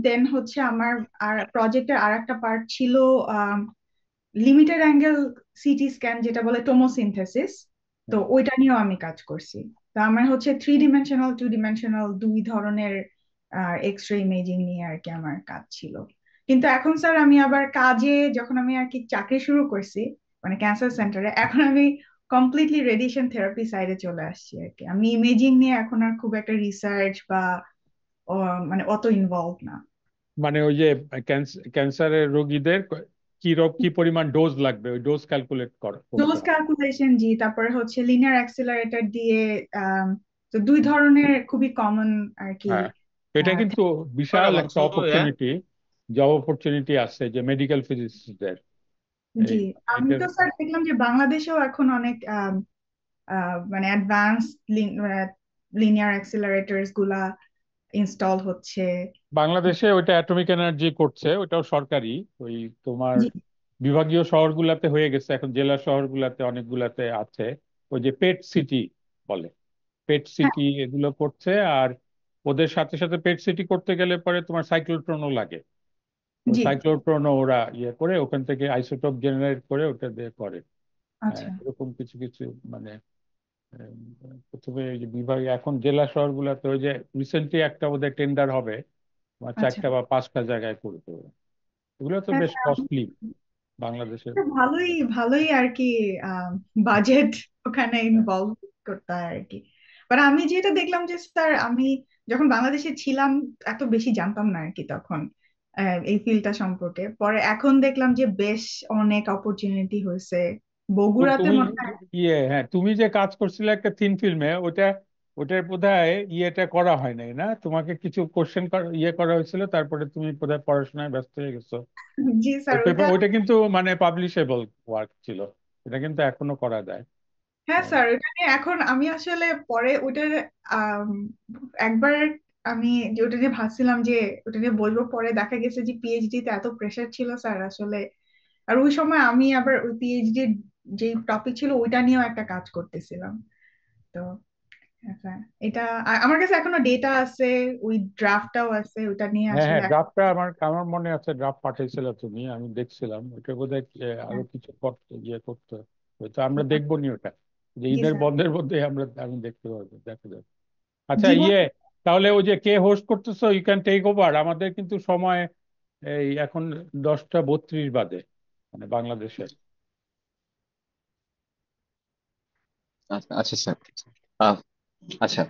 দেন হচ্ছে আমার আর প্রজেক্টের আর একটা পার্ট ছিল লিমিটেড অ্যাঙ্গেল সিটি স্ক্যান, যেটা বলে টোমোসিনথেসিস। তো হুম। ওইটা নিয়েও আমি কাজ করছি। তো আমার হচ্ছে 3 ডিমেনশনাল 2 ডিমেনশনাল দুই ধরনের এক্স রে ইমেজিং নিয়ে আর কি আমার কাজ ছিল। কিন্তু এখন স্যার আমি আবার কাজে, যখন আমি আর কি চাকরি শুরু করছি মানে ক্যান্সার সেন্টারে, এখন আমি কমপ্লিটলি রেডিয়েশন থেরাপি সাইডে চলে আসছি আর কি। আমি ইমেজিং নিয়ে এখন আর খুব একটা রিসার্চ বা মানে অত ইনভলভ না। মানে ওই যে ক্যান্সারের রোগীদের কি পরিমাণ ডোজ লাগবে ওই ডোজ ক্যালকুলেট করতে ডোজ হয়। ক্যালকুলেশন, জি, তারপরে হচ্ছে লিনিয়ার অ্যাক্সিলারেটর দিয়ে আম, তো দুই ধরনের খুবই কমন আর কি। হ্যাঁ, এটা আহ, কিন্তু বিশাল একটা অপরচুনিটি, জব অপরচুনিটি আছে যে মেডিকেল ফিজিক্সদের জি, এই আমি এটার। তো স্যার দেখলাম যে বাংলাদেশেও এখন অনেক মানে অ্যাডভান্স লিনিয়ার অ্যাক্সিলারেটরস গুলা ইনস্টল হচ্ছে। বাংলাদেশে ওইটা অ্যাটমিক এনার্জি করছে, ওইটাও সরকারি। ওই তোমার জি, বিভাগীয় শহরগুলাতে হয়ে গেছে, এখন জেলা শহরগুলাতে অনেকগুলাতে আছে। ওই যে পেট সিটি বলে, পেট হ্যাঁ, সিটি এগুলো করছে। আর ওদের সাথে সাথে পেট সিটি করতে গেলে পরে তোমার সাইক্লোট্রনও লাগে। তো জি, সাইক্লোট্রনও ওরা ইয়ে করে ওখান থেকে আইসোটোপ জেনারেট করে ওটা দিয়ে করে। হ্যাঁ, আচ্ছা, এরকম কিছু কিছু মানে উম, প্রথমে এই যে বিভাগ, এখন জেলা শহরগুলোতে ওই যে রিসেন্টলি একটা ওদের টেন্ডার হবে, তোমার আচ্ছা। 4টা বা 5টা জায়গায় করবে ওরা। এগুলো তো হ্যাঁ বেশ স্যার, কস্টলি বাংলাদেশের। ভালোই ভালোই আর কি বাজেট ওখানে ইনভলভ করতে হয় আর কি। বাট আমি যেটা দেখলাম যে স্যার, আমি যখন বাংলাদেশে ছিলাম এত বেশি জানতাম না আর কি তখন এই ফিল্ডটা সম্পর্কে। পরে এখন দেখলাম যে বেশ অনেক অপরচুনিটি হয়েছে বগুড়াতে তুমি মনে হয়। হ্যাঁ, তুমি যে কাজ করছিলে একটা থিন ফিল্মে, ওটার বোধহয় ইয়েটা করা হয় নাই না, তোমাকে কিছু কোশ্চেন ইয়ে করা হয়েছিল, তারপরে তুমি বোধহয় পড়াশোনায় ব্যস্ত হয়ে গেছো। জি ওই স্যার, ওইটা। পেপার ওইটা কিন্তু মানে পাবলিশেবল ওয়ার্ক ছিল, এটা কিন্তু এখনো করা যায়। হ্যাঁ হ্যাঁ। স্যার, ওইটা নিয়ে এখন আমি আসলে পরে ওইটার আম, একবার আমি যে ওটা নিয়ে ভাবছিলাম যে ওটা নিয়ে বলবো, পরে দেখা গেছে যে পিএইচডি তে এত প্রেশার ছিল স্যার আসলে। আর ওই সময় আমি আবার ওই পিএইচডি যে টপিক ছিল ওইটা নিয়েও একটা কাজ করতেছিলাম। তো হ্যাঁ স্যার, এটা আমার কাছে এখনো ডেটা আছে, ওই ড্রাফটটাও আছে, ওইটা নিয়ে হ্যাঁ, আসলে হ্যাঁ, ড্রাফটটা আমার আমার মনে আছে, ড্রাফট পাঠিয়েছিল তুমি, আমি দেখছিলাম ওটা বোধহয় আরো কিছু করতে ইয়ে করতে হয়তো আমরা দেখবো নি ওটা, যে জি ঈদের স্যার। বন্ধের মধ্যে আমি দেখতে পারবো, দেখা যাবে। আচ্ছা, জীবন। তাহলে ওই যে কে হোস্ট করতেছো, ইউ ক্যান টেক ওভার। আমাদের কিন্তু সময় এই এখন 10টা 32 বাজে, মানে বাংলাদেশের। আচ্ছা, আচ্ছা স্যার। আহ, আচ্ছা,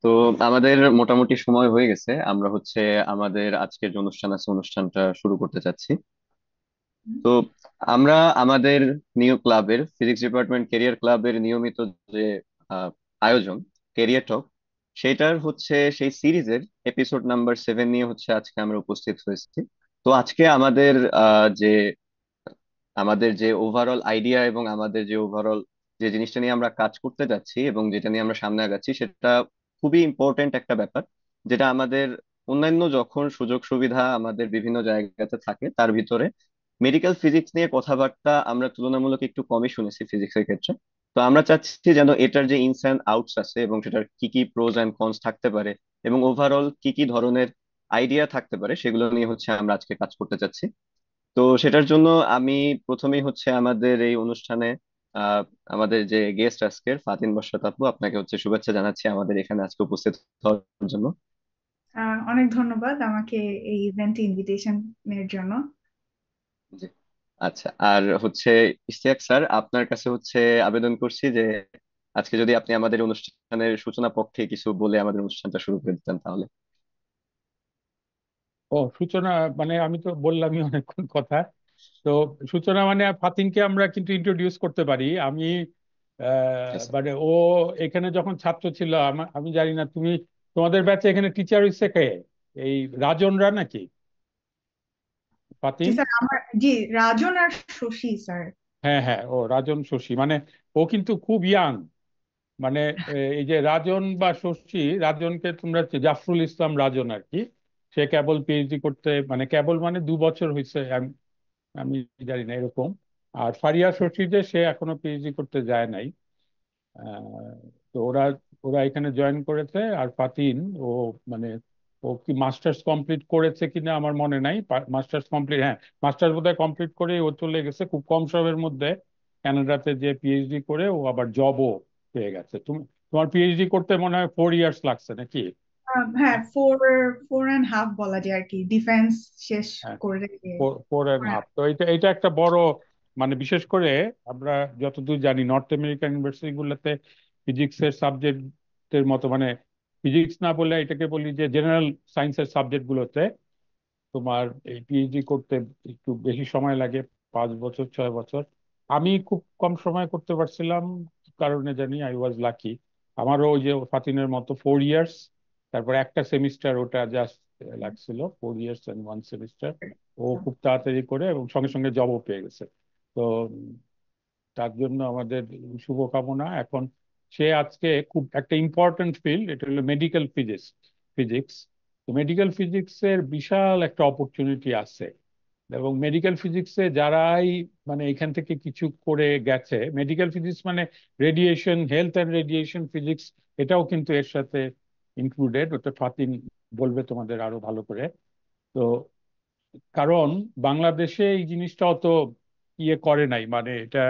তো আমাদের মোটামুটি সময় হয়ে গেছে। আমরা হচ্ছে আমাদের আজকের যে অনুষ্ঠান আছে অনুষ্ঠানটা শুরু করতে চাচ্ছি। তো আমরা আমাদের নিউ ক্লাবের ফিজিক্স ডিপার্টমেন্ট ক্যারিয়ার ক্লাবের নিয়মিত যে আহ, আয়োজন ক্যারিয়ার টক, সেটার হচ্ছে সেই সিরিজের এপিসোড নাম্বার 7 নিয়ে হচ্ছে আজকে আমরা উপস্থিত হয়েছি। তো আজকে আমাদের যে ওভারঅল আইডিয়া এবং আমাদের যে ওভারঅল যে জিনিসটা নিয়ে আমরা কাজ করতে যাচ্ছি এবং যেটা নিয়ে আমরা সামনে আগাচ্ছি, সেটা খুবই ইম্পর্টেন্ট একটা ব্যাপার, যেটা আমাদের অন্যান্য যখন সুযোগ সুবিধা আমাদের বিভিন্ন জায়গাতে থাকে তার ভিতরে মেডিকেল ফিজিক্স নিয়ে কথাবার্তা আমরা তুলনামূলক একটু কমই শুনেছি ফিজিক্সের ক্ষেত্রে। তো আমরা চাচ্ছি যেন এটার যে ইনস অ্যান্ড আউটস আছে এবং সেটার কি কি প্রোজ অ্যান্ড কনস থাকতে পারে এবং ওভারঅল কি কি ধরনের আইডিয়া থাকতে পারে, সেগুলো নিয়ে হচ্ছে আমরা আজকে কাজ করতে চাচ্ছি। তো সেটার জন্য আমি প্রথমেই হচ্ছে আমাদের এই অনুষ্ঠানে আহ আমাদের যে গেস্ট আজকের ফাতিন বশরত আপু, আপনাকে হচ্ছে শুভেচ্ছা জানাচ্ছি আমাদের এখানে আজকে উপস্থিত হওয়ার জন্য। অনেক ধন্যবাদ আমাকে এই ইভেন্টে ইনভিটেশনের জন্য। জি। আচ্ছা, আর হচ্ছে ইশতিয়াক স্যার, আপনার কাছে হচ্ছে আবেদন করছি যে আজকে যদি আপনি আমাদের অনুষ্ঠানের সূচনা পক্ষে কিছু বলে আমাদের অনুষ্ঠানটা শুরু করে দিতেন তাহলে। ও, সূচনা মানে আমি তো বললামই অনেকক্ষণ কথা। তো সূচনা মানে ফাতিনকে আমরা কিন্তু ইন্ট্রোডিউস করতে পারি। আমি Yes, sir. মানে ও এখানে যখন ছাত্র ছিল, আমি জানি না তুমি, তোমাদের ব্যাচে এখানে টিচার হইছে কে, এই রাজনরা নাকি জি ফাতিন? স্যার, আমার জি, রাজন আর শশী স্যার। হ্যাঁ, হ্যাঁ, ও রাজন শশী, মানে ও কিন্তু খুব ইয়াং। মানে এই যে রাজন বা শশী, রাজনকে তোমরা জাফরুল ইসলাম রাজন আর কি, সে কেবল পিএইচডি করতে, মানে কেবল মানে 2 বছর হয়েছে, আমি জানি না এরকম। আর ফারিয়া শশী যে, সে এখনো পিএইচডি করতে যায় নাই। তো ওরা ওরা এখানে জয়েন করেছে। আর ফাতিন, ও মানে ও কি মাস্টার্স কমপ্লিট করেছে কিনা আমার মনে নাই। মাস্টার্স কমপ্লিট, হ্যাঁ মাস্টার্স বোধহয় কমপ্লিট করে ও চলে গেছে খুব কম সময়ের মধ্যে কানাডাতে, যে পিএইচডি করে ও আবার জবও পেয়ে গেছে। তোমার পিএইচডি করতে মনে হয় 4 ইয়ার্স লাগছে নাকি? হ্যাঁ, 4.5 বলা যায় আর কি, ডিফেন্স শেষ হ্যাঁ, করে। 4.5। তো এটা এটা একটা বড়, মানে বিশেষ করে আমরা যতদূর জানি নর্থ আমেরিকান ইউনিভার্সিটি গুলোতে ফিজিক্সের সাবজেক্টের মতো, মানে ফিজিক্স না বলে এটাকে বলি যে জেনারেল সায়েন্সের সাবজেক্ট গুলোতে তোমার এই পিএইচডি করতে একটু বেশি সময় লাগে, 5 বছর 6 বছর। আমি খুব কম সময় করতে পারছিলাম, কি কারণে জানি, আই ওয়াজ লাকি। আমারও ওই যে ফাতিনের মতো 4 ইয়ার্স, তারপর একটা সেমিস্টার ওটা জাস্ট লাগছিল, 4 ইয়ার্স অ্যান্ড 1 সেমিস্টার। ও খুব তাড়াতাড়ি করে এবং সঙ্গে সঙ্গে জবও পেয়ে গেছে। তো তার জন্য আমাদের শুভকামনা। এখন সে আজকে খুব একটা ইম্পর্টেন্ট ফিল্ড, এটা হলো মেডিকেল ফিজিক্স। ফিজিক্স, তো মেডিকেল ফিজিক্সের বিশাল একটা অপরচুনিটি আছে। এবং মেডিকেল ফিজিক্সে যারাই মানে এখান থেকে কিছু করে গেছে, মেডিকেল ফিজিক্স মানে radiation, health and radiation physics, এটাও কিন্তু এর সাথে ইনক্লুডেড। ওটা ফাতিন বলবে তোমাদের আরো ভালো করে। তো কারণ বাংলাদেশে এই জিনিসটা অত ইয়ে করে নাই, মানে এটা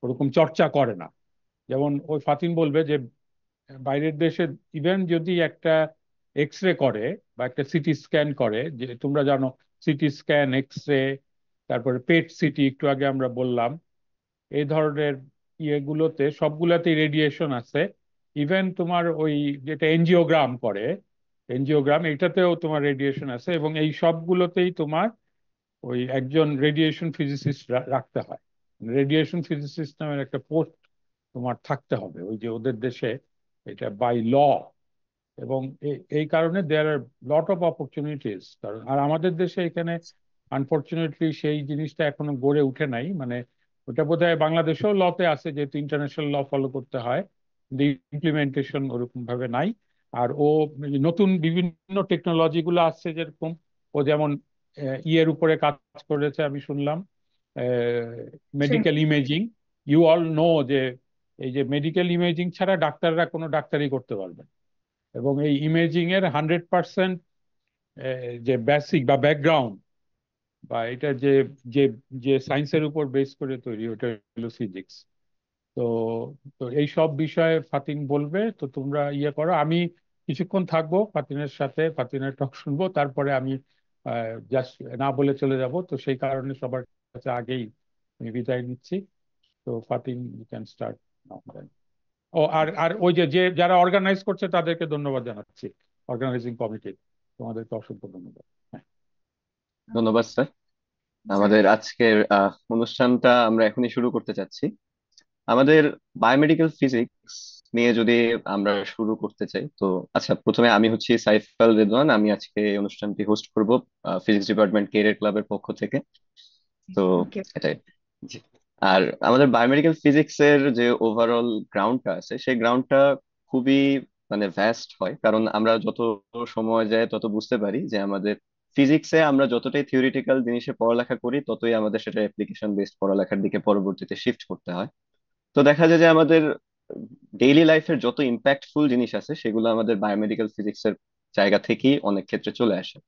ওরকম চর্চা করে না। যেমন ওই ফাতিন বলবে যে বাইরের দেশে ইভেন যদি একটা এক্স রে করে বা একটা সিটি স্ক্যান করে, যে তোমরা জানো সিটি স্ক্যান, এক্স রে, তারপরে পেট সিটি একটু আগে আমরা বললাম, এই ধরনের ইয়েগুলোতে সবগুলাতেই রেডিয়েশন আছে। ইভেন তোমার ওই যেটা এনজিওগ্রাম করে, এনজিওগ্রাম এটাতেও তোমার রেডিয়েশন আছে, এবং এই সবগুলোতেই তোমার ওই একজন রেডিয়েশন ফিজিসিস্ট রাখতে হয়। রেডিয়েশন ফিজিসিস্ট নামের একটা পোস্ট তোমার থাকতে হবে ওই যে ওদের দেশে, এটা বাই ল। এবং এই কারণে দেয়ার আর লট অফ অপরচুনিটিস। কারণ আর আমাদের দেশে এখানে আনফরচুনেটলি সেই জিনিসটা এখনো গড়ে উঠে নাই। মানে ওটা বোধহয় বাংলাদেশেও লতে আছে, যেহেতু ইন্টারন্যাশনাল ল ফলো করতে হয়, কিন্তু ইমপ্লিমেন্টেশন ওরকম ভাবে নাই। আর ও নতুন বিভিন্ন টেকনোলজি গুলো আসছে, যেরকম ও যেমন ইয়ের উপরে কাজ করেছে আমি শুনলাম, medical imaging. You all know যে এই যে মেডিকেল ইমেজিং ছাড়া ডাক্তাররা কোনো ডাক্তারি করতে পারবে না। এবং এই ইমেজিং এর 100% যে বেসিক বা ব্যাকগ্রাউন্ড বা এটা যে যে যে সায়েন্সের উপর বেস করে তৈরি, ওটা হলো ফিজিক্স। তো তো এই সব বিষয়ে ফাতিন বলবে। তো তোমরা ইয়ে করো, আমি কিছুক্ষণ থাকবো ফাতিনের সাথে, ফাতিনের টক শুনবো, তারপরে আমি জাস্ট না বলে চলে যাব। তো সেই কারণে সবার কাছে আগেই আমি বিদায় নিচ্ছি। তো Fatin, you can start now. ও আর আর ওই যে যে যারা অর্গানাইজ করছে তাদেরকে ধন্যবাদ জানাচ্ছি, অর্গানাইজিং কমিটি, তোমাদেরকে অসংখ্য ধন্যবাদ। হ্যাঁ। ধন্যবাদ স্যার। স্যার। আমাদের আজকের অনুষ্ঠানটা আমরা এখনই শুরু করতে চাচ্ছি। আমাদের বায়োমেডিক্যাল ফিজিক্স নিয়ে যদি আমরা শুরু করতে চাই, তো আচ্ছা, প্রথমে আমি হচ্ছি সাইফ আল রেদওয়ান, আমি আজকে এই অনুষ্ঠানটি হোস্ট করব ফিজিক্স ডিপার্টমেন্ট কেরিয়ার ক্লাবের পক্ষ থেকে। তো ওকে। এটাই। জি। আর আমাদের বায়োমেডিক্যাল ফিজিক্স এর যে ওভারঅল গ্রাউন্ডটা আছে, সেই গ্রাউন্ডটা খুবই মানে ভ্যাস্ট হয়, কারণ আমরা যত সময় যায় তত বুঝতে পারি যে আমাদের ফিজিক্সে আমরা যতটাই থিওরিটিক্যাল জিনিসে পড়ালেখা করি, ততই আমাদের সেটা অ্যাপ্লিকেশন বেসড পড়ালেখার দিকে পরবর্তীতে শিফট করতে হয়। তো দেখা যায় যে আমাদের ডেইলি লাইফের যত ইম্প্যাক্টফুল জিনিস আছে, সেগুলো আমাদের বায়োমেডিক্যাল ফিজিক্সের জায়গা থেকেই অনেক ক্ষেত্রে চলে আসে।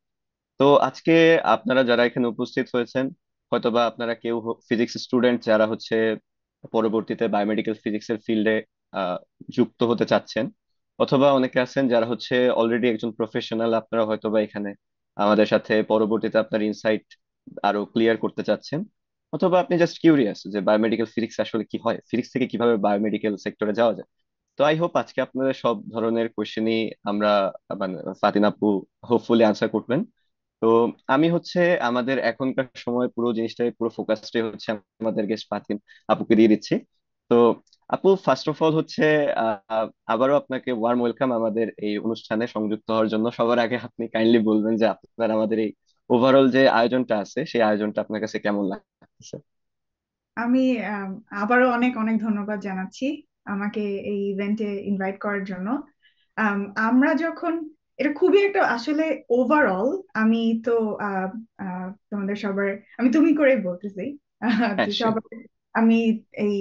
তো আজকে আপনারা যারা এখানে উপস্থিত হয়েছেন, হয়তোবা আপনারা কেউ ফিজিক্স স্টুডেন্ট যারা হচ্ছে পরবর্তীতে বায়োমেডিক্যাল ফিজিক্স এর ফিল্ডে যুক্ত হতে চাচ্ছেন, অথবা অনেকে আছেন যারা হচ্ছে অলরেডি একজন প্রফেশনাল, আপনারা হয়তোবা এখানে আমাদের সাথে পরবর্তীতে আপনার ইনসাইট আরো ক্লিয়ার করতে চাচ্ছেন, অথবা আপনি জাস্ট কিউরিয়াস যে বায়োমেডিক্যাল ফিজিক্স আসলে কি হয়, ফিজিক্স থেকে কিভাবে বায়োমেডিক্যাল সেক্টরে যাওয়া যায়। তো আই হোপ আজকে আপনাদের সব ধরনের কোশ্চেনই আমরা মানে ফাতিন আপু হোপফুলি আনসার করবেন। তো আমি হচ্ছে আমাদের এখনকার সময় পুরো জিনিসটাই পুরো ফোকাসটাই হচ্ছে আমাদের গেস্ট ফাতিন আপুকে দিয়ে দিচ্ছি। তো আপু, ফার্স্ট অফ অল হচ্ছে আবারও আপনাকে ওয়ার্ম ওয়েলকাম আমাদের এই অনুষ্ঠানে সংযুক্ত হওয়ার জন্য। সবার আগে আপনি কাইন্ডলি বলবেন যে আপনার আমাদের এই ওভারঅল যে আয়োজনটা আছে, সেই আয়োজনটা আপনার কাছে কেমন লাগছে। আমি আম, আবারও অনেক অনেক ধন্যবাদ জানাচ্ছি আমাকে এই ইভেন্টে ইনভাইট করার জন্য। আমরা যখন, এটা খুবই একটা আসলে ওভারঅল, আমি তো আহ, তোমাদের সবার, আমি তুমি করেই বলতেছি। তো হ্যাঁ, sure. সবার, আমি এই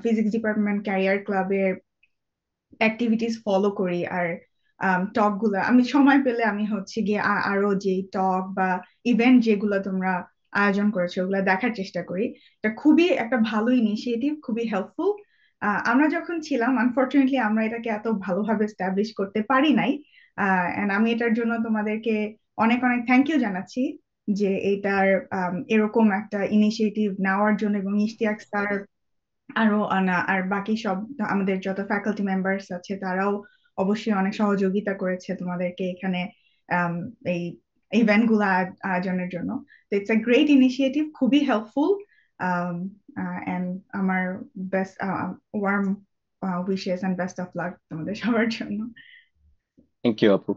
ফিজিক্স ডিপার্টমেন্ট ক্যারিয়ার ক্লাবের অ্যাক্টিভিটিস ফলো করি। আর টক গুলা আমি সময় পেলে আমি হচ্ছে গিয়ে আরো যে টক বা ইভেন্ট যেগুলো তোমরা আয়োজন করেছো ওগুলা দেখার চেষ্টা করি। এটা খুবই একটা ভালো ইনিশিয়েটিভ, খুবই হেল্পফুল। আমরা যখন ছিলাম আনফরচুনেটলি আমরা এটাকে এত ভালোভাবে এস্টাবলিশ করতে পারি নাই। এন্ড আমি এটার জন্য তোমাদেরকে অনেক অনেক থ্যাংক ইউ জানাচ্ছি যে এটার এরকম একটা ইনিশিয়েটিভ নেওয়ার জন্য, এবং ইশতিয়াক স্যার আরো আর বাকি সব আমাদের যত ফ্যাকাল্টি মেম্বার্স আছে তারাও অবশ্যই অনেক সহযোগিতা করেছে তোমাদেরকে এখানে আম, এই ইভেন্ট গুলো আয়োজনের জন্য। তো ইটস এ গ্রেট ইনিশিয়েটিভ, খুবই হেল্পফুল। এন্ড আমার best warm wishes and best of luck তোমাদের সবার জন্য। থ্যাংক ইউ আপু।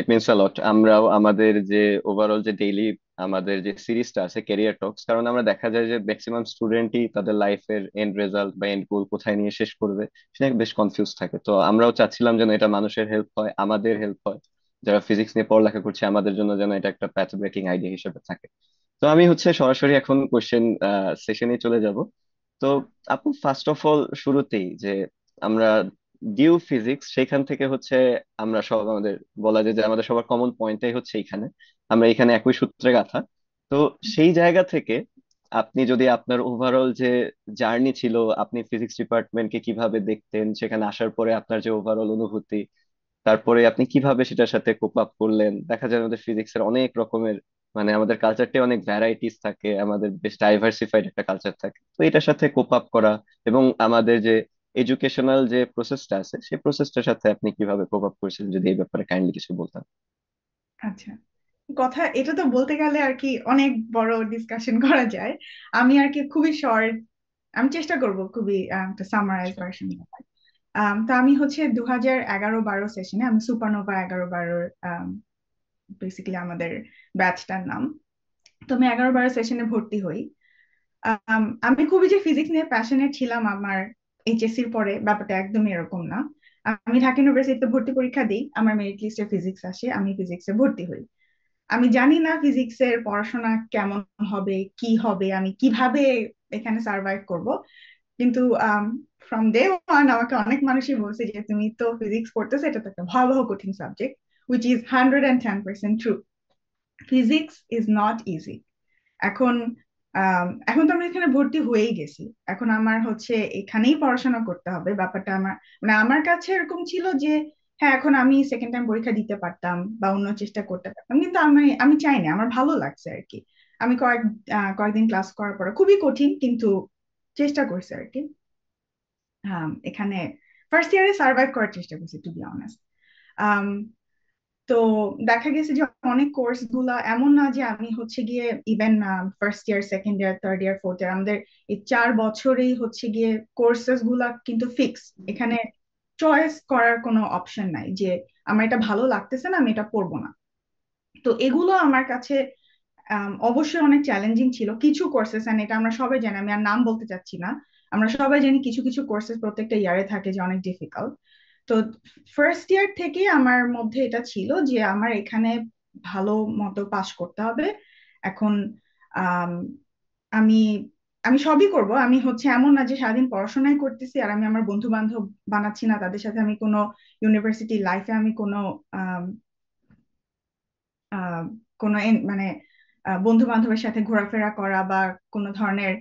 It means a lot. আমরাও আমাদের যে ওভারঅল যে ডেইলি আমাদের যে সিরিজটা আছে ক্যারিয়ার টক্স, কারণ আমরা দেখা যায় যে ম্যাক্সিমাম স্টুডেন্টই তাদের লাইফের এন্ড রেজাল্ট বা এন্ড গোল কোথায় নিয়ে শেষ করবে সেটা নিয়ে বেশ কনফিউজ থাকে। তো আমরাও চাচ্ছিলাম যেন এটা মানুষের হেল্প হয়, আমাদের হেল্প হয়, যারা ফিজিক্স নিয়ে পড়ালেখা করছে আমাদের জন্য যেন এটা একটা প্যাথ ব্রেকিং আইডিয়া হিসেবে থাকে। তো আমি হচ্ছে সরাসরি এখন কোশ্চেন সেশনে চলে যাব। তো আপু, ফার্স্ট অফ অল শুরুতেই যে আমরা ডিউ ফিজিক্স, সেখান থেকে হচ্ছে আমরা সব আমাদের বলা যায় যে আমাদের সবার কমন পয়েন্টটাই হচ্ছে এখানে আমরা এখানে একই সূত্রে গাঁথা। তো সেই জায়গা থেকে আপনি যদি আপনার ওভারঅল যে জার্নি ছিল, আপনি ফিজিক্স ডিপার্টমেন্টকে কিভাবে দেখতেন, সেখানে আসার পরে আপনার যে ওভারঅল অনুভূতি, তারপরে আপনি কিভাবে সেটার সাথে কোপ আপ করলেন। দেখা যায় আমাদের ফিজিক্স এর অনেক রকমের, মানে আমাদের কালচারটাই অনেক ভ্যারাইটিস থাকে, আমাদের বেশ ডাইভার্সিফাইড একটা কালচার থাকে। তো এটার সাথে কোপ আপ করা এবং আমাদের যে এডুকেশনাল যে প্রসেসটা আছে সেই প্রসেসটার সাথে আপনি কিভাবে কোপ আপ করেছিলেন, যদি এই ব্যাপারে কাইন্ডলি কিছু বলতেন। আচ্ছা, কথা এটা তো বলতে গেলে আর কি অনেক বড় ডিসকাশন করা যায়। আমি আর কি খুবই শর্ট, আমি চেষ্টা করব খুবই একটা সামারাইজ আচ্ছা। ভার্সন। তো আমি হচ্ছে 2011-12 সেশনে, আমি সুপারনোভা 11-12 বেসিক্যালি আমাদের ব্যাচটার নাম। তো আমি 11-12 সেশনে ভর্তি হই। আমি খুবই যে ফিজিক্স নিয়ে প্যাশনেট ছিলাম আমার এইচএসসির পরে, ব্যাপারটা একদমই এরকম না। আমি ঢাকা ইউনিভার্সিটিতে ভর্তি পরীক্ষা দিই, আমার মেরিট লিস্টে ফিজিক্স আসে, আমি ফিজিক্সে ভর্তি হই। আমি জানি না ফিজিক্সের পড়াশোনা কেমন হবে, কি হবে, আমি কিভাবে এখানে সার্ভাইভ করব। কিন্তু ফ্রম ডে ওয়ান আমাকে অনেক মানুষই বলছে যে তুমি তো ফিজিক্স পড়তেছো, এটা তো একটা ভয়াবহ কঠিন subject, which is 110% true. Physics is not easy. এখন এখন তো আমি এখানে ভর্তি হয়েই গেছি, এখন আমার হচ্ছে এখানেই পড়াশোনা করতে হবে। ব্যাপারটা আমার মানে আমার কাছে এরকম ছিল যে হ্যাঁ, এখন আমি সেকেন্ড টাইম পরীক্ষা দিতে পারতাম বা অন্য চেষ্টা করতে পারতাম, কিন্তু আমি আমি চাইনি, আমার ভালো লাগছে আর কি। আমি কয়েকদিন ক্লাস করার পরে খুবই কঠিন, কিন্তু চেষ্টা করছি আর কি। এখানে ফার্স্ট ইয়ারে সার্ভাইভ করার চেষ্টা করছি, টু বি অনেস্ট। তো দেখা গেছে যে অনেক কোর্স গুলা এমন না যে আমি হচ্ছে গিয়ে even first year, second year, third year, fourth year, আমাদের এই 4 বছরেই হচ্ছে গিয়ে কোর্সেস গুলা কিন্তু ফিক্স। এখানে চয়েস করার কোনো অপশন নাই যে আমার এটা ভালো লাগতেছে না, আমি এটা পড়বো না। তো এগুলো আমার কাছে অবশ্যই অনেক চ্যালেঞ্জিং ছিল কিছু কোর্সেস, এন্ড এটা আমরা সবাই জানি, আমি আর নাম বলতে চাচ্ছি না। আমরা সবাই জানি কিছু কিছু কোর্সেস প্রত্যেকটা ইয়ারে থাকে যে অনেক ডিফিকাল্ট। তো ফার্স্ট ইয়ার থেকে আমার মধ্যে এটা ছিল যে আমার এখানে ভালো মতো পাশ করতে হবে। এখন আম, আমি আমি সবই করব, আমি হচ্ছে এমন না যে সারাদিন পড়াশোনাই করতেছি আর আমি আমার বন্ধু বান্ধব বানাচ্ছি না, তাদের সাথে আমি কোনো ইউনিভার্সিটি লাইফে আমি কোনো আহ মানে বন্ধু বান্ধবের সাথে ঘোরাফেরা করা বা কোনো ধরনের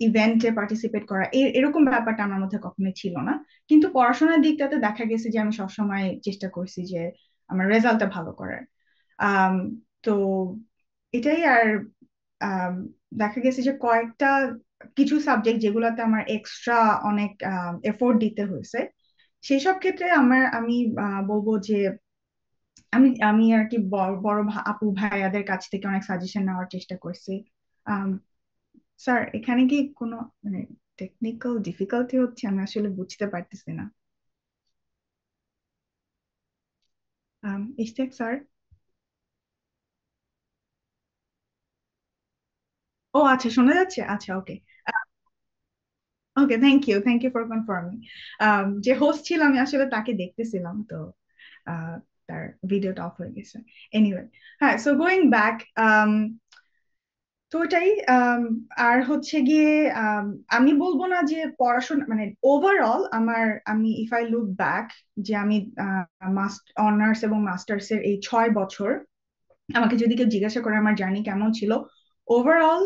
ইভেন্টে পার্টিসিপেট করা, এরকম ব্যাপারটা আমার মধ্যে কখনোই ছিল না। কিন্তু পড়াশোনার দিকটাতে দেখা গেছে যে আমি সবসময় চেষ্টা করছি যে আমার রেজাল্টটা ভালো করার। আম, তো এটাই। আর আম, দেখা গেছে যে কিছু সাবজেক্ট যেগুলোতে আমার এক্সট্রা অনেক এফোর্ট দিতে হয়েছে, সেই সব ক্ষেত্রে আমি বলবো যে আমি আমি আর কি বড় বড় আপু ভাইয়াদের কাছ থেকে অনেক সাজেশন নেওয়ার চেষ্টা করছি। আম, স্যার, এখানে কি কোনো মানে টেকনিক্যাল ডিফিকাল্টি হচ্ছে? আমি আসলে বুঝতে পারতেছি না। ইশতিয়াক স্যার? ও আচ্ছা, শোনা যাচ্ছে, আচ্ছা, ওকে। ওকে, থ্যাংক ইউ ফর কনফার্মিং। যে হোস্ট ছিল আমি আসলে তাকে দেখতেছিলাম, তো আহ, তার ভিডিওটা অফ হয়ে গেছে। এনিওয়ে, হ্যাঁ, সো গোয়িং ব্যাক, তো ওটাই আর হচ্ছে গিয়ে আম, আমি বলবো না যে পড়াশোনা মানে ওভারঅল আমার, আমি ইফ আই লুক ব্যাক, যে আমি অনার্স এবং মাস্টার্স এর এই 6 বছর আমাকে যদি কেউ জিজ্ঞাসা করে আমার জার্নি কেমন ছিল, ওভারঅল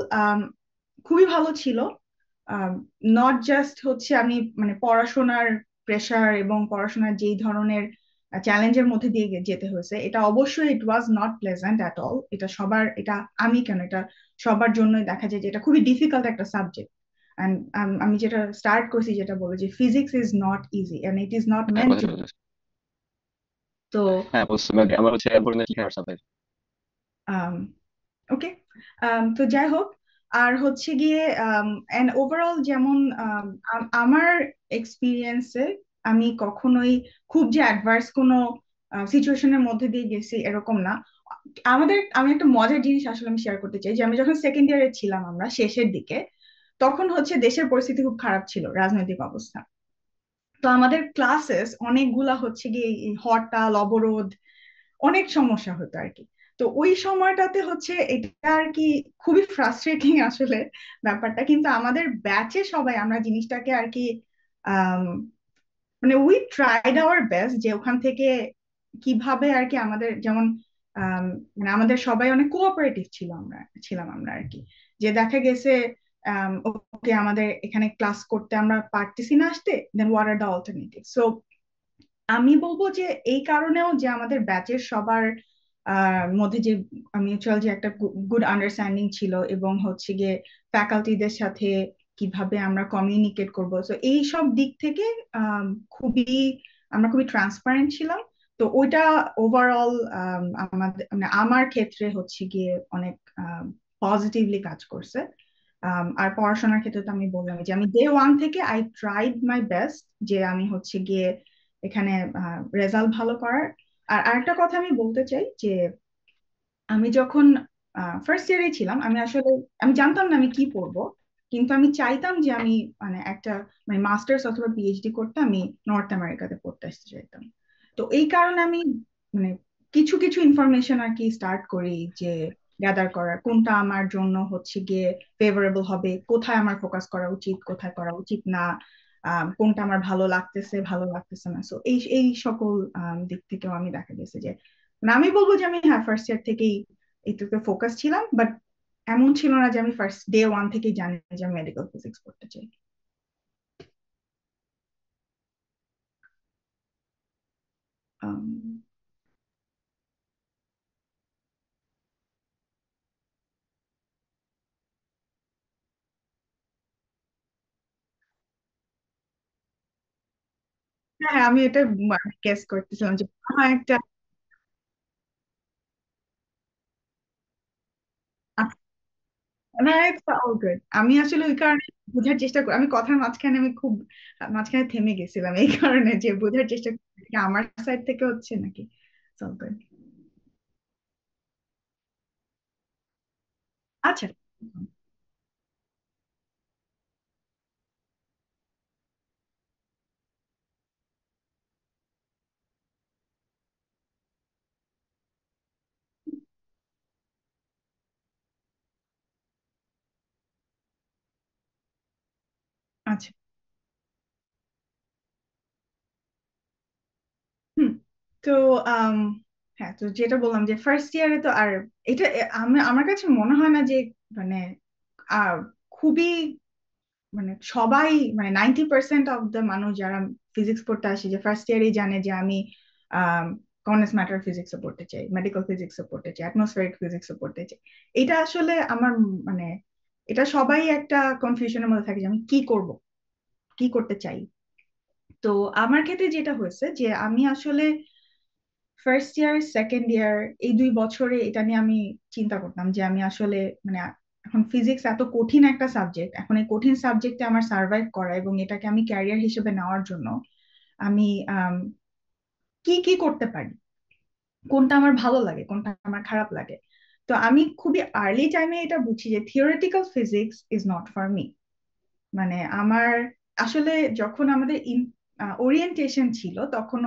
খুবই ভালো ছিল। নট জাস্ট হচ্ছে আমি মানে পড়াশোনার প্রেশার এবং পড়াশোনার যেই ধরনের চ্যালেঞ্জের মধ্যে দিয়ে যেতে হয়েছে, এটা অবশ্যই it was not pleasant at all. এটা সবার, এটা আমি কেন, এটা সবার জন্যই দেখা যায় যে এটা খুবই ডিফিকাল্ট একটা সাবজেক্ট। অ্যান্ড আমি যেটা স্টার্ট করছি যেটা বলে যে physics is not easy and it is not হ্যাঁ, মেন্ট টু বোঝা বি। যাচ্ছে। তো হ্যাঁ, বুঝতে পারি। আমার হচ্ছে অ্যাবর্ডিনেশন সাবজেক্ট। ওকে, তো যাই হোক, আর হচ্ছে গিয়ে এন্ড ওভারঅল যেমন আমার এক্সপিরিয়েন্সে আমি কখনোই খুব যে অ্যাডভার্স কোনো সিচুয়েশনের মধ্যে দিয়ে গেছি এরকম না। আমি একটা মজার জিনিস আসলে আমি শেয়ার করতে চাই, যে আমি যখন সেকেন্ড ইয়ারে ছিলাম আমরা শেষের দিকে, তখন হচ্ছে দেশের পরিস্থিতি খুব খারাপ ছিল, রাজনৈতিক অবস্থা। তো আমাদের ক্লাসেস অনেকগুলা হচ্ছে গিয়ে এই হরতাল অবরোধ, অনেক সমস্যা হতো আর কি। তো ওই সময়টাতে হচ্ছে এটা আর কি খুবই ফ্রাস্ট্রেটিং আসলে ব্যাপারটা, কিন্তু আমাদের ব্যাচে সবাই আমরা জিনিসটাকে আর কি আম, মানে উই ট্রাইড আওয়ার বেস্ট যে ওখান থেকে কিভাবে আর কি আমাদের যেমন আম, মানে আমাদের সবাই অনেক কোঅপারেটিভ ছিলাম আমরা আর কি। যে দেখা গেছে ওকে আমাদের এখানে ক্লাস করতে আমরা পারতেছি না আসতে, then what are the alternative. So আমি বলবো যে এই কারণেও যে আমাদের ব্যাচের সবার মধ্যে যে মিউচুয়াল যে একটা গুড আন্ডারস্ট্যান্ডিং ছিল, এবং হচ্ছে গিয়ে ফ্যাকাল্টিদের সাথে কিভাবে আমরা কমিউনিকেট করবো, তো এই সব দিক থেকে আম, খুবই আমরা খুবই ট্রান্সপারেন্ট ছিলাম। তো ওইটা ওভারঅল আমাদের মানে আমার ক্ষেত্রে হচ্ছে গিয়ে অনেক পজিটিভলি কাজ করছে। আর পড়াশোনার ক্ষেত্রে তো আমি বললাম যে আমি ডে ওয়ান থেকে আই ট্রাইড মাই বেস্ট যে আমি হচ্ছে গিয়ে এখানে রেজাল্ট ভালো করার। আর আরেকটা কথা আমি বলতে চাই যে আমি যখন ফার্স্ট ইয়ারে ছিলাম, আমি আসলে আমি জানতাম না আমি কি পড়বো, কিন্তু আমি চাইতাম যে আমি মানে একটা মানে মাস্টার্স অথবা পিএইচডি করতে আমি নর্থ আমেরিকাতে পড়তে আসতে চাইতাম। তো এই কারণে আমি মানে কিছু কিছু ইনফরমেশন আর কি স্টার্ট করি, যে গ্যাদার করার কোনটা আমার জন্য হচ্ছে গিয়ে ফেভারেবল হবে, কোথায় আমার ফোকাস করা উচিত কোথায় করা উচিত না, কোনটা আমার ভালো লাগতেছে না। সো এই এই সকল দিক থেকেও আমি দেখা গেছে যে না, আমি বলবো যে আমি হ্যাঁ ফার্স্ট ইয়ার থেকেই এইটুকু ফোকাস ছিলাম, বাট এমন ছিল না যে আমি ফার্স্ট ডে ওয়ান থেকেই জানি যে আমি মেডিকেল ফিজিক্স পড়তে চাই। আম, হ্যাঁ, আমি এটা গেস করতেছিলাম যে হ্যাঁ একটা না, it's all good। আমি আসলে ওই কারণে বোঝার চেষ্টা করি, আমি কথার মাঝখানে আমি খুব মাঝখানে থেমে গেছিলাম এই কারণে যে বোঝার চেষ্টা করি যে আমার সাইড থেকে হচ্ছে নাকি। It's all good। আচ্ছা, আচ্ছা। হুম। তো আম, হ্যাঁ, তো যেটা বললাম যে ফার্স্ট ইয়ারে তো আর এটা আমার কাছে মনে হয় না যে মানে আহ, খুবই মানে সবাই মানে 90% অফ দ্য মানুষ যারা ফিজিক্স পড়তে আসে যে ফার্স্ট ইয়ারই জানে যে আমি কন্ডেন্স ম্যাটার ফিজিক্স পড়তে চাই, মেডিকেল ফিজিক্স পড়তে চাই, অ্যাটমসফেরিক ফিজিক্স পড়তে চাই। এটা আসলে আমার মানে এটা সবাই একটা কনফিউশনের মধ্যে থাকে যে আমি কি করব, কি করতে চাই। তো আমার ক্ষেত্রে যেটা হয়েছে যে আমি আসলে ফার্স্ট ইয়ার সেকেন্ড ইয়ার এই 2 বছরে এটা নিয়ে আমি চিন্তা করতাম যে আমি আসলে মানে এখন ফিজিক্স এত কঠিন একটা সাবজেক্ট, এখন এই কঠিন সাবজেক্টে আমার সার্ভাইভ করা এবং এটাকে আমি ক্যারিয়ার হিসেবে নেওয়ার জন্য আমি আম, কি কি করতে পারি, কোনটা আমার ভালো লাগে কোনটা আমার খারাপ লাগে। তো আমি খুবই আর্লি টাইমে এটা বুঝি যে theoretical physics is not for me. মানে আমার আসলে যখন আমাদের ওরিয়েন্টেশন ছিল তখন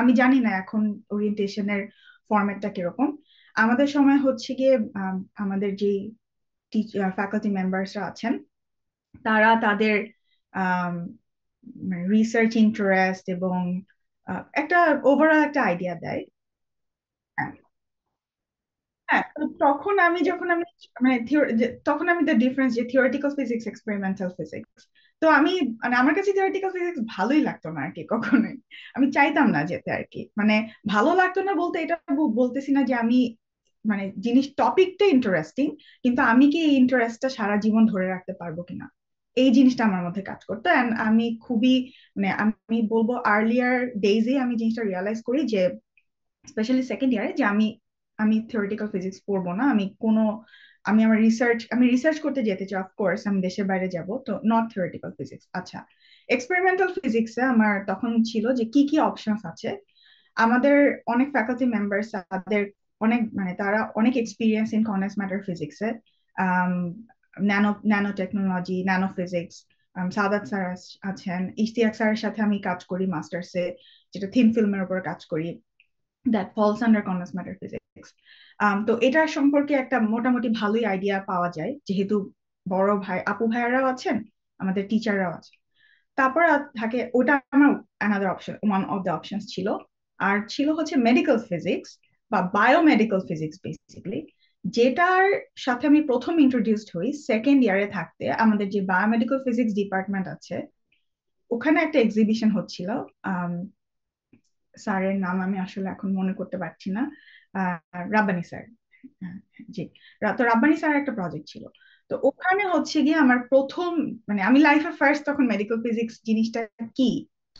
আমি জানি না এখন ওরিয়েন্টেশনের ফরম্যাটটা কিরকম। আমাদের সময় হচ্ছে গিয়ে আমাদের যে ফ্যাকাল্টি মেম্বার্সরা আছেন, তারা তাদের রিসার্চ ইন্টারেস্ট এবং একটা ওভারঅল একটা আইডিয়া দেয়। হ্যাঁ, হ্যাঁ, তো তখন আমি যখন আমি মানে তখন আমি দ্য ডিফারেন্স যে থিওরিটিক্যাল ফিজিক্স, এক্সপেরিমেন্টাল ফিজিক্স। তো আমি মানে আমার কাছে থিওরিটিক্যাল ফিজিক্স ভালোই লাগতো না আর কি কখনোই। আমি চাইতাম না যেতে আর কি, মানে ভালো লাগতো না বলতে এটা বলতেছি না যে আমি মানে জিনিস টপিকটা ইন্টারেস্টিং, কিন্তু আমি কি এই ইন্টারেস্টটা সারা জীবন ধরে রাখতে পারবো কিনা, এই জিনিসটা আমার মধ্যে কাজ করতো। এন্ড আমি খুবই মানে আমি বলবো আর্লিয়ার ডেইজে আমি জিনিসটা রিয়ালাইজ করি যে স্পেশালি সেকেন্ড ইয়ারে যে আমি আমি থিওরিটিক্যাল ফিজিক্স পড়বো না। আমি আমার আমি রিসার্চ করতে যেতে চাই, অফকোর্স আমি দেশের বাইরে যাব, তো নট থিওরিটিক্যাল ফিজিক্স। আচ্ছা, এক্সপেরিমেন্টাল ফিজিক্সে আমার তখন ছিল যে কি কি অপশনস আছে। আমাদের অনেক ফ্যাকাল্টি মেম্বার্স, তাদের অনেক মানে তারা অনেক এক্সপিরিয়েন্স ইন কন্ডেন্স ম্যাটার ফিজিক্সে, nano technology, nano physics. Sadat sir আছেন, ইশতিয়াক স্যারের সাথে আমি কাজ করি মাস্টার্সে, যেটা থিন ফিল্মের উপর কাজ করি, that false under condense matter physics. তো এটার সম্পর্কে একটা মোটামুটি ভালোই আইডিয়া পাওয়া যায়, যেহেতু বড় ভাই আপু ভাইয়ারাও আছেন, আমাদের টিচাররাও আছে। তারপর থাকে ওটা আমার another option, one of the options ছিল। আর ছিল হচ্ছে মেডিকেল ফিজিক্স বা বায়োমেডিকেল ফিজিক্স বেসিক্যালি, যেটার সাথে আমি প্রথম ইন্ট্রোডিউসড হই সেকেন্ড ইয়ারে থাকতে। আমাদের যে বায়োমেডিকেল ফিজিক্স ডিপার্টমেন্ট আছে, ওখানে একটা এক্সিবিশন হচ্ছিল। স্যারের নাম আমি আসলে এখন মনে করতে পারছি না, রাব্বানি স্যার। জি, তো রাব্বানি স্যার একটা প্রজেক্ট ছিল। তো ওখানে হচ্ছে গিয়ে আমার প্রথম মানে আমি লাইফে ফার্স্ট তখন মেডিকেল ফিজিক্স জিনিসটা কি,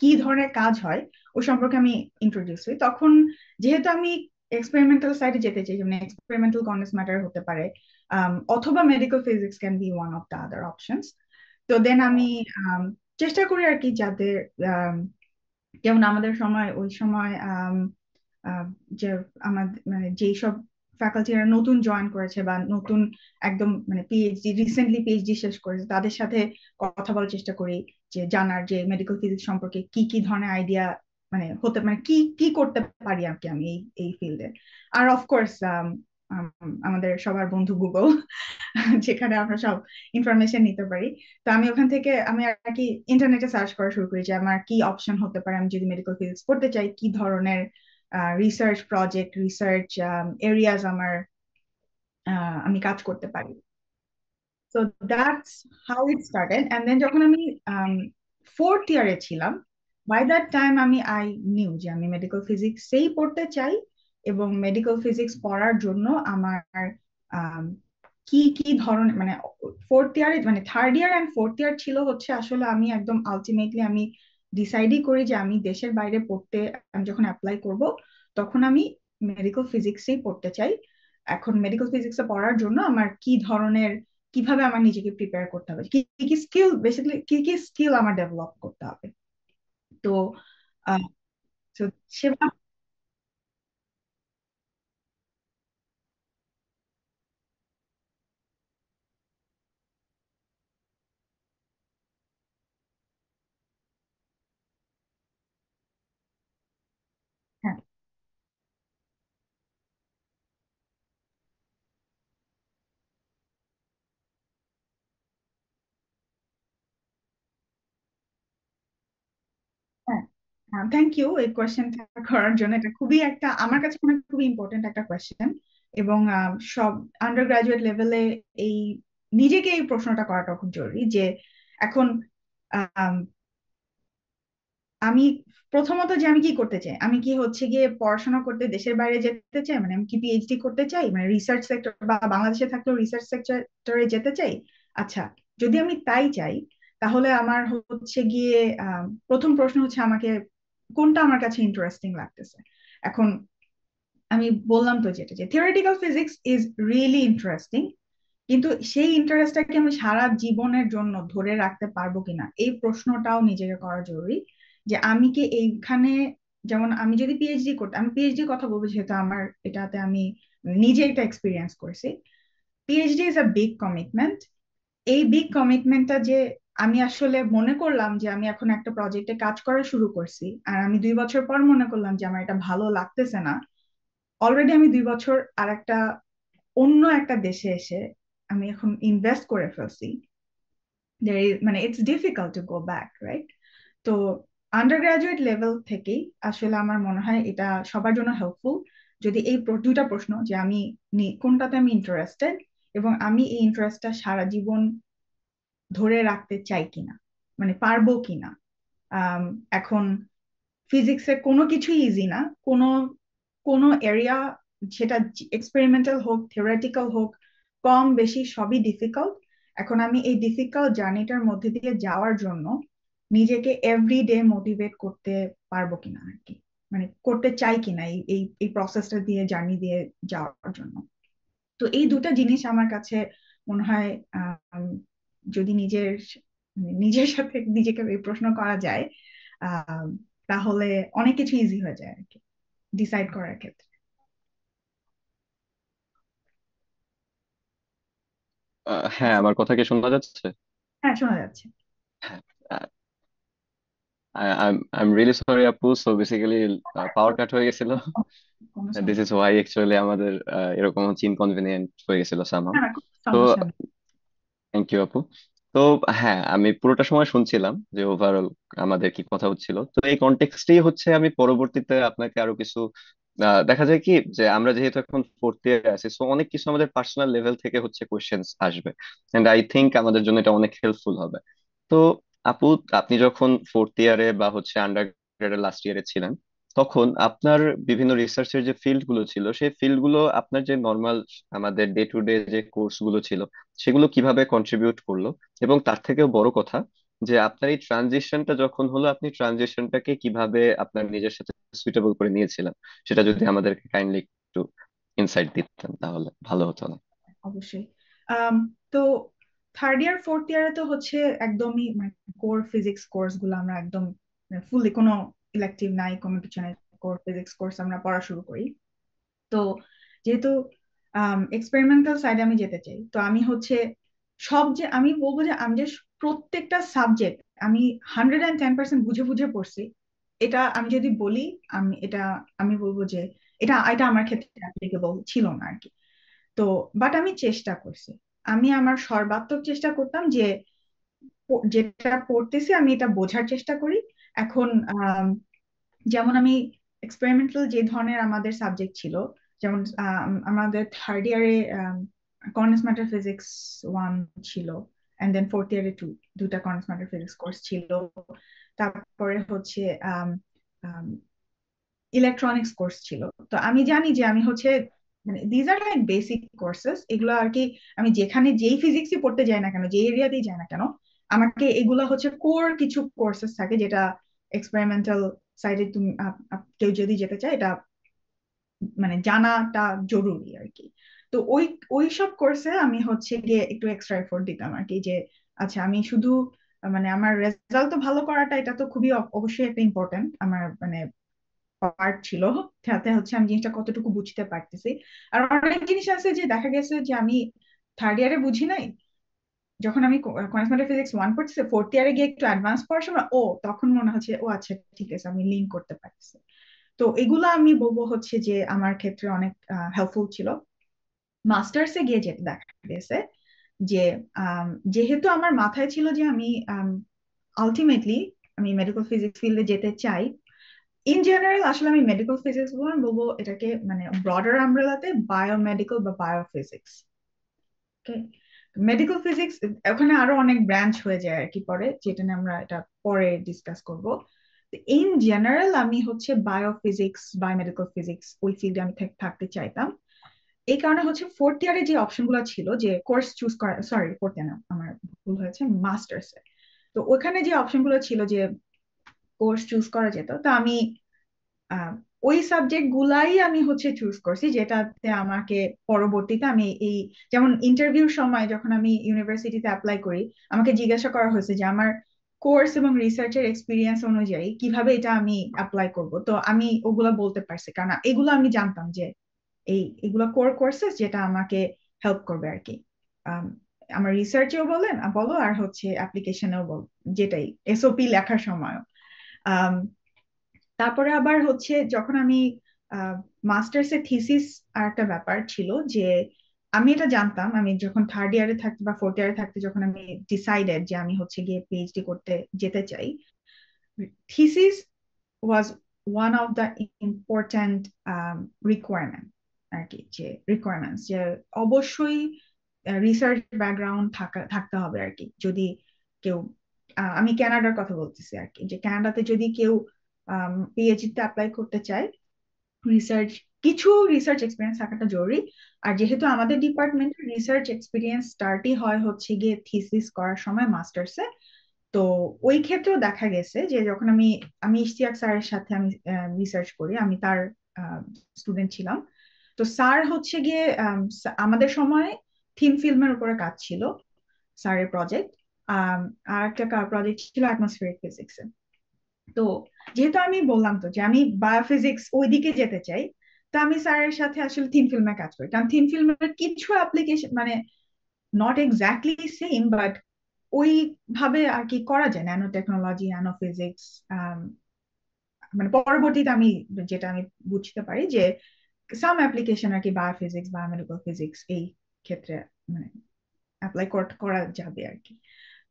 কি ধরনের কাজ হয় ও সম্পর্কে আমি ইন্ট্রোডিউস হই তখন। যেহেতু আমি এক্সপেরিমেন্টাল সাইডে যেতে চাই, যেমন এক্সপেরিমেন্টাল কন্ডেন্স ম্যাটার হতে পারে, অথবা medical physics can be one of the other options. তো দেন আমি চেষ্টা করি আর কি, যাদের যেমন আমাদের সময় ওই সময় আহ, যে আমাদের মানে যেই সব ফ্যাকাল্টিরা নতুন জয়েন করেছে বা নতুন একদম মানে পিএইচডি রিসেন্টলি পিএইচডি শেষ করেছে, তাদের সাথে কথা বলার চেষ্টা করি, যে জানার যে মেডিকেল ফিজিক্স সম্পর্কে কি কি ধরনের আইডিয়া মানে হতে মানে কি কি করতে পারি আর কি আমি এই এই ফিল্ডে। আর অফকোর্স আমাদের সবার বন্ধু গুগল, যেখানে আমরা সব ইনফরমেশন নিতে পারি। তো আমি ওখান থেকে আমি আর কি ইন্টারনেটে সার্চ করা শুরু করি যে আমার কি অপশন হতে পারে, আমি যদি মেডিকেল ফিজিক্স পড়তে চাই কি ধরনের রিসার্চ প্রজেক্ট, রিসার্চ এরিয়াজ আমার আমি কাজ করতে পারি। তো that's how it started. And then যখন আমি ফোর্থ ইয়ারে ছিলাম, by that time I knew যে আমি মেডিকেল ফিজিক্সেই পড়তে চাই, এবং মেডিকেল ফিজিক্স পড়ার জন্য আমার আম, কি কি ধরনের মানে ফোর্থ ইয়ারে মানে third year and fourth year ছিল হচ্ছে আসলে আমি একদম আলটিমেটলি আমি ডিসাইডই করি যে আমি দেশের বাইরে পড়তে, আমি যখন অ্যাপ্লাই করব তখন আমি মেডিকেল ফিজিক্সেই পড়তে চাই। এখন মেডিকেল ফিজিক্সে পড়ার জন্য আমার কি ধরনের, কিভাবে আমার নিজেকে প্রিপেয়ার করতে হবে, কি কি স্কিল বেসিক্যালি কি কি স্কিল আমার ডেভেলপ করতে হবে। তো আহ, তো সেভাবে হ্যাঁ, হ্যাঁ, থ্যাংক ইউ এই কোয়েশ্চেনটা করার জন্য। এটা খুবই একটা আমার কাছে মনে হয় খুবই ইম্পর্টেন্ট একটা কোয়েশ্চেন। এবং সব আন্ডার গ্রাজুয়েট লেভেলে এই নিজেকে এই প্রশ্নটা করাটা খুব জরুরি যে এখন আম, আমি প্রথমত যে আমি কি করতে চাই, আমি কি হচ্ছে গিয়ে পড়াশোনা করতে দেশের বাইরে যেতে চাই, মানে আমি কি পিএইচডি করতে চাই, মানে রিসার্চ সেক্টর বা বাংলাদেশে থাকলেও রিসার্চ সেক্টরে যেতে চাই। আচ্ছা, যদি আমি তাই চাই, তাহলে আমার হচ্ছে গিয়ে প্রথম প্রশ্ন হচ্ছে আমাকে কোনটা আমার কাছে ইন্টারেস্টিং লাগতেছে। এখন আমি বললাম তো যেটা যে theoretical physics is really interesting, কিন্তু সেই ইন্টারেস্টটাকে আমি সারা জীবনের জন্য ধরে রাখতে পারবো কিনা এই প্রশ্নটাও নিজেকে করা জরুরি। যে আমি কি এইখানে, যেমন আমি যদি পিএইচডি করতে, আমি পিএইচডি কথা বলবো যেহেতু আমার এটাতে আমি নিজে একটা এক্সপিরিয়েন্স করছি। PhD is a big commitment. এই বিগ কমিটমেন্টটা যে আমি আসলে মনে করলাম যে আমি এখন একটা প্রজেক্টে কাজ করা শুরু করছি, আর আমি 2 বছর পর মনে করলাম যে আমার এটা ভালো লাগতেছে না। অলরেডি আমি 2 বছর আর একটা অন্য একটা দেশে এসে আমি এখন ইনভেস্ট করে ফেলছি, মানে it's difficult to go back, right? তো আন্ডার গ্রাজুয়েট লেভেল থেকেই আসলে আমার মনে হয় এটা সবার জন্য হেল্পফুল, যদি এই দুইটা প্রশ্ন যে আমি কোনটাতে আমি ইন্টারেস্টেড এবং আমি এই ইন্টারেস্টটা সারা জীবন ধরে রাখতে চাই কিনা, মানে পারবো কিনা। এখন ফিজিক্সে কোনো কিছুই ইজি না, কোনো কোনো এরিয়া, সেটা এক্সপেরিমেন্টাল হোক থিওরিটিক্যাল হোক, কম বেশি সবই ডিফিকাল্ট। এখন আমি এই ডিফিকাল্ট জার্নিটার মধ্যে দিয়ে যাওয়ার জন্য নিজেকে এভরিডে মোটিভেট করতে পারবো কিনা আর কি, মানে করতে চাই কিনা এই এই এই প্রসেসটা দিয়ে, জার্নি দিয়ে যাওয়ার জন্য। তো এই দুটা জিনিস আমার কাছে মনে হয় আম, যদি নিজের সাথে নিজেকে এই প্রশ্ন করা যায়, আহ তাহলে অনেক কিছু ইজি হয়ে যায় আর কি ডিসাইড করার ক্ষেত্রে। হ্যাঁ, আমার কথা কি শোনা যাচ্ছে? হ্যাঁ, শোনা যাচ্ছে। হ্যাঁ, আই এম রিয়েলি সরি আপু, সো বেসিক্যালি পাওয়ার কাট হয়ে গেছিল। কোনো দিস সমস্যা ইজ ওয়াই অ্যাকচুয়ালি আমাদের এরকম হচ্ছে ইনকনভিনিয়েন্ট হয়ে গেছিল সামহাউ। না, কোনো তো সমস্যা নেই। থ্যাংক ইউ আপু। তো হ্যাঁ, আমি পুরোটা সময় শুনছিলাম যে ওভারঅল আমাদের কি কথা হচ্ছিল। তো এই কনটেক্সটেই হচ্ছে আমি পরবর্তীতে আপনাকে আরো কিছু দেখা যায় কি যে আমরা যেহেতু এখন ফোর্থ ইয়ারে আছি, সো অনেক কিছু আমাদের পার্সোনাল লেভেল থেকে হচ্ছে কোয়েশ্চেন্স আসবে, এন্ড আই থিংক আমাদের জন্য এটা অনেক হেল্পফুল হবে। তো আপু, আপনি যখন ফোর্থ ইয়ারে বা হচ্ছে আন্ডার গ্রেডের লাস্ট ইয়ারে ছিলেন, তখন আপনার বিভিন্ন রিসার্চের যে ফিল্ড গুলো ছিল, সেই ফিল্ড গুলো আপনার যে নর্মাল আমাদের ডে টু ডে যে কোর্স গুলো ছিল সেগুলো কিভাবে কন্ট্রিবিউট করলো? এবং তার থেকেও বড় কথা, যে আপনার এই ট্রানজিশনটা যখন হলো, আপনি ট্রানজিশনটাকে কিভাবে আপনার নিজের সাথে সুইটেবল করে নিয়েছিলেন, সেটা যদি আমাদেরকে কাইন্ডলি একটু ইনসাইট দিতেন তাহলে ভালো হতো না? অবশ্যই। তো থার্ড ইয়ার ফোর্থ ইয়ারে তো হচ্ছে একদমই মানে কোর ফিজিক্স কোর্স গুলো আমরা একদম ফুললি, কোনো ইলেকটিভ নাই, কোনো কিছু নাই, কোর ফিজিক্স কোর্স আমরা পড়া শুরু করি। তো যেহেতু এক্সপেরিমেন্টাল সাইডে আমি যেতে চাই, তো আমি হচ্ছে আমি বলবো যে আমি যে প্রত্যেকটা সাবজেক্ট আমি 110% বুঝে বুঝে পড়ছি, এটা আমি যদি বলি, আমি বলবো যে এটা এটা আমার ক্ষেত্রে অ্যাপ্লিকেবল ছিল না আর কি। তো বাট আমি চেষ্টা করছি, আমি আমার সর্বাত্মক চেষ্টা করতাম যে যেটা পড়তেছি আমি এটা বোঝার চেষ্টা করি। এখন যেমন আমি এক্সপেরিমেন্টাল যে ধরনের আমাদের সাবজেক্ট ছিল, যেমন আমাদের থার্ড ইয়ারে কন্ডেন্স ম্যাটার ফিজিক্স 1 ছিল, এন্ড দেন ফোর্থ ইয়ারে দুটা কন্ডেন্স ম্যাটার ফিজিক্স কোর্স ছিল। তারপরে হচ্ছে ইলেকট্রনিক্স কোর্স ছিল। তো আমি জানি যে আমি হচ্ছে মানে these are like basic courses, এগুলো আর কি আমি যেখানে যেই ফিজিক্সই পড়তে যাই না কেন, যে এরিয়াতেই যাই না কেন, আমাকে এগুলা হচ্ছে কোর কিছু কোর্সেস থাকে যেটা এক্সপেরিমেন্টাল সাইডে তুমি কেউ যদি যেতে চায় এটা মানে জানাটা জরুরি আর কি। তো ওই সব কোর্সে আমি হচ্ছে গিয়ে একটু এক্সট্রা এফোর্ট দিতাম আর কি, যে আচ্ছা আমি শুধু মানে আমার রেজাল্ট তো ভালো করাটা এটা তো খুবই অবশ্যই একটা ইম্পর্টেন্ট আমার মানে পার্ট ছিল, তাতে হচ্ছে আমি জিনিসটা কতটুকু বুঝতে পারতেছি। আর অনেক জিনিস আছে যে দেখা গেছে যে আমি থার্ড ইয়ারে বুঝি নাই, যখন আমি কোয়ান্টাম ফিজিক্স 1 পড়তেছি, ফোর্থ ইয়ারে গিয়ে একটু অ্যাডভান্স পড়ার সময় তখন মনে হচ্ছে ও আচ্ছা ঠিক আছে, আমি লিঙ্ক করতে পারতেছি। তো এগুলো আমি বলবো হচ্ছে যে আমার ক্ষেত্রে অনেক হেল্পফুল ছিল। মাস্টার্সে গিয়ে যেটা দেখা গেছে যে যেহেতু আমার মাথায় ছিল যে আমি আলটিমেটলি আমি মেডিকেল ফিজিক্স ফিল্ডে যেতে চাই। ইন জেনারেল আসলে আমি মেডিকেল ফিজিক্স বলবো এটাকে মানে ব্রডার আমব্রেলাতে বায়োমেডিকেল বা বায়োফিজিক্স। ওকে, মেডিকেল ফিজিক্স ওখানে আরো অনেক ব্রাঞ্চ হয়ে যায় আর কি পরে, যেটা নিয়ে আমরা এটা পরে ডিসকাস করব। ইন জেনারেল আমি হচ্ছে বায়োফিজিক্স বায়োমেডিকেল ফিজিক্স ওই ফিল্ডে আমি থাকতে চাইতাম। এই কারণে হচ্ছে ফোর্থ ইয়ারে যে অপশন গুলো ছিল যে কোর্স চুজ করা, সরি ফোর্থ ইয়ার না আমার ভুল হয়েছে, মাস্টার্স। তো ওখানে যে অপশন গুলো ছিল যে কোর্স চুজ করা যেত, তো আমি আহ, ওই সাবজেক্ট গুলাই আমি হচ্ছে চুজ করছি, যেটাতে আমাকে পরবর্তীতে আমি এই যেমন ইন্টারভিউর সময় যখন আমি ইউনিভার্সিটিতে অ্যাপ্লাই করি, আমাকে জিজ্ঞাসা করা হয়েছে যে আমার কোর্স এবং রিসার্চের এক্সপিরিয়েন্স অনুযায়ী কিভাবে এটা আমি অ্যাপ্লাই করব। তো আমি ওগুলা বলতে পারছি কারণ এগুলো আমি জানতাম যে এগুলো কোর কোর্সেস যেটা আমাকে হেল্প করবে আর কি। আম, আমার রিসার্চেও বলো আর হচ্ছে অ্যাপ্লিকেশনেও বল, যেটাই এসওপি লেখার সময়। তারপরে আবার হচ্ছে যখন আমি মাস্টার্স এর থিসিস আর একটা ব্যাপার ছিল যে আমি এটা জানতাম, আমি যখন থার্ড ইয়ারে থাকতে বা ফোর্থ ইয়ারে থাকতে যখন আমি ডিসাইডেড যে আমি হচ্ছে গিয়ে পিএইচডি করতে যেতে চাই, thesis was one of the important requirement আর কি, যে রিকোয়ারমেন্টস যে অবশ্যই রিসার্চ ব্যাকগ্রাউন্ড থাকতে হবে আর কি। যদি কেউ আমি কানাডার কথা বলতেছি আর কি, যে কানাডাতে যদি কেউ পিএইচডি তে অ্যাপ্লাই করতে চায়, রিসার্চ কিছু রিসার্চ এক্সপিরিয়েন্স থাকাটা জরুরি। আর যেহেতু আমাদের ডিপার্টমেন্টের রিসার্চ এক্সপিরিয়েন্স স্টার্টই হয় হচ্ছে গিয়ে থিসিস করার সময় মাস্টার্সে। তো ওই ক্ষেত্রেও দেখা গেছে যে যখন আমি আমি ইশতিয়াক স্যারের সাথে আমি রিসার্চ করি, আমি তার স্টুডেন্ট ছিলাম। তো স্যার হচ্ছে গিয়ে আমাদের সময় থিন ফিল্মের উপরে কাজ ছিল স্যারের প্রজেক্ট। আর একটা প্রজেক্ট ছিল অ্যাটমসফিয়ারিক ফিজিক্স। তো যেহেতু আমি বললাম তো যে আমি বায়োফিজিক্স ওইদিকে যেতে চাই, তো আমি স্যারের সাথে আসলে থিন ফিল্মে কাজ করি, কারণ থিন ফিল্মের কিছু অ্যাপ্লিকেশন মানে নট এক্স্যাক্টলি সেম, বাট ওই ভাবে আর কি করা যায়, ন্যানো টেকনোলজি, ন্যানো ফিজিক্স। মানে পরবর্তীতে আমি যেটা আমি বুঝতে পারি যে সাম অ্যাপ্লিকেশন আর কি বায়োফিজিক্স, বায়োমেডিক্যাল ফিজিক্স এই ক্ষেত্রে মানে অ্যাপ্লাই করা যাবে আর কি।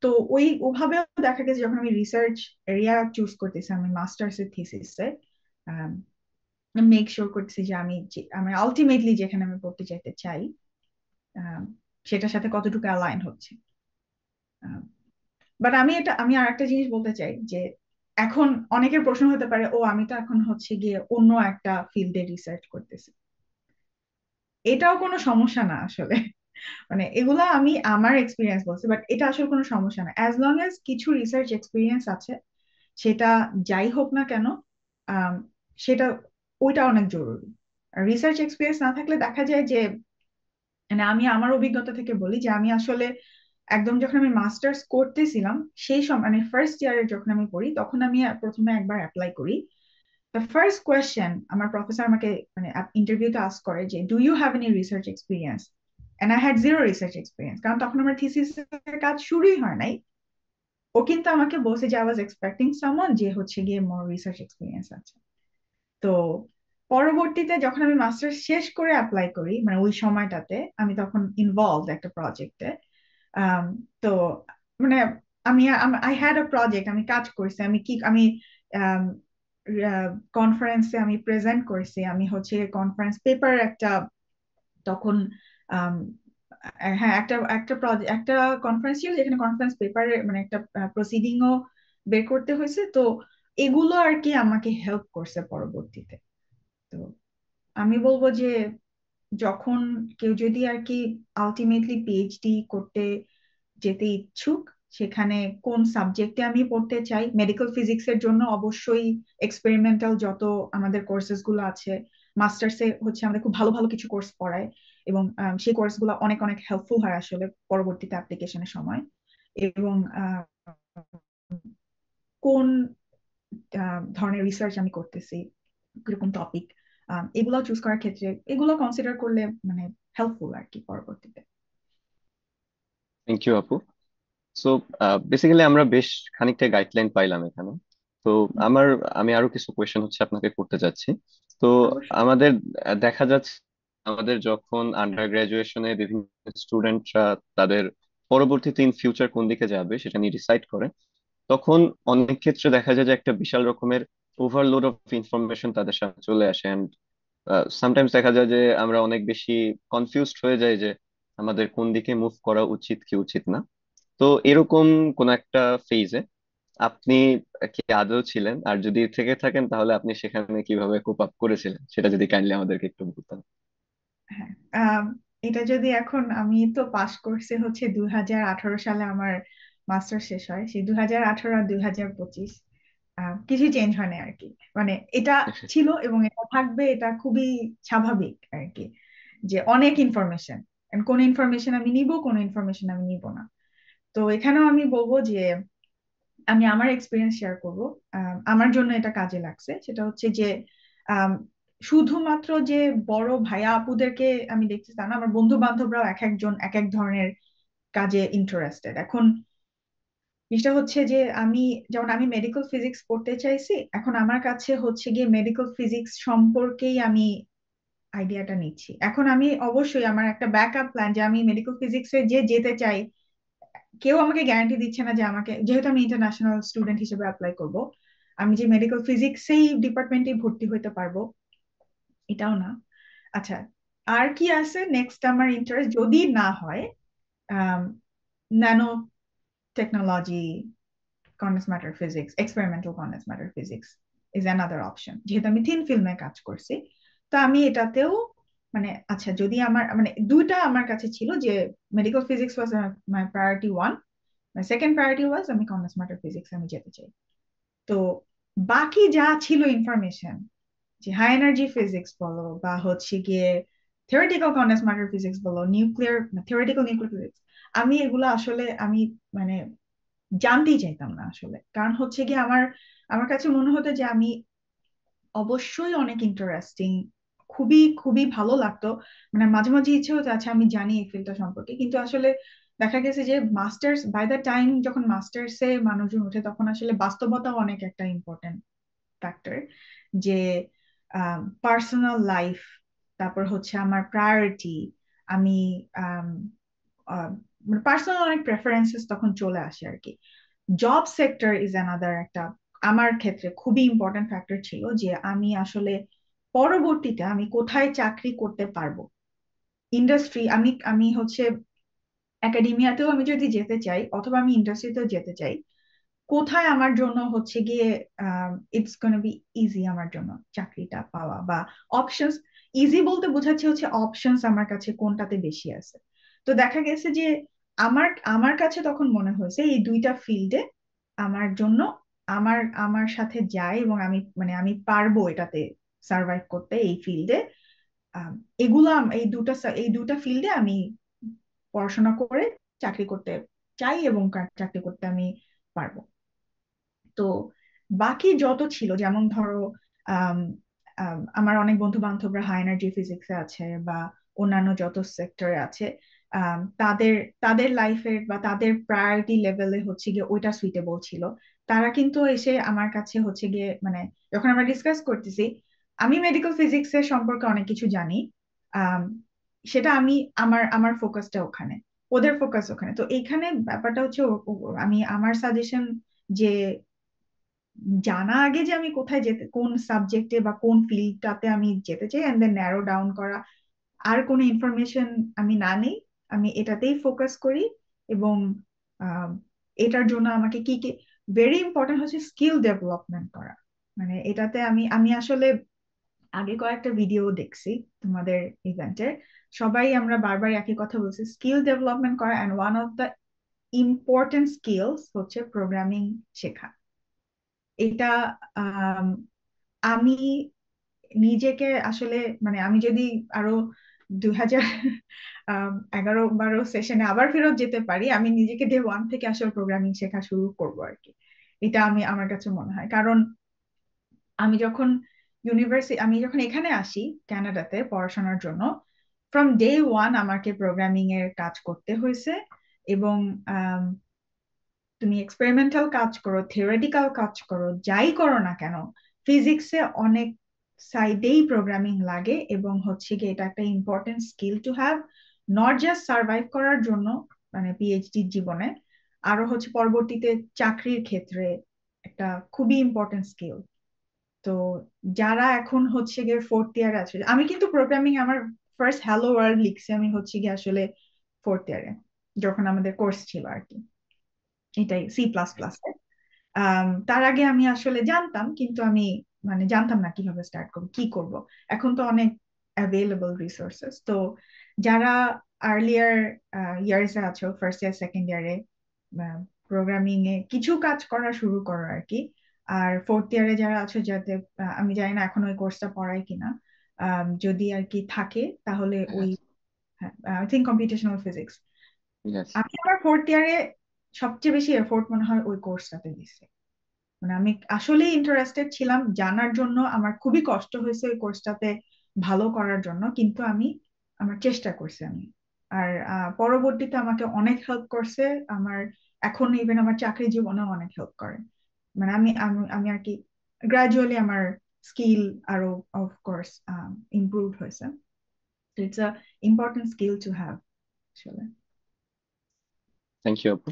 তো ওভাবেও দেখা গেছে যখন আমি রিসার্চ এরিয়া চুজ করতেছি, আমি মাস্টার্স এর থিসিসে মেক শিওর করতেছি যে আমি আলটিমেটলি যেখানে আমি পড়তে চাইতে চাই সেটার সাথে কতটুকু অ্যালাইন হচ্ছে। বাট আমি আর একটা জিনিস বলতে চাই যে এখন অনেকের প্রশ্ন হতে পারে, ও আমি তো এখন হচ্ছে গিয়ে অন্য একটা ফিল্ডে রিসার্চ করতেছি। এটাও কোনো সমস্যা না আসলে। মানে এগুলা আমি আমার এক্সপিরিয়েন্স বলছি, বাট এটা আসলে কোনো সমস্যা না, অ্যাজ লং অ্যাজ কিছু রিসার্চ এক্সপিরিয়েন্স আছে, সেটা যাই হোক না কেন আম, সেটা ওইটা অনেক জরুরি। রিসার্চ এক্সপিরিয়েন্স না থাকলে দেখা যায় যে, মানে আমি আমার অভিজ্ঞতা থেকে বলি যে আমি আসলে একদম যখন আমি মাস্টার্স করতেছিলাম সেই সময় মানে ফার্স্ট ইয়ারে যখন আমি পড়ি, তখন আমি প্রথমে একবার অ্যাপ্লাই করি। দ্য ফার্স্ট কোয়েশ্চেন আমার প্রফেসর আমাকে মানে ইন্টারভিউতে আস্ক করে যে do you have any research experience, and I had zero research experience, কারণ তখন আমার থিসিসের কাজ শুরুই হয় নাই। ও কিন্তু আমাকে বলছে যে আই ওয়াজ এক্সপেক্টিং সামওয়ান যে হচ্ছে গিয়ে মোর রিসার্চ এক্সপিরিয়েন্স আছে। তো পরবর্তীতে যখন আমি মাস্টার্স শেষ করে অ্যাপ্লাই করি, মানে ওই সময়টাতে আমি তখন ইনভলভ একটা প্রজেক্টে। তো মানে আমি আই হ্যাড আ প্রজেক্ট, আমি কাজ করছি, আমি কনফারেন্সে আমি প্রেজেন্ট করছি, আমি হচ্ছে কনফারেন্স পেপার একটা তখন আম, হ্যাঁ একটা একটা project- একটা কনফারেন্স ছিল যেখানে কনফারেন্স পেপারে মানে একটা প্রসিডিংও বের করতে হয়েছে। তো এগুলো আর কি আমাকে হেল্প করছে পরবর্তীতে। তো আমি বলবো যে যখন কেউ যদি আর কি আলটিমেটলি পিএইচডি করতে যেতে ইচ্ছুক, সেখানে কোন সাবজেক্টে আমি পড়তে চাই, মেডিকেল ফিজিক্স এর জন্য অবশ্যই এক্সপেরিমেন্টাল যত আমাদের কোর্সেস গুলো আছে, মাস্টার্সে হচ্ছে আমাদের খুব ভালো ভালো কিছু কোর্স পড়ায়, এবং সেই কোর্স গুলো অনেক অনেক হেল্পফুল হয় আসলে পরবর্তীতে অ্যাপ্লিকেশনের সময়। এবং কোন ধরনের রিসার্চ আমি করতেছি, কিরকম টপিক, এগুলো চুজ করার ক্ষেত্রে এগুলো কনসিডার করলে মানে হেল্পফুল আর কি পরবর্তীতে। থ্যাংক ইউ আপু। সো বেসিক্যালি আমরা বেশ খানিকটা গাইডলাইন পাইলাম এখানে। তো আমার আমি আরো কিছু কোয়েশ্চেন হচ্ছে আপনাকে করতে চাচ্ছি। তো অবশ্যই। আমাদের দেখা যাচ্ছে আমাদের যখন আন্ডার গ্রাজুয়েশনে বিভিন্ন স্টুডেন্টরা তাদের পরবর্তীতে ইন ফিউচার কোন দিকে যাবে সেটা নিয়ে ডিসাইড করে, তখন অনেক ক্ষেত্রে দেখা যায় যে একটা বিশাল রকমের ওভারলোড অফ ইনফরমেশন তাদের সামনে চলে আসে। এন্ড সামটাইমস দেখা যায় যে আমরা অনেক বেশি কনফিউজড হয়ে যাই যে আমাদের কোন দিকে মুভ করা উচিত কি উচিত না। তো এরকম কোন একটা ফেজে আপনি কি আদৌ ছিলেন? আর যদি থেকে থাকেন তাহলে আপনি সেখানে কিভাবে কোপ আপ করেছিলেন সেটা যদি কাইন্ডলি আমাদেরকে একটু বলতেন। হ্যাঁ, এটা যদি এখন আমি তো পাশ করছি হচ্ছে 2018 সালে আমার মাস্টার শেষ হয়, সেই 2018 আর 2025 কিছু চেঞ্জ হয় না আর কি। মানে এটা ছিল এবং এটা থাকবে, এটা খুবই স্বাভাবিক আর কি, যে অনেক ইনফরমেশন, কোন ইনফরমেশন আমি নিব কোন ইনফরমেশন আমি নিব না। তো এখানেও আমি বলবো যে আমি আমার এক্সপিরিয়েন্স শেয়ার করব। আমার জন্য এটা কাজে লাগছে, সেটা হচ্ছে যে আম, শুধুমাত্র যে বড় ভাইয়া আপুদেরকে আমি দেখছি তা না, আমার বন্ধু বান্ধবরাও এক একজন এক এক ধরনের কাজে ইন্টারেস্টেড এখন। জিনিসটা হচ্ছে যে যেমন আমি মেডিকেল ফিজিক্স পড়তে চাইছি, এখন আমার কাছে হচ্ছে গিয়ে মেডিকেল ফিজিক্স সম্পর্কেই আমি আইডিয়াটা নিচ্ছি। এখন আমি অবশ্যই আমার একটা ব্যাকআপ প্ল্যান যে আমি মেডিকেল ফিজিক্সে যে যেতে চাই, কেউ আমাকে গ্যারান্টি দিচ্ছে না যে আমাকে, যেহেতু আমি ইন্টারন্যাশনাল স্টুডেন্ট হিসেবে অ্যাপ্লাই করব, আমি যে মেডিকেল ফিজিক্সেই ডিপার্টমেন্টে ভর্তি হতে পারবো এটাও না। আচ্ছা, আর কি আছে নেক্সট আমার ইন্টারেস্ট, যদি না হয় nano technology, condense matter physics, experimental condense matter physics is another option. যেহেতু আমি থিন ফিল্মে কাজ করছি, তো আমি এটাতেও মানে, আচ্ছা যদি আমার মানে দুইটা আমার কাছে ছিল যে medical physics was my priority one, my second priority was আমি কন্ডেন্স ম্যাটার ফিজিক্স আমি যেতে চাই। তো বাকি যা ছিল ইনফরমেশন, যে হাই এনার্জি ফিজিক্স বলো বা হচ্ছে গিয়ে থিওরিটিক্যাল কন্ডেন্স ম্যাটার ফিজিক্স বলো, নিউক্লিয়ার থিওরিটিক্যাল নিউক্লিয়ার ফিজিক্স, আমি এগুলো আসলে আমি মানে জানতেই চাইতাম না আসলে। কারণ হচ্ছে কি আমার আমার কাছে মনে হতো যে আমি অবশ্যই অনেক ইন্টারেস্টিং, খুবই খুবই ভালো লাগতো, মানে মাঝে মাঝে ইচ্ছে হতো আচ্ছা আমি জানি এই ফিল্ডটা সম্পর্কে, কিন্তু আসলে দেখা গেছে যে মাস্টার্স, বাই দ্য টাইম যখন মাস্টার্সে মানুষজন ওঠে তখন আসলে বাস্তবতা অনেক একটা ইম্পর্টেন্ট ফ্যাক্টর, যে পার্সোনাল লাইফ, তারপর হচ্ছে আমার প্রায়োরিটি, আমি মানে পার্সোনাল অনেক প্রেফারেন্সেস তখন চলে আসে আর কি। জব সেক্টর ইজ অ্যানাদার একটা আমার ক্ষেত্রে খুবই ইম্পর্টেন্ট ফ্যাক্টর ছিল, যে আমি আসলে পরবর্তীতে আমি কোথায় চাকরি করতে পারবো, ইন্ডাস্ট্রি, আমি আমি হচ্ছে একাডেমিয়াতেও আমি যদি যেতে চাই অথবা আমি ইন্ডাস্ট্রিতেও যেতে চাই, কোথায় আমার জন্য হচ্ছে গিয়ে ইটস গোনা বি ইজি আমার জন্য চাকরিটা পাওয়া, বা অপশনস, ইজি বলতে বোঝাচ্ছে হচ্ছে অপশনস আমার কাছে কোনটাতে বেশি আছে। তো দেখা গেছে যে আমার আমার কাছে তখন মনে হয়েছে এই দুইটা ফিল্ডে আমার জন্য, আমার আমার সাথে যায় এবং আমি মানে আমি পারবো এটাতে সার্ভাইভ করতে এই ফিল্ডে। এগুলা এই দুটা ফিল্ডে আমি পড়াশোনা করে চাকরি করতে চাই এবং চাকরি করতে আমি পারবো। তো বাকি যত ছিল, যেমন ধরো আম, আমার অনেক বন্ধু বান্ধবরা হাই এনার্জি ফিজিক্সে আছে বা অন্যান্য যত সেক্টরে আছে, তাদের তাদের লাইফের বা তাদের প্রায়োরিটি লেভেলে হচ্ছে গিয়ে ওইটা সুইটেবল ছিল। তারা কিন্তু এসে আমার কাছে হচ্ছে গিয়ে মানে যখন আমরা ডিসকাস করতেছি, আমি মেডিকেল ফিজিক্স এর সম্পর্কে অনেক কিছু জানি, আম, সেটা আমি আমার আমার ফোকাসটা ওখানে, ওদের ফোকাস ওখানে। তো এইখানে ব্যাপারটা হচ্ছে আমি আমার সাজেশন যে জানা আগে যে আমি কোথায় যেতে, কোন সাবজেক্টে বা কোন ফিল্ডটাতে আমি যেতে চাই, এন্ড দেন ন্যারো ডাউন করা, আর কোনো ইনফরমেশন আমি না নেই, আমি এটাতেই ফোকাস করি। এবং আহ, এটার জন্য আমাকে কি কি ভেরি ইম্পর্টেন্ট হচ্ছে স্কিল ডেভেলপমেন্ট করা। মানে এটাতে আমি আমি আসলে আগে কয়েকটা ভিডিও দেখছি তোমাদের ইভেন্টের, সবাই আমরা বারবার একই কথা বলছি, স্কিল ডেভেলপমেন্ট করা, and one of the important skills হচ্ছে প্রোগ্রামিং শেখা। এটা আম, আমি নিজেকে আসলে মানে আমি যদি আরো 2011-12 সেশনে আবার ফেরত যেতে পারি, আমি নিজেকে ডে ওয়ান থেকে আসলে প্রোগ্রামিং শেখা শুরু করবো আর কি। এটা আমি আমার কাছে মনে হয়, কারণ আমি যখন এখানে আসি কানাডাতে পড়াশোনার জন্য, ফ্রম ডে ওয়ান আমাকে প্রোগ্রামিং এর কাজ করতে হয়েছে। এবং তুমি এক্সপেরিমেন্টাল কাজ করো, থিওরিটিক্যাল কাজ করো, যাই করো না কেন, ফিজিক্সে অনেক সাইডেই প্রোগ্রামিং লাগে, এবং হচ্ছে কি এটা একটা important skill to have, not just survive করার জন্য মানে পিএইচডি জীবনে, আরো হচ্ছে পরবর্তীতে চাকরির ক্ষেত্রে একটা খুবই ইম্পর্টেন্ট স্কিল। তো যারা এখন হচ্ছে গিয়ে ফোর্থ ইয়ার আছে, আমি কিন্তু প্রোগ্রামিং আমার ফার্স্ট হ্যালো ওয়ার্ল্ড লিখছি আমি হচ্ছে গিয়ে আসলে ফোর্থ ইয়ারে, যখন আমাদের কোর্স ছিল আর কি, এটাই C++। তার আগে আমি আসলে জানতাম, কিন্তু আমি মানে জানতাম না কিভাবে স্টার্ট করবো, কি করব। এখন তো অনেক অ্যাভেলেবল রিসোর্সেস। তো যারা আর্লিয়ার ইয়ার্সে আছো, ফার্স্ট ইয়ার সেকেন্ড ইয়ারে প্রোগ্রামিং এ কিছু কাজ করা শুরু করো আর কি। আর ফোর্থ ইয়ারে যারা আছো, যাতে আমি জানি না এখন ওই কোর্সটা পড়ায় কিনা, যদি আর কি থাকে তাহলে ওই, I think computational physics. Yes. আমি আমার ফোর্থ ইয়ারে সবচেয়ে বেশি এফোর্ট মনে হয় ওই কোর্সটাতে দিছি। মানে আমি আসলে ইন্টারেস্টেড ছিলাম জানার জন্য, আমার খুবই কষ্ট হয়েছে ওই কোর্সটাতে ভালো করার জন্য, কিন্তু আমি আমার চেষ্টা করছি আমি। আর পরবর্তীতে আমাকে অনেক হেল্প করছে আমার, এখন ইভেন আমার চাকরি জীবনে অনেক হেল্প করে। মানে আমি আমি আমি আর কি গ্রাজুয়ালি আমার স্কিল আরো অফকোর্স ইমপ্রুভ হয়েছে। তো it's a important skill to have আসলে। থ্যাংক ইউ আপু।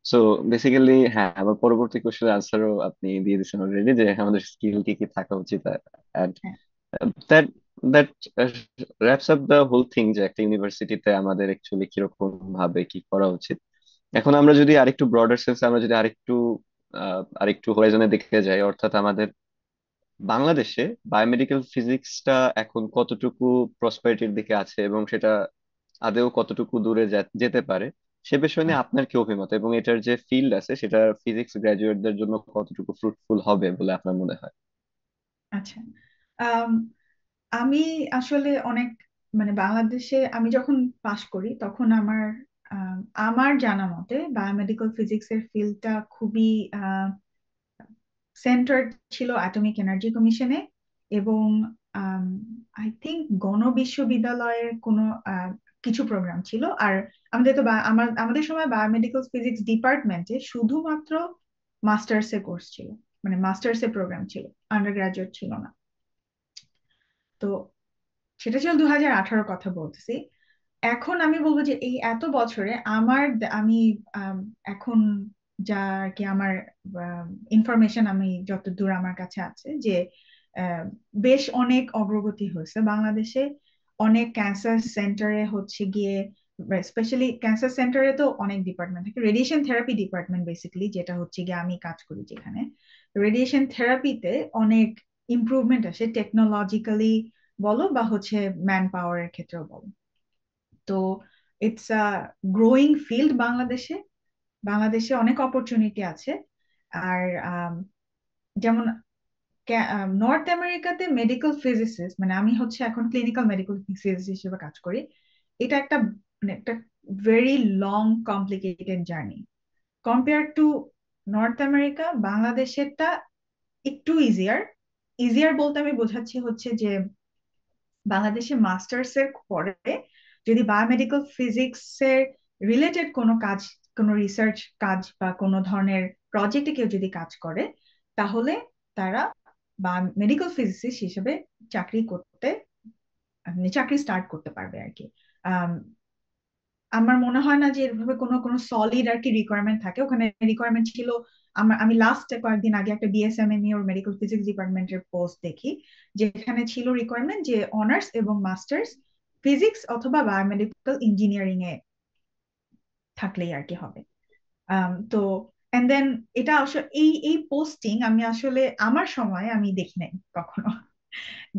সো বেসিক্যালি হ্যাঁ, আমার পরবর্তী কোশ্চেনের আনসারও আপনি দিয়ে দিচ্ছেন অলরেডি, যে আমাদের স্কিল কি কি থাকা উচিত। অ্যান্ড হ্যাঁ, that that wraps up the whole thing, যে একটা ইউনিভার্সিটিতে আমাদের অ্যাকচুয়ালি কিরকম ভাবে কি করা উচিত। এখন আমরা যদি আরেকটু ব্রডার সেন্স, আমরা যদি আরেকটু হরাইজনে দেখে যাই, অর্থাৎ আমাদের বাংলাদেশে বায়োমেডিক্যাল ফিজিক্সটা এখন কতটুকু প্রসপারিটির দিকে আছে এবং সেটা আদেও কতটুকু দূরে যেতে পারে, সে বিষয় নিয়ে আপনার কি অভিমত, এবং এটার যে ফিল্ড আছে সেটা ফিজিক্স গ্রাজুয়েটদের জন্য কতটুকু ফ্রুটফুল হবে বলে আপনার মনে হয়? আচ্ছা। আম, আমি আসলে অনেক মানে বাংলাদেশে আমি যখন পাশ করি তখন আমার জানা মতে বায়োমেডিক্যাল ফিজিক্স এর ফিল্ডটা খুবই সেন্টার ছিল অ্যাটমিক এনার্জি কমিশনে, এবং আই থিংক বিশ্ববিদ্যালয়ের কোনো কিছু প্রোগ্রাম ছিল। আর আমাদের তো আমাদের সময় বায়োমেডিক্যাল ফিজিক্স ডিপার্টমেন্টে শুধুমাত্র মাস্টার্স এর কোর্স ছিল, মানে মাস্টার্স এর প্রোগ্রাম ছিল, আন্ডার গ্রাজুয়েট ছিল না। তো সেটা ছিল 2018 কথা বলতেছি। এখন আমি বলবো যে এই এত বছরে আমি আম, এখন যা আর কি আমার ইনফরমেশন আমি যতদূর আমার কাছে আছে যে আহ, বেশ অনেক অগ্রগতি হয়েছে বাংলাদেশে। অনেক ক্যান্সার সেন্টারে হচ্ছে গিয়ে, স্পেশালি ক্যান্সার সেন্টারে তো অনেক ডিপার্টমেন্ট থাকে, রেডিয়েশন থেরাপি ডিপার্টমেন্ট বেসিক্যালি, যেটা হচ্ছে গিয়ে আমি কাজ করি যেখানে। রেডিয়েশন থেরাপিতে অনেক ইমপ্রুভমেন্ট আসে, টেকনোলজিক্যালি বলো বা হচ্ছে ম্যান পাওয়ারের ক্ষেত্রেও বলো। তো ইটস আ গ্রোয়িং ফিল্ড বাংলাদেশে। বাংলাদেশে অনেক অপরচুনিটি আছে। আর যেমন নর্থ আমেরিকাতে মেডিকেল ফিজিসিস্ট, মানে আমি হচ্ছে এখন ক্লিনিক্যাল মেডিকেল ফিজিসিস্ট হিসেবে কাজ করি। এটা একটা মানে একটা very long complicated journey compare to North America. বাংলাদেশেরটা একটু ইজিয়ার। ইজিয়ার বলতে আমি বোঝাচ্ছি হচ্ছে যে বাংলাদেশে মাস্টার্স এর পরে যদি বায়োমেডিক্যাল ফিজিক্স এর রিলেটেড কোনো কাজ, কোনো রিসার্চ কাজ বা কোনো ধরনের প্রজেক্টে কেউ যদি কাজ করে, তাহলে তারা বা মেডিকেল ফিজিসিস্ট হিসেবে চাকরি করতে, মানে চাকরি স্টার্ট করতে পারবে আর কি। আম, আমার মনে হয় না যে এভাবে কোনো কোনো সলিড আর কি রিকোয়ারমেন্ট থাকে ওখানে। রিকোয়ারমেন্ট ছিল, আমি লাস্ট কয়েকদিন আগে একটা বিএসএমএমই ওর মেডিকেল ফিজিক্স ডিপার্টমেন্টের পোস্ট দেখি, যেখানে ছিল রিকোয়ারমেন্ট যে অনার্স এবং মাস্টার্স ফিজিক্স অথবা বায়োমেডিক্যাল ইঞ্জিনিয়ারিং এ থাকলেই আর কি হবে। তো এন্ড দেন এটা আসলে এই এই পোস্টিং আমি আসলে আমার সময় আমি দেখি নাই কখনো।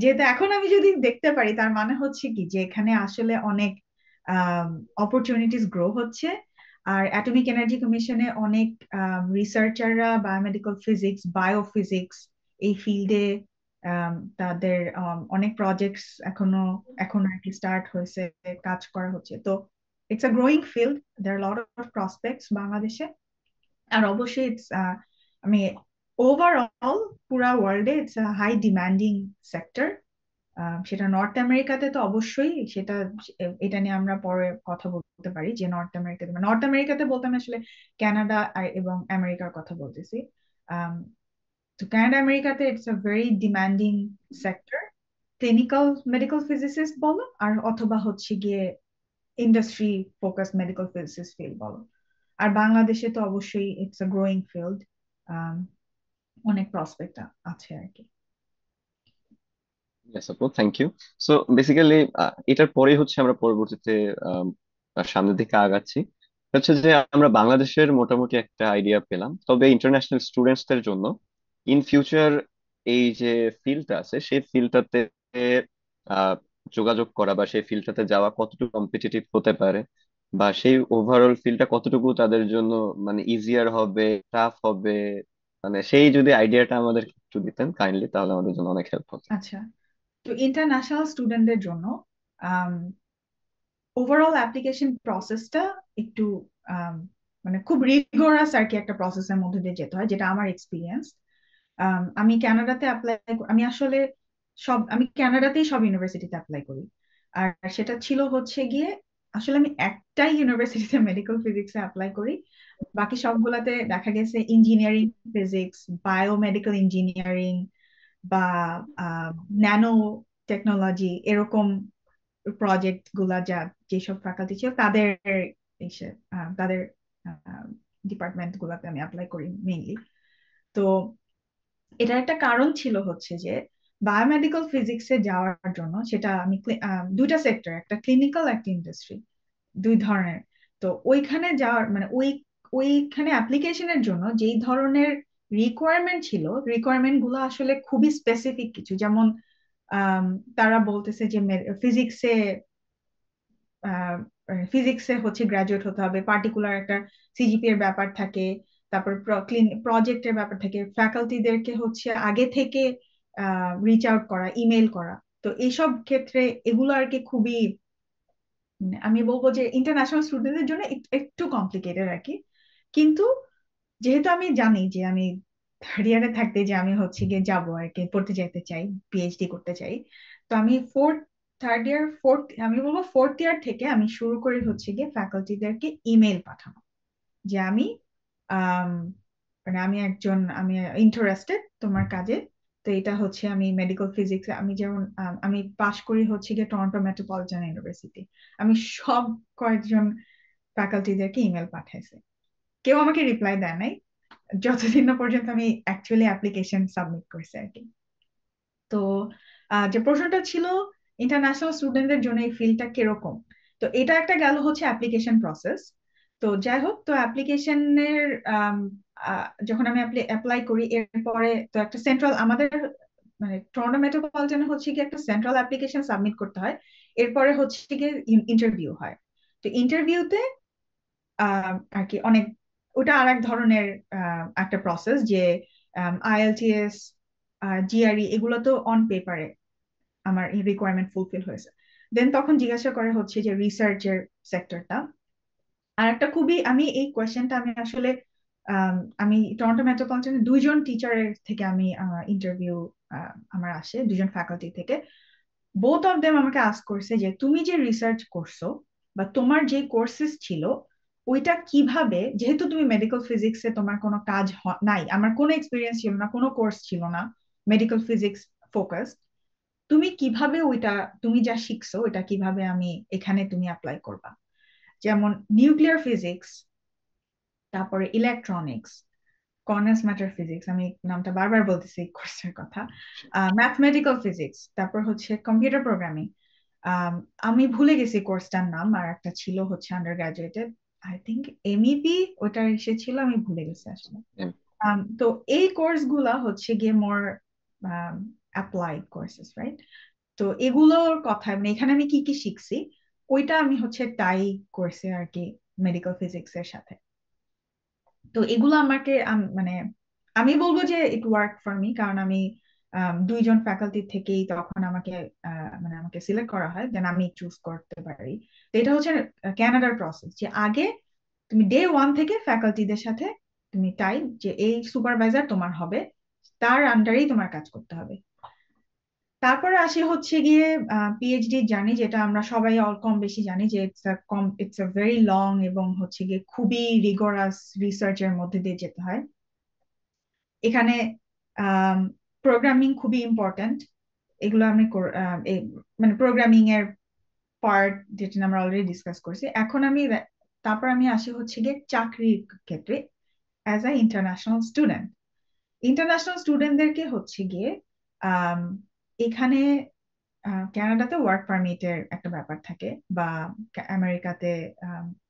যেহেতু এখন আমি যদি দেখতে পারি, তার মানে হচ্ছে কি যে এখানে আসলে অনেক অপরচুনিটিস গ্রো হচ্ছে। আর অ্যাটমিক এনার্জি কমিশনে অনেক রিসার্চাররা বায়োমেডিক্যাল ফিজিক্স, বায়োফিজিক্স এই ফিল্ডে তাদের অনেক প্রজেক্টস এখন আর কি স্টার্ট হয়েছে, কাজ করা হচ্ছে। তো it's a growing field, there lot of prospects বাংলাদেশে। আর অবশ্যই ইটস আমি ওভারঅল পুরা ওয়ার্ল্ডে it's a high demanding sector. সেটা নর্থ আমেরিকাতে তো অবশ্যই সেটা, এটা নিয়ে আমরা পরে কথা বলতে পারি যে নর্থ আমেরিকাতে বলতে আমি আসলে কানাডা এবং আমেরিকার কথা বলতেছি। আম, তো কানাডা আমেরিকাতে it's a very demanding sector, clinical medical physicist বলো আর অথবা হচ্ছে গিয়ে industry focus medical physicist field বলো। আর বাংলাদেশে তো অবশ্যই ইটস আ গ্রোয়িং ফিল্ড, অনেক প্রসপেক্ট আছে আর কি। ইয়েস আপু, থ্যাংক ইউ। সো বেসিক্যালি এটার পরেই হচ্ছে আমরা পরবর্তীতে আম, সামনের দিকে আগাচ্ছি। হচ্ছে যে আমরা বাংলাদেশের মোটামুটি একটা আইডিয়া পেলাম, তবে ইন্টারন্যাশনাল স্টুডেন্টসদের জন্য ইন ফিউচার এই যে ফিল্ডটা আছে সেই ফিল্ডটাতে আহ যোগাযোগ করা বা সেই ফিল্ডটাতে যাওয়া কতটুকু কম্পিটিটিভ হতে পারে, বা সেই ওভারঅল ফিল্ডটা কতটুকু তাদের জন্য মানে ইজিয়ার হবে, টাফ হবে, মানে সেই যদি আইডিয়াটা আমাদের একটু দিতেন কাইন্ডলি, তাহলে আমাদের জন্য অনেক হেল্প হতো। আচ্ছা, তো ইন্টারন্যাশনাল স্টুডেন্টদের জন্য ওভারঅল অ্যাপ্লিকেশন প্রসেসটা একটু আম, মানে খুব রিগোরাস আর কি একটা প্রসেসের মধ্যে দিয়ে যেতে হয়, যেটা আমার এক্সপিরিয়েন্স। আমি কানাডাতে অ্যাপ্লাই, আমি আসলে আমি কানাডাতেই সব ইউনিভার্সিটিতে অ্যাপ্লাই করি। আর সেটা ছিল হচ্ছে গিয়ে আসলে আমি একটাই ইউনিভার্সিটিতে মেডিকেল ফিজিক্সে অ্যাপ্লাই করি। বাকি সবগুলাতে দেখা গেছে ইঞ্জিনিয়ারিং ফিজিক্স, বায়োমেডিকেল ইঞ্জিনিয়ারিং বা ন্যানো টেকনোলজি এরকম প্রজেক্ট গুলা যেসব ফ্যাকাল্টি ছিল তাদের তাদের ডিপার্টমেন্ট গুলাতে আমি অ্যাপ্লাই করি মেইনলি। তো এটার একটা কারণ ছিল হচ্ছে যে বায়োমেডিক্যাল ফিজিক্সে যাওয়ার জন্য সেটা আমি দুইটা সেক্টর, একটা ক্লিনিক্যাল একটা ইন্ডাস্ট্রি, দুই ধরনের। তো ওইখানে যাওয়ার মানে ওইখানে অ্যাপ্লিকেশনের জন্য যেই ধরনের রিকোয়ারমেন্ট ছিল, রিকোয়ারমেন্ট গুলো আসলে খুবই স্পেসিফিক কিছু। যেমন আম, তারা বলতেছে যে ফিজিক্সে ফিজিক্সে হচ্ছে গ্রাজুয়েট হতে হবে, পার্টিকুলার একটা সিজিপি এর ব্যাপার থাকে, তারপর প্রজেক্টের ব্যাপার থাকে, ফ্যাকাল্টিদেরকে হচ্ছে আগে থেকে রিচ আউট করা, ইমেল করা। তো এইসব ক্ষেত্রে এগুলো আর কি খুবই আমি বলবো যে ইন্টারন্যাশনাল স্টুডেন্টদের জন্য একটু কমপ্লিকেটেড আর কি। কিন্তু যেহেতু আমি জানি যে আমি থার্ড ইয়ারে থাকতে যে আমি হচ্ছে গিয়ে যাবো আর কি, পড়তে যেতে চাই, পিএইচডি করতে চাই। তো আমি আমি বলবো ফোর্থ ইয়ার থেকে আমি শুরু করি হচ্ছে গিয়ে ফ্যাকাল্টিদেরকে ইমেল পাঠানো যে আমি আম, মানে আমি ইন্টারেস্টেড তোমার কাজে। তো এটা হচ্ছে আমি মেডিকেল ফিজিক্স, আমি যেমন আমি পাশ করি হচ্ছে গিয়ে টরন্টো মেট্রোপলিটন ইউনিভার্সিটি। আমি সব কয়েকজন ফ্যাকাল্টিদেরকে ইমেল পাঠাইছি, কেউ আমাকে রিপ্লাই দেয় নাই যতদিন না পর্যন্ত আমি অ্যাকচুয়ালি অ্যাপ্লিকেশন সাবমিট করছি আর কি। তো যে প্রশ্নটা ছিল ইন্টারন্যাশনাল স্টুডেন্টদের জন্য এই ফিল্ডটা কিরকম, তো এটা একটা গেল হচ্ছে অ্যাপ্লিকেশন প্রসেস। তো যাই হোক, তো অ্যাপ্লিকেশনের যখন আমি অ্যাপ্লাই করি এরপরে তো একটা সেন্ট্রাল আমাদের মানে টরন্টো মেট্রোপলিটনে হচ্ছে কি একটা সেন্ট্রাল অ্যাপ্লিকেশন সাবমিট করতে হয়। এরপরে হচ্ছে কি ইন্টারভিউ হয়। তো ইন্টারভিউতে আর কি অনেক ওটা আর এক ধরনের একটা প্রসেস যে আইএলটিএস, জিআরই এগুলো তো অন পেপারে আমার রিকোয়ারমেন্ট ফুলফিল হয়েছে। দেন তখন জিজ্ঞাসা করে হচ্ছে যে রিসার্চের সেক্টরটা। আর একটা খুবই আমি এই কোয়েশ্চেনটা আমি আসলে আমি টরন্টো মেট্রোপলিটনে দুইজন টিচারের থেকে আমি ইন্টারভিউ আমার আসে, দুজন ফ্যাকাল্টি থেকে। বোথ অফ দেম আমাকে আস্ক করছে যে তুমি যে রিসার্চ করছো বা তোমার যে কোর্সেস ছিল ওইটা কিভাবে, যেহেতু তুমি মেডিকেল ফিজিক্সে তোমার কোনো কাজ নাই, আমার কোনো এক্সপিরিয়েন্স ছিল না, কোনো কোর্স ছিল না মেডিকেল ফিজিক্স ফোকাস, তুমি কিভাবে ওইটা তুমি যা শিখছো ওইটা কিভাবে আমি এখানে তুমি অ্যাপ্লাই করবা। যেমন নিউক্লিয়ার ফিজিক্স, তারপরে ইলেকট্রনিক্স, কর্নেস ম্যাটার ফিজিক্স, আমি নামটা বারবার বলতেছি কোর্সের কথা, ম্যাথমেটিক্যাল ফিজিক্স, তারপর হচ্ছে কম্পিউটার প্রোগ্রামিং। আমি ভুলে গেছি কোর্সটার নাম, আর একটা ছিল হচ্ছে under graduated, I think MEP ওটা এসেছিল, আমি ভুলে গেছি আসলে। তো এই কোর্স গুলা হচ্ছে গিয়ে মোর অ্যাপ্লাইড কোর্সেস, রাইট? তো এগুলোর কথা মানে এখানে আমি কি কি শিখছি ওইটা আমি হচ্ছে তাই কোর্সে আর কি মেডিকেল ফিজিক্স এর সাথে। তো এগুলো আমাকে মানে আমি বলবো যে ইট ওয়ার্ক ফর মি, কারণ আমি দুইজন ফ্যাকাল্টি থেকেই তখন আমাকে মানে আমাকে সিলেক্ট করা হয়, দেন আমি চুজ করতে পারি। তো এটা হচ্ছে ক্যানাডার প্রসেস যে আগে তুমি ডে ওয়ান থেকে ফ্যাকাল্টিদের সাথে তুমি টাই যে এই সুপারভাইজার তোমার হবে, তার আন্ডারেই তোমার কাজ করতে হবে। তারপরে আসি হচ্ছে গিয়ে পিএইচডি জার্নি, যেটা আমরা সবাই অল কম বেশি জানি যে ইটস আ ভেরি লং এবং হচ্ছে গিয়ে খুবই রিগোরাস রিসার্চের মধ্যে দিয়ে যেতে হয়। এখানে প্রোগ্রামিং খুবই ইম্পর্ট্যান্ট। এগুলো আমি মানে প্রোগ্রামিং এর পার্ট যেটা আমরা অলরেডি ডিসকাস করছি। এখন আমি তারপর আমি আসি হচ্ছে গিয়ে চাকরির ক্ষেত্রে as a international student. International স্টুডেন্টদেরকে হচ্ছে গিয়ে আম, এখানে কানাডাতে ওয়ার্ক পারমিটের একটা ব্যাপার থাকে, বা আমেরিকাতে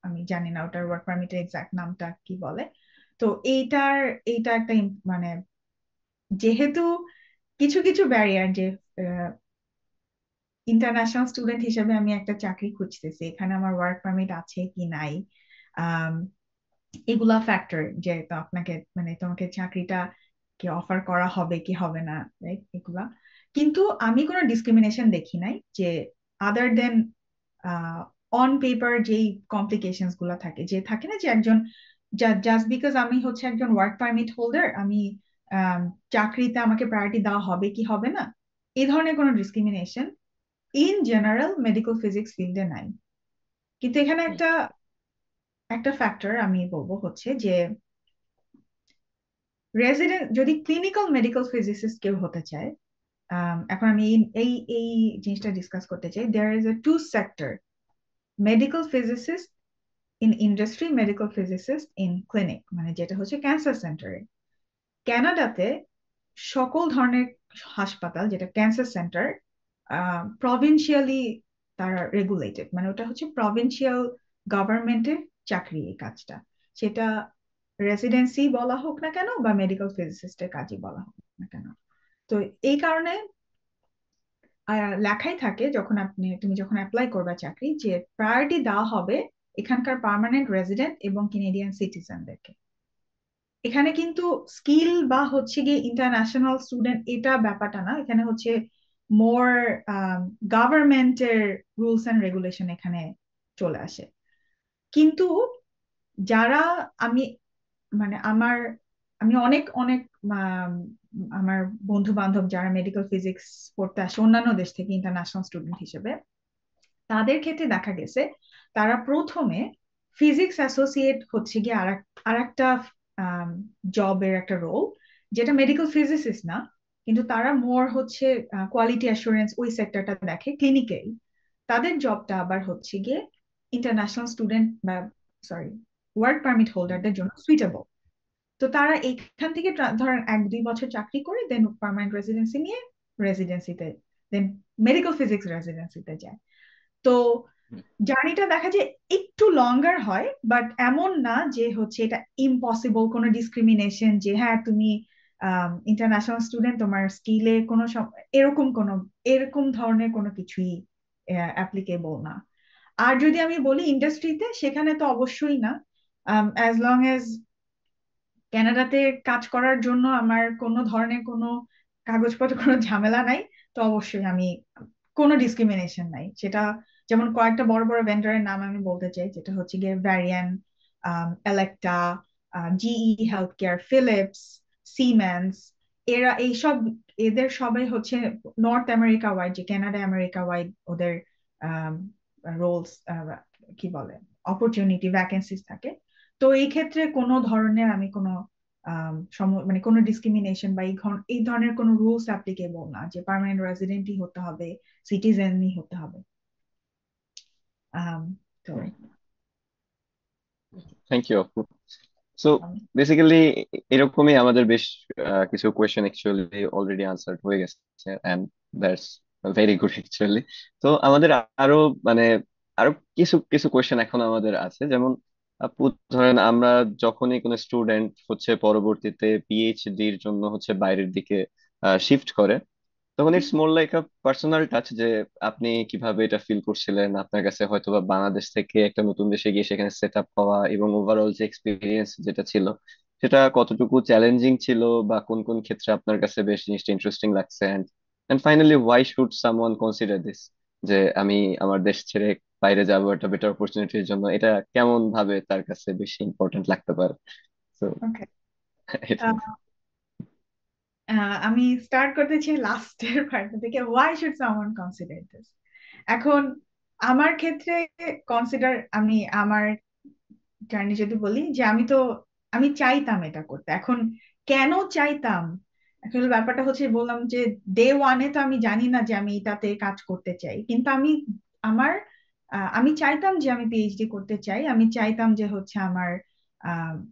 আমি জানি না ওটার ওয়ার্ক পারমিটের এক্সাক্ট নামটা কি বলে। তো এইটা একটা মানে যেহেতু কিছু কিছু ব্যারিয়ার যে ইন্টারন্যাশনাল স্টুডেন্ট হিসেবে আমি একটা চাকরি খুঁজতেছি, এখানে আমার ওয়ার্ক পারমিট আছে কি নাই, আম, এগুলা ফ্যাক্টর যে তো আপনাকে মানে তোমাকে চাকরিটা কি অফার করা হবে কি হবে না, রাইট? এগুলা কিন্তু আমি কোনো ডিসক্রিমিনেশন দেখি নাই যে আদার দেন অন পেপার যেই কমপ্লিকেশনস গুলা থাকে, যে থাকে না যে একজন জাস্ট বিকজ আমি হচ্ছে একজন ওয়ার্ক পারমিট হোল্ডার আমি চাকরিতে আমাকে প্রায়োরিটি দেওয়া হবে কি হবে না, এই ধরনের কোনো discrimination in general medical physics ফিল্ডে নাই। কিন্তু এখানে একটা একটা ফ্যাক্টর আমি বলবো হচ্ছে যে রেজিডেন্ট যদি ক্লিনিক্যাল মেডিকেল ফিজিসিস্ট কেউ হতে চায় এখন আমি এই এই জিনিসটা ডিসকাস করতে চাই। There is a two sector, medical physicist in industry, medical physicist in clinic, মানে যেটা হচ্ছে ক্যান্সার সেন্টারে। কানাডাতে সকল ধরনের হাসপাতাল, যেটা ক্যান্সার সেন্টার, প্রভিন্সিয়ালি তারা রেগুলেটেড, মানে ওটা হচ্ছে প্রভিন্সিয়াল গভর্নমেন্টের চাকরি এই কাজটা। সেটা রেসিডেন্সি বলা হোক না কেন বা মেডিকেল ফিজিসিস্টের কাজই বলা হোক না কেন। তো এই কারণে লেখাই থাকে যখন তুমি যখন অ্যাপ্লাই করবে চাকরি, যে প্রায়োরিটি দেওয়া হবে এখানকার পার্মানেন্ট রেসিডেন্ট এবং কানাডিয়ান সিটিজেনদেরকে। এখানে কিন্তু স্কিল বা হচ্ছে গিয়ে ইন্টারন্যাশনাল স্টুডেন্ট এটা ব্যাপারটা না, এখানে হচ্ছে মোর গভর্নমেন্টের রুলস এন্ড রেগুলেশন এখানে চলে আসে। কিন্তু যারা আমি মানে আমি অনেক অনেক আম, আমার বন্ধু বান্ধব যারা মেডিকেল ফিজিক্স পড়তে আসে অন্যান্য দেশ থেকে ইন্টারন্যাশনাল স্টুডেন্ট হিসেবে, তাদের ক্ষেত্রে দেখা গেছে তারা প্রথমে ফিজিক্স অ্যাসোসিয়েট হচ্ছে গিয়ে আর একটা জবের একটা রোল, যেটা মেডিকেল ফিজিসিস্ট না, কিন্তু তারা মোর হচ্ছে কোয়ালিটি অ্যাসুরেন্স ওই সেক্টরটা দেখে ক্লিনিক্যাল। তাদের জবটা আবার হচ্ছে গিয়ে ইন্টারন্যাশনাল স্টুডেন্ট বা সরি ওয়ার্ক পারমিট হোল্ডারদের জন্য সুইটেবল। তো তারা এইখান থেকে ধরেন 1-2 বছর চাকরি করে দেন পার্মানেন্ট রেসিডেন্সি নিয়ে রেসিডেন্সিতে, দেন মেডিকেল ফিজিক্স রেসিডেন্সিতে যায়। তো জার্নিটা দেখা যায় একটু লঙ্গার হয়, বাট এমন না যে হচ্ছে এটা ইম্পসিবল কোনো ডিসক্রিমিনেশন যে হ্যাঁ তুমি ইন্টারন্যাশনাল স্টুডেন্ট তোমার স্কিলে কোনো এরকম ধরনের কোনো কিছুই অ্যাপ্লিকেবল না। আর যদি আমি বলি ইন্ডাস্ট্রিতে, সেখানে তো অবশ্যই না। অ্যাজ লং এজ কানাডাতে কাজ করার জন্য আমার কোনো ধরনের কোনো কাগজপত্র কোনো ঝামেলা নাই, তো অবশ্যই আমি কোনো ডিসক্রিমিনেশন নাই সেটা। যেমন কয়েকটা বড় বড় ভেন্ডারের নাম আমি বলতে চাই, যেটা হচ্ছে গিয়ে Varian, Elekta, GE health care, Philips, Siemens. এইসব এদের সবাই হচ্ছে নর্থ আমেরিকা ওয়াইড, যে কানাডা আমেরিকা ওয়াইড ওদের রোলস কি বলে অপরচুনিটি ভ্যাকেন্সিস থাকে। তো এই ক্ষেত্রে কোনো ধরনের আমি কোনো মানে কোনো ডিসক্রিমিনেশন বা এই ধরনের কোনো রুলস অ্যাপ্লিকেবল না যে পার্মানেন্ট রেসিডেন্টই হতে হবে, সিটিজেনই হতে হবে। তো থ্যাংক ইউ আপু। সো বেসিক্যালি এরকমই আমাদের বেশ কিছু কোয়েশ্চেন অ্যাকচুয়ালি অলরেডি আনসার্ড হয়ে গেছে, and that's very good actually. তো আমাদের আরো মানে আরো কিছু কিছু কোয়েশ্চেন এখন আমাদের আছে, যেমন আপু ধরেন আমরা যখনই কোনো স্টুডেন্ট হচ্ছে পরবর্তীতে পিএইচডির জন্য হচ্ছে বাইরের দিকে শিফট করে, তখন it's more like a personal touch যে আপনি কিভাবে এটা ফিল করছিলেন, আপনার কাছে হয়তো বা বাংলাদেশ থেকে একটা নতুন দেশে গিয়ে সেখানে সেট আপ হওয়া এবং ওভারঅল যে এক্সপিরিয়েন্স যেটা ছিল সেটা কতটুকু চ্যালেঞ্জিং ছিল, বা কোন কোন ক্ষেত্রে আপনার কাছে বেশ জিনিসটা ইন্টারেস্টিং লাগছে, and finally why should someone consider this, যে আমি আমার দেশ ছেড়ে বাইরে যাবো একটা বেটার অপরচুনিটির জন্য, এটা কেমন ভাবে তার কাছে বেশি ইম্পর্টেন্ট লাগতে পারে। তো ওকে, এটা আমি স্টার্ট করতেছি লাস্টের পার্ট থেকে, why should someone consider this. এখন আমার ক্ষেত্রে কনসিডার, আমি আমার জার্নি যদি বলি, যে আমি চাইতাম এটা করতে। এখন কেন চাইতাম, আসলে ব্যাপারটা হচ্ছে বললাম যে ডে ওয়ানে তো আমি জানি না যে আমি এটাতে কাজ করতে চাই, কিন্তু আমার আমি চাইতাম যে আমি পিএইচডি করতে চাই। আমি চাইতাম যে হচ্ছে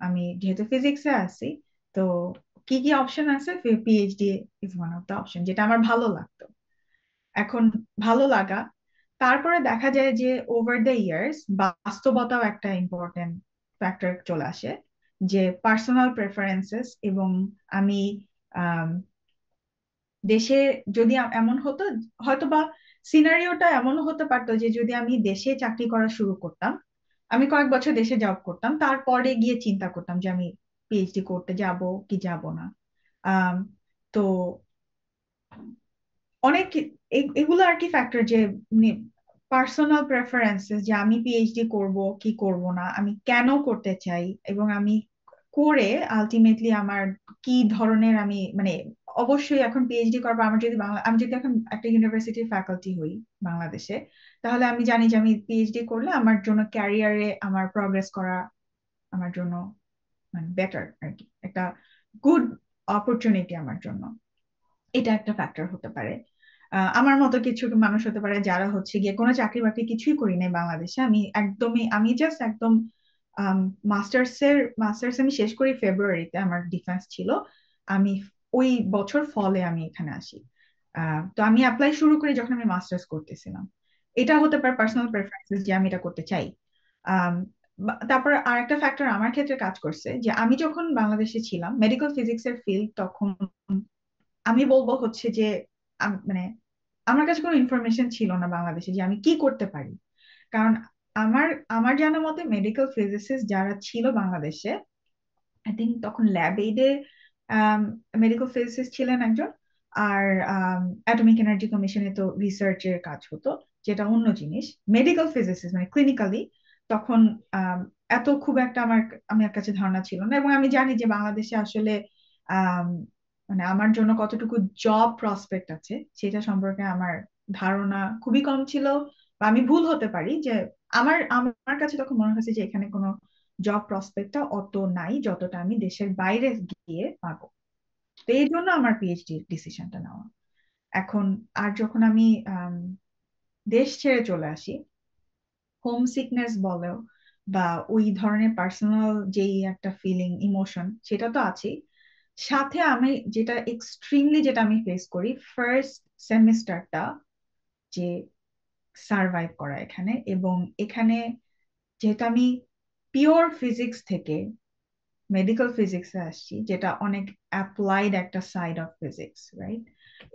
আমি যেহেতু ফিজিক্সে আছি, তো কি কি অপশন আছে, PhD is one of the option, যেটা আমার ভালো লাগতো। এখন ভালো লাগা, তারপরে দেখা যায় যে ওভার দ্য ইয়ার্স বাস্তবতাও একটা ইম্পর্টেন্ট ফ্যাক্টর চলে আসে, যে পার্সোনাল প্রেফারেন্সেস। এবং আমি আম, দেশে যদি এমন হতো, হয়তো বা সিনারিওটা এমনও হতে পারতো যে যদি আমি দেশে চাকরি করা শুরু করতাম, আমি কয়েক বছর দেশে জব করতাম, তারপরে গিয়ে চিন্তা করতাম যে আমি পিএইচডি করতে যাব কি যাব না। আম, তো অনেক এগুলো আর কি ফ্যাক্টর, যে পার্সোনাল প্রেফারেন্সেস, যে আমি পিএইচডি করব কি করব না, আমি কেন করতে চাই, এবং আমি করে আলটিমেটলি আমার কি ধরনের আমি মানে অবশ্যই এখন পিএইচডি করবো। আমি যদি এখন একটা ইউনিভার্সিটির ফ্যাকাল্টি হই বাংলাদেশে, তাহলে আমি জানি যে আমি পিএইচডি করলে আমার জন্য ক্যারিয়ারে আমার প্রগ্রেস করা আমার জন্য মানে বেটার আর কি, একটা গুড অপরচুনিটি আমার জন্য। এটা একটা ফ্যাক্টর হতে পারে। আমার মতো কিছু মানুষ হতে পারে যারা হচ্ছে গিয়ে কোনো চাকরি বাকরি কিছুই করি নাই বাংলাদেশে। আমি জাস্ট একদম মাস্টার্স আমি শেষ করি ফেব্রুয়ারিতে, আমার ডিফেন্স ছিল। আমি ওই বছর ফলে আমি এখানে আসি। তো আমি অ্যাপ্লাই শুরু করি যখন আমি মাস্টার্স করতেছিলাম। এটা হতে পারে পার্সোনাল প্রেফারেন্সেস যে আমি এটা করতে চাই। আম, তারপর আর একটা ফ্যাক্টর আমার ক্ষেত্রে কাজ করছে যে আমি যখন বাংলাদেশে ছিলাম মেডিকেল ফিজিক্স এর ফিল্ড তখন আমি বলবো হচ্ছে যে মানে আমার কাছে কোনো ইনফরমেশন ছিল না বাংলাদেশে যে আমি কি করতে পারি। কারণ আমার আমার জানা মতে মেডিকেল ফিজিসিস্ট যারা ছিল বাংলাদেশে, আই থিঙ্ক তখন ল্যাব এইডে মেডিকেল ফিজিসিস্ট ছিলেন একজন। আর অ্যাটমিক এনার্জি কমিশনে তো রিসার্চের কাজ হতো, যেটা অন্য জিনিস। মেডিকেল ফিজিসিস্ট মানে ক্লিনিক্যালি তখন আম, এত খুব একটা আমার কাছে ধারণা ছিল না। এবং আমি জানি যে বাংলাদেশে আসলে আম, মানে আমার জন্য কতটুকু জব প্রসপেক্ট আছে সেটা সম্পর্কে আমার ধারণা খুবই কম ছিল। বা আমি ভুল হতে পারি যে আমার আমার কাছে তখন মনে হয়েছে যে এখানে কোনো জব প্রসপেক্টটা অত নাই যতটা আমি দেশের বাইরে গিয়ে পাবো। তো এই জন্য আমার পিএইচডি ডিসিশনটা নেওয়া। এখন আর যখন আমি দেশ ছেড়ে চলে আসি, হোম সিকনেস বলো বা ওই ধরনের পার্সোনাল যেই একটা ফিলিং ইমোশন সেটা তো আছেই। সাথে আমি যেটা আমি ফেস করি ফার্স্ট সেমিস্টারটা, যে সার্ভাইভ করা এখানে। এবং এখানে যেহেতু আমি পিওর ফিজিক্স থেকে মেডিকেল ফিজিক্সে আসছি, যেটা অনেক অ্যাপ্লাইড একটা সাইড অফ ফিজিক্স, রাইট?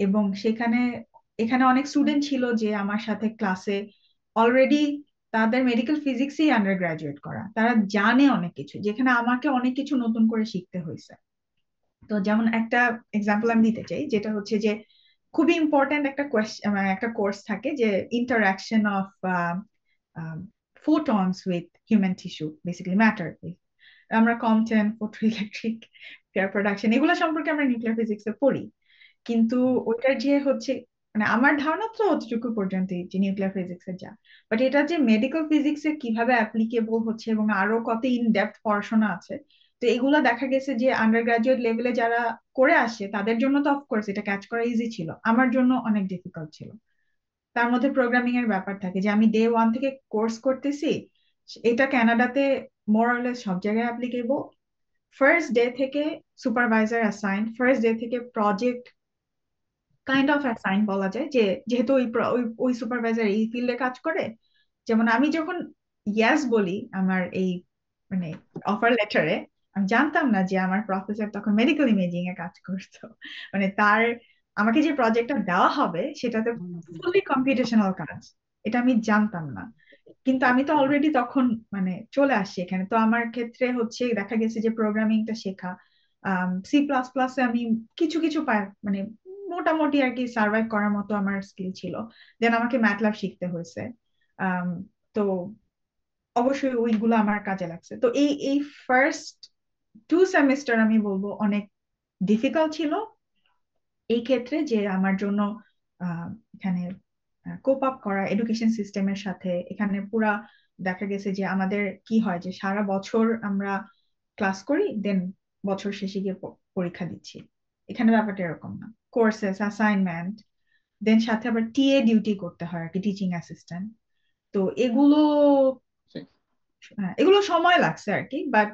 এবং এখানে অনেক স্টুডেন্ট ছিল যে আমার সাথে ক্লাসে অলরেডি তাদের মেডিকেল ফিজিক্সেই আন্ডার গ্রাজুয়েট করা, তারা জানে অনেক কিছু, যেখানে আমাকে অনেক কিছু নতুন করে শিখতে হয়েছে। তো যেমন একটা এক্সাম্পল আমি দিতে চাই, যেটা হচ্ছে যে খুবই ইম্পর্ট্যান্ট একটা কোয়েশ্চেন, একটা কোর্স থাকে যে interaction of photons with human tissue, basically matter. আমরা কম্পটন, ফটোইলেকট্রিক, পেয়ার প্রোডাকশন এগুলো সম্পর্কে আমরা নিউক্লিয়ার ফিজিক্সে পড়ি। কিন্তু ওইটার যে হচ্ছে মানে আমার ধারণা তো অতটুকু পর্যন্তই যে নিউক্লিয়ার ফিজিক্সের যা, বাট এটা যে মেডিকেল ফিজিক্সে কিভাবে অ্যাপ্লিকেবল হচ্ছে এবং আরো কত ইন ডেপথ পড়াশোনা আছে। তো এগুলো দেখা গেছে যে আন্ডার গ্রাজুয়েট লেভেলে যারা করে আসে তাদের জন্য তো অফকোর্স এটা ক্যাচ করা ইজি ছিল, আমার জন্য অনেক ডিফিকাল্ট ছিল। তার মধ্যে প্রোগ্রামিং এর ব্যাপার থাকে যে আমি ডে ওয়ান থেকে কোর্স করতেছি। এটা কানাডাতে মোরলেস সব জায়গায় অ্যাপ্লিকেবল। ফার্স্ট ডে থেকে সুপারভাইজার অ্যাসাইন, ফার্স্ট ডে থেকে প্রজেক্ট কাইন্ড অফ অ্যাসাইন বলা যায়, যে যেহেতু ওই সুপারভাইজার এই ফিল্ডে কাজ করে। যেমন আমি যখন ইয়াস বলি আমার এই মানে অফার লেটারে, আমি জানতাম না যে আমার প্রফেসর তখন মেডিকেল ইমেজিং এ কাজ করতো। মানে আমাকে যে প্রজেক্টটা দেওয়া হবে সেটাতে ফুললি কম্পিউটেশনাল কাজ, এটা আমি জানতাম না। কিন্তু আমি তো অলরেডি তখন মানে চলে আসছি এখানে। তো আমার ক্ষেত্রে হচ্ছে দেখা গেছে যে প্রোগ্রামিংটা শেখা, সি প্লাস প্লাসে আমি কিছু কিছু মানে মোটামুটি আর কি সার্ভাইভ করার মতো আমার স্কিল ছিল। দেন আমাকে ম্যাটল্যাব শিখতে হয়েছে। আম, তো অবশ্যই ওইগুলো আমার কাজে লাগছে। তো এই এই ফার্স্ট 2 সেমিস্টার আমি বলবো অনেক ডিফিকাল্ট ছিল এই ক্ষেত্রে, যে আমার জন্য আহ, এখানে কোপ আপ করা এডুকেশন সিস্টেমের সাথে। এখানে পুরা দেখা গেছে যে আমাদের কি হয় যে সারা বছর আমরা ক্লাস করি, দেন বছর শেষে গিয়ে পরীক্ষা দিচ্ছি। এখানে ব্যাপারটা এরকম না, কোর্সেস অ্যাসাইনমেন্ট, দেন সাথে আবার টিএ ডিউটি করতে হয় আর কি, টিচিং অ্যাসিস্ট্যান্ট। তো এগুলো সময় লাগছে আর কি। বাট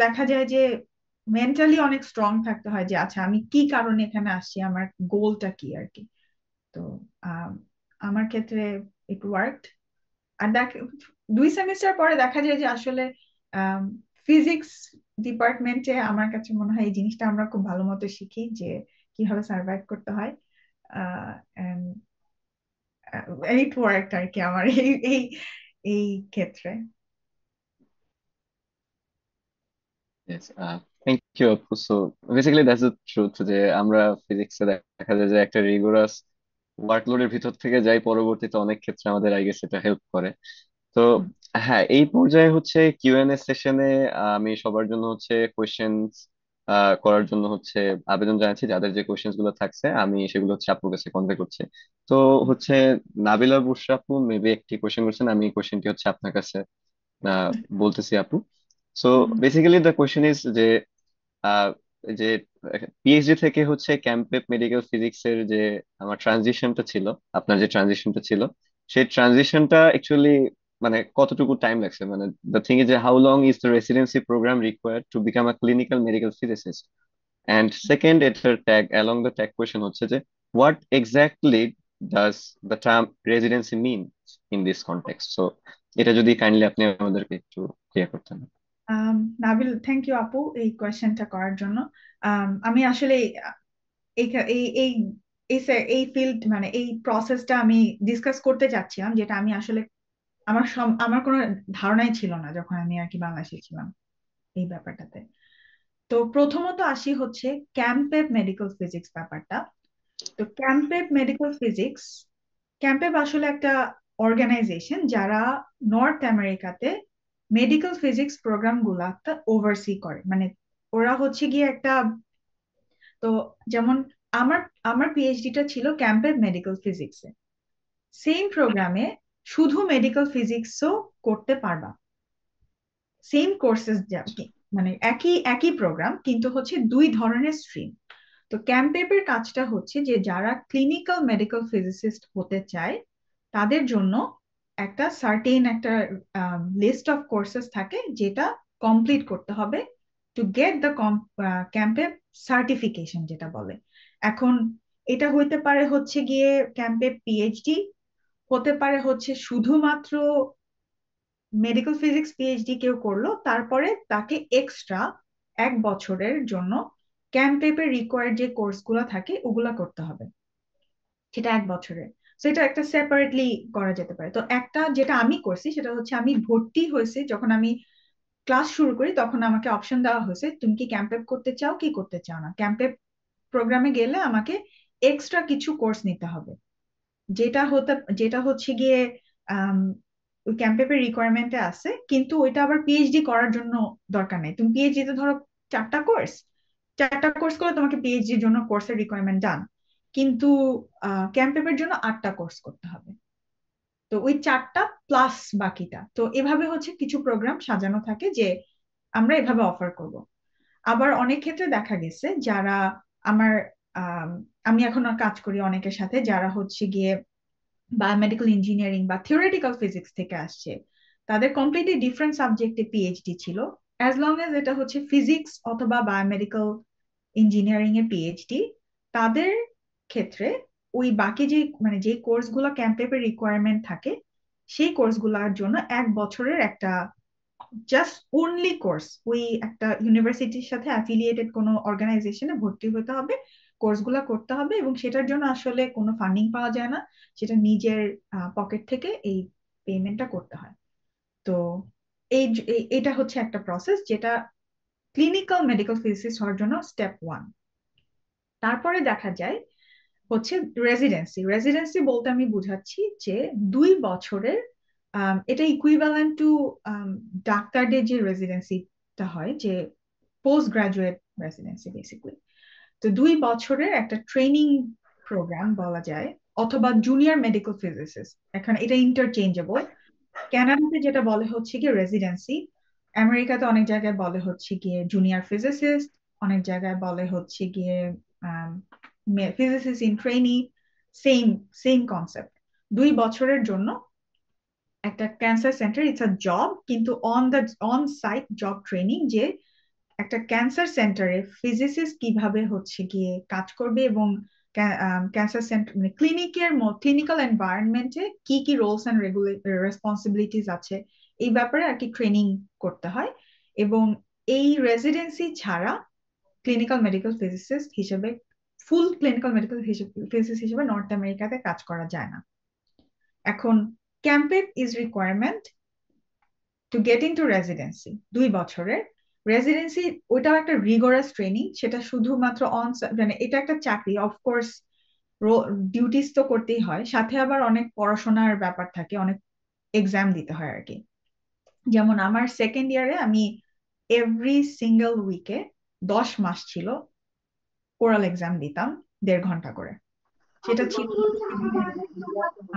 দেখা যায় যে মেন্টালি অনেক স্ট্রং থাকতে হয় যে আচ্ছা আমি কি কারণে এখানে আসছি, আমার গোলটা কি আর কি। তো আম, আমার ক্ষেত্রে ইট ওয়ার্কড। আর 2 সেমিস্টার পরে দেখা যায় যে আসলে ফিজিক্স ডিপার্টমেন্টে আমার কাছে মনে হয় এই জিনিসটা আমরা খুব ভালো মতো শিখি যে কিভাবে সার্ভাইভ করতে হয়। ইট ওয়ার্কড আর কি আমার এই এই এই ক্ষেত্রে। Yes, thank you, আপু. So basically that's the truth যে আমরা ফিজিক্সে দেখা যায় যে একটা রিগোরাস ওয়ার্কলোডের ভিতর থেকে যাই, পরবর্তীতে অনেক ক্ষেত্রে আমাদের আই গেস এটা হেল্প করে. তো হুম, হ্যাঁ, এই পর্যায়ে হচ্ছে কিউএনএ সেশনে আমি সবার জন্য হচ্ছে কোয়েশ্চেন্স করার জন্য হচ্ছে আবেদন জানাচ্ছি. যাদের যে কোয়েশ্চেন্স গুলো থাকছে আমি সেগুলো হচ্ছে আপুর কাছে কনভে করছি. তো হচ্ছে নাবিলা বুশরা আপু মেবি একটি কোয়েশ্চেন করছেন, আমি কোয়েশ্চেনটি হচ্ছে আপনার কাছে আহ, বলতেছি আপু. So hmm, basically the question is যে যে পিএইচডি থেকে হচ্ছে ক্যাম্পেপ মেডিকেল ফিজিক্সের যে আমার ট্রানজিশনটা ছিল, আপনার যে ট্রানজিশনটা ছিল, সেই ট্রানজিশনটা অ্যাকচুয়ালি মানে কতটুকু টাইম লাগছে, মানে দ্য থিং ইজ যে how long is the residency programme required to become a clinical medical physicist? And second, এটার tag along the tag question হচ্ছে যে what exactly does the term residency mean in this context? So এটা যদি kindly আপনি আমাদেরকে একটু clear করতেন। Nabil, thank you আপু এই কোয়েশ্চেনটা করার জন্য। আমি আসলে এই এই এই এই ফিল্ড মানে এই প্রসেসটা আমি ডিসকাস করতে চাচ্ছিলাম, যেটা আমি আসলে আমার কোনো ধারণাই ছিল না যখন আমি আর কি বাংলাদেশে ছিলাম এই ব্যাপারটাতে। তো প্রথমত আসি হচ্ছে ক্যাম্পেপ মেডিকেল ফিজিক্স ব্যাপারটা। তো ক্যাম্পেপ মেডিকেল ফিজিক্স, ক্যাম্পেপ আসলে একটা অর্গানাইজেশন যারা নর্থ আমেরিকাতে মেডিকেল ফিজিক্স প্রোগ্রাম গুলা ওভারসি করে। মানে ওরা হচ্ছে গিয়ে একটা, তো যেমন আমার আমার পিএইচডিটা ছিল ক্যাম্পেপ মেডিকেল ফিজিক্সে। সেম প্রোগ্রামে শুধু মেডিকেল ফিজিক্সও করতে পারবা, সেম কোর্সেস মানে একই একই প্রোগ্রাম, কিন্তু হচ্ছে দুই ধরনের স্ট্রিম। তো ক্যাম্পেপের কাজটা হচ্ছে যে যারা ক্লিনিক্যাল মেডিকেল ফিজিসিস্ট হতে চায় তাদের জন্য একটা সার্টেন একটা লিস্ট অফ কোর্সেস থাকে যেটা কমপ্লিট করতে হবে টু গেট দ্য ক্যাম্পেপ সার্টিফিকেশন যেটা বলে। এখন এটা হইতে পারে হচ্ছে গিয়ে ক্যাম্পেপ পিএইচডি, হতে পারে হচ্ছে শুধুমাত্র মেডিকেল ফিজিক্স পিএইচডি কেউ করলো, তারপরে তাকে এক্সট্রা 1 বছরের জন্য ক্যাম্পেপের রিকোয়ার্ড যে কোর্সগুলো থাকে ওগুলা করতে হবে, সেটা 1 বছরের। তো এটা একটা সেপারেটলি করা যেতে পারে। তো একটা যেটা আমি করছি সেটা হচ্ছে আমি ভর্তি হয়েছি যখন আমি ক্লাস শুরু করি, তখন আমাকে অপশন দেওয়া হয়েছে তুমি কি ক্যাম্পেপ করতে চাও কি করতে চাও না। ক্যাম্পেপ প্রোগ্রামে গেলে আমাকে এক্সট্রা কিছু কোর্স নিতে হবে, যেটা হচ্ছে গিয়ে আম, ওই ক্যাম্পেপের রিকোয়ারমেন্টে আছে, কিন্তু ওইটা আবার পিএইচডি করার জন্য দরকার নেই। তুমি পিএইচডি তে ধরো 4টা কোর্স করলে তোমাকে পিএইচডির জন্য কোর্সের রিকোয়ারমেন্ট ডান, কিন্তু ক্যাম্পেপের জন্য 8টা কোর্স করতে হবে। তো ওই 4টা প্লাস বাকিটা, তো এভাবে হচ্ছে কিছু প্রোগ্রাম সাজানো থাকে যে আমরা এভাবে অফার করব। আবার অনেক ক্ষেত্রে দেখা গেছে যারা আমার আম, আমি এখন কাজ করি অনেকের সাথে যারা হচ্ছে গিয়ে বায়োমেডিক্যাল ইঞ্জিনিয়ারিং বা থিওরিটিক্যাল ফিজিক্স থেকে আসছে, তাদের কমপ্লিটলি ডিফারেন্ট সাবজেক্টে পিএইচডি ছিল। অ্যাজ লং এজ এটা হচ্ছে ফিজিক্স অথবা বায়োমেডিক্যাল ইঞ্জিনিয়ারিং এ পিএইচডি, তাদের ক্ষেত্রে ওই বাকি যে মানে যে কোর্সগুলো ক্যাম্পেপের রিকোয়ারমেন্ট থাকে সেই কোর্সগুলোর জন্য 1 বছরের একটা জাস্ট অনলি কোর্স, ওই একটা ইউনিভার্সিটির সাথে অ্যাফিলিয়েটেড কোনো অর্গানাইজেশনে ভর্তি হতে হবে, কোর্সগুলো করতে হবে, এবং সেটার জন্য আসলে কোনো ফান্ডিং পাওয়া যায় না, সেটা নিজের পকেট থেকে এই পেমেন্টটা করতে হয়। তো এটা হচ্ছে একটা প্রসেস যেটা ক্লিনিক্যাল মেডিকেল ফিজিসিস্ট হওয়ার জন্য স্টেপ 1। তারপরে দেখা যায় হচ্ছে রেসিডেন্সি। রেসিডেন্সি বলতে আমি বুঝাচ্ছি যে 2 বছরের, এটা ইকুইভ্যালেন্ট টু ডাক্তারদের যে রেসিডেন্সিটা হয়, যে পোস্ট গ্রাজুয়েট রেসিডেন্সি বেসিক্যালি। তো 2 বছরের একটা ট্রেনিং প্রোগ্রাম বলা যায়, অথবা জুনিয়র মেডিকেল ফিজিসিস্ট, এখন এটা ইন্টারচেঞ্জেবল। কানাডাতে যেটা বলে হচ্ছে গিয়ে রেসিডেন্সি, আমেরিকাতে অনেক জায়গায় বলে হচ্ছে গিয়ে জুনিয়র ফিজিসিস্ট, অনেক জায়গায় বলে হচ্ছে গিয়ে physicist in trainee, same same concept. 2 বছরের জন্য একটা cancer centre, it's a job, কিন্তু অন সাইট জব ট্রেনিং, যে একটা ক্যান্সার সেন্টারে ফিজিসিস্ট কিভাবে হচ্ছে গিয়ে কাজ করবে, এবং ক্যান্সার সেন্টার মানে ক্লিনিক্যাল এনভায়রনমেন্টে কি কি রোলস এন্ড রেসপন্সিবিলিটিস আছে এই ব্যাপারে আর কি ট্রেনিং করতে হয়। এবং এই রেসিডেন্সি ছাড়া ক্লিনিক্যাল মেডিকেল ফিজিসিস্ট হিসেবে, ফুল ক্লিনিক্যাল মেডিকেল ফিজিসিস্ট হিসেবে নর্থ আমেরিকাতে কাজ করা যায় না। এখন CAMPEP is requirement to get in to residency. 2 বছরের রেসিডেন্সি, ওইটাও একটা রিগোরাস ট্রেনিং, সেটা শুধুমাত্র মানে এটা একটা চাকরি, অফকোর্স ডিউটিস তো করতেই হয়, সাথে আবার অনেক পড়াশোনার ব্যাপার থাকে, অনেক এক্সাম দিতে হয় আর কি। যেমন আমার সেকেন্ড ইয়ারে আমি এভরি সিঙ্গেল উইকে 10 মাস ছিল ওরাল এক্সাম দিতাম 1.5 ঘন্টা করে। সেটা ছিল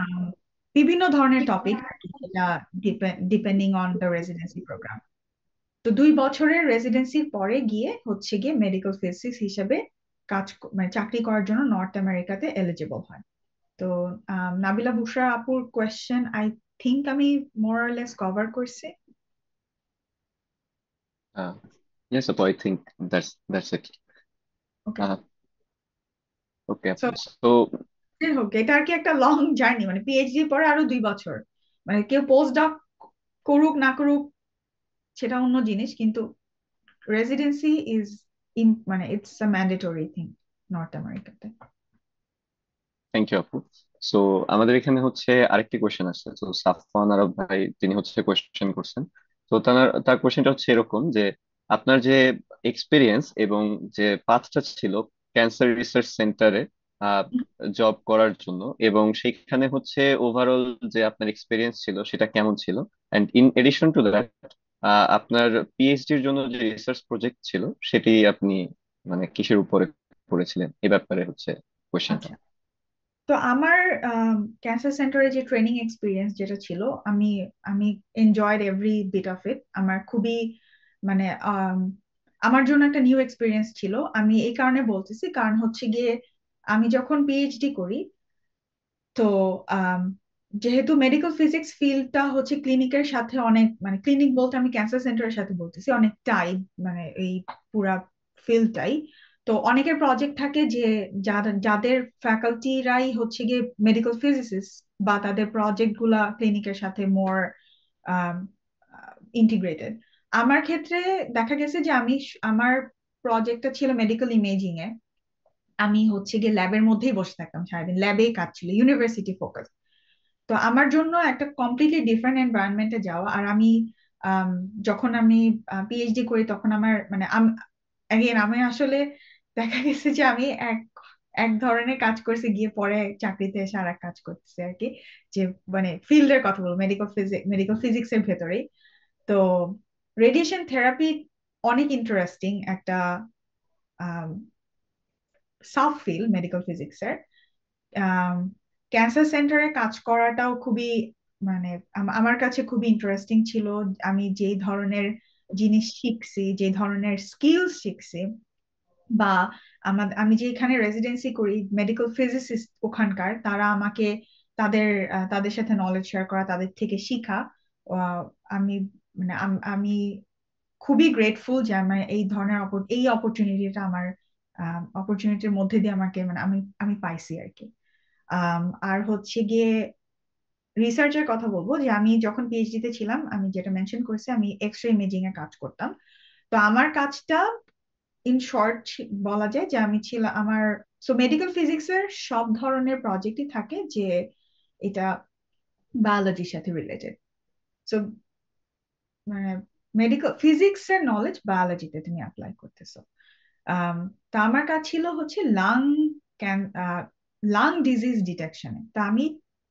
আম, বিভিন্ন ধরনের টপিক আর কি, সেটা depending on the residency program. তো 2 বছরের রেসিডেন্সির পরে গিয়ে হচ্ছে গিয়ে মেডিকেল ফিজিক্স হিসেবে মানে চাকরি করার জন্য নর্থ আমেরিকাতে এলিজিবল হয়। তো নাবিলা বুশরা আপুর কোয়েশ্চেন আই থিংক আমি মোর অর লেস কভার করছি। Yes, I think that's it. Okay, Uh, okay, so so হোক, এটা আর কি একটা লং জার্নি, মানে পিএইচডি পরে আরো 2 বছর, মানে কেউ পোস্ট ডক করুক না করুক সেটা অন্য জিনিস, কিন্তু রেসিডেন্সি ইজ মানে it's a mandatory thing north আমেরিকাতে। থ্যাংক ইউ আপু। সো আমাদের এখানে হচ্ছে আরেকটি কোয়েশ্চেন আসছে, তো সাফওয়ান আরব ভাই তিনি হচ্ছে কোয়েশ্চেন করছেন। তো তার কোয়েশ্চেনটা হচ্ছে এরকম যে আপনার যে এক্সপিরিয়েন্স এবং যে পাথটা ছিল ক্যান্সার রিসার্চ সেন্টারে জব করার জন্য, এবং সেইখানে হচ্ছে ওভারঅল যে আপনার এক্সপিরিয়েন্স ছিল সেটা কেমন ছিল, and in addition to that আপনার পিএইচডির জন্য যে রিসার্চ প্রজেক্ট ছিল সেটি আপনি মানে কিসের উপরে করেছিলেন, এ ব্যাপারে হচ্ছে কোয়েশ্চেনটা। আচ্ছা, তো আমার ক্যান্সার সেন্টারে যে ট্রেনিং এক্সপিরিয়েন্স যেটা ছিল, আমি আমি enjoyed every bit of it. আমার খুবই মানে আমার জন্য একটা নিউ এক্সপিরিয়েন্স ছিল। আমি এই কারণে বলতেছি, কারণ হচ্ছে গিয়ে আমি যখন পিএইচডি করি, তো আম, যেহেতু মেডিকেল ফিজিক্স ফিল্ডটা হচ্ছে ক্লিনিকের সাথে অনেক, মানে ক্লিনিক বলতে আমি ক্যান্সার সেন্টারের সাথে বলতেছি, অনেকটাই মানে এই পুরা ফিল্ডটাই। তো অনেকের প্রজেক্ট থাকে যে যাদের ফ্যাকাল্টিরাই হচ্ছে গিয়ে মেডিকেল ফিজিসিস্ট, বা তাদের প্রজেক্ট গুলা ক্লিনিকের সাথে মোর ইন্টিগ্রেটেড। আমার ক্ষেত্রে দেখা গেছে যে আমার প্রজেক্টটা ছিল মেডিকেল ইমেজিং এ। আমি হচ্ছে গিয়ে ল্যাবের মধ্যেই বসে থাকতাম সারাদিন, ল্যাবেই কাজ ছিল, ইউনিভার্সিটি ফোকাস। তো আমার জন্য একটা কমপ্লিটলি ডিফারেন্ট এনভায়রনমেন্টে যাওয়া। আর আমি আম, যখন আমি পিএইচডি করি তখন আমার মানে অ্যাগেন আমি আসলে দেখা গেছে যে আমি এক এক ধরনের কাজ করছি, গিয়ে পরে চাকরিতে এসে আর এক কাজ করতেছি আর কি। যে মানে ফিল্ডের কথা বলবো, মেডিকেল ফিজিক্স এর ভেতরেই। তো রেডিয়েশন থেরাপি অনেক ইন্টারেস্টিং একটা সাব ফিল্ড মেডিকেল ফিজিক্সের। ক্যান্সার সেন্টারে কাজ করাটাও খুবই মানে আমার কাছে খুবই ইন্টারেস্টিং ছিল। আমি যেই ধরনের জিনিস শিখছি, যে ধরনের স্কিলস শিখছি, বা আমি যেখানে রেসিডেন্সি করি মেডিকেল ফিজিসিস্ট ওখানকার, তারা আমাকে তাদের সাথে নলেজ শেয়ার করা, তাদের থেকে শিখা। আহ, আমি মানে আমি খুবই গ্রেটফুল যে আমার এই ধরনের এই অপরচুনিটিটা আমার অপরচুনিটির মধ্যে দিয়ে আমাকে মানে আমি আমি পাইছি আর কি। আর হচ্ছে গিয়ে রিসার্চের কথা বলবো, যে আমি যখন পিএইচডি তে ছিলাম, আমি যেটা মেনশন করেছি, আমি এক্স রে ইমেজিং এ কাজ করতাম। তো আমার কাজটা ইন শর্ট বলা যায় যে আমি ছিলাম আমার মেডিকেল ফিজিক্স এর সব ধরনের প্রজেক্টই থাকে যে এটা বায়োলজির সাথে রিলেটেড। সো মানে মেডিকেল ফিজিক্স এর নলেজ বায়োলজিতে তুমি অ্যাপ্লাই করতেছো। আম, তা আমার কাজ ছিল হচ্ছে ক্যান লাং ডিজিজ ডিটেকশনে। তা আমি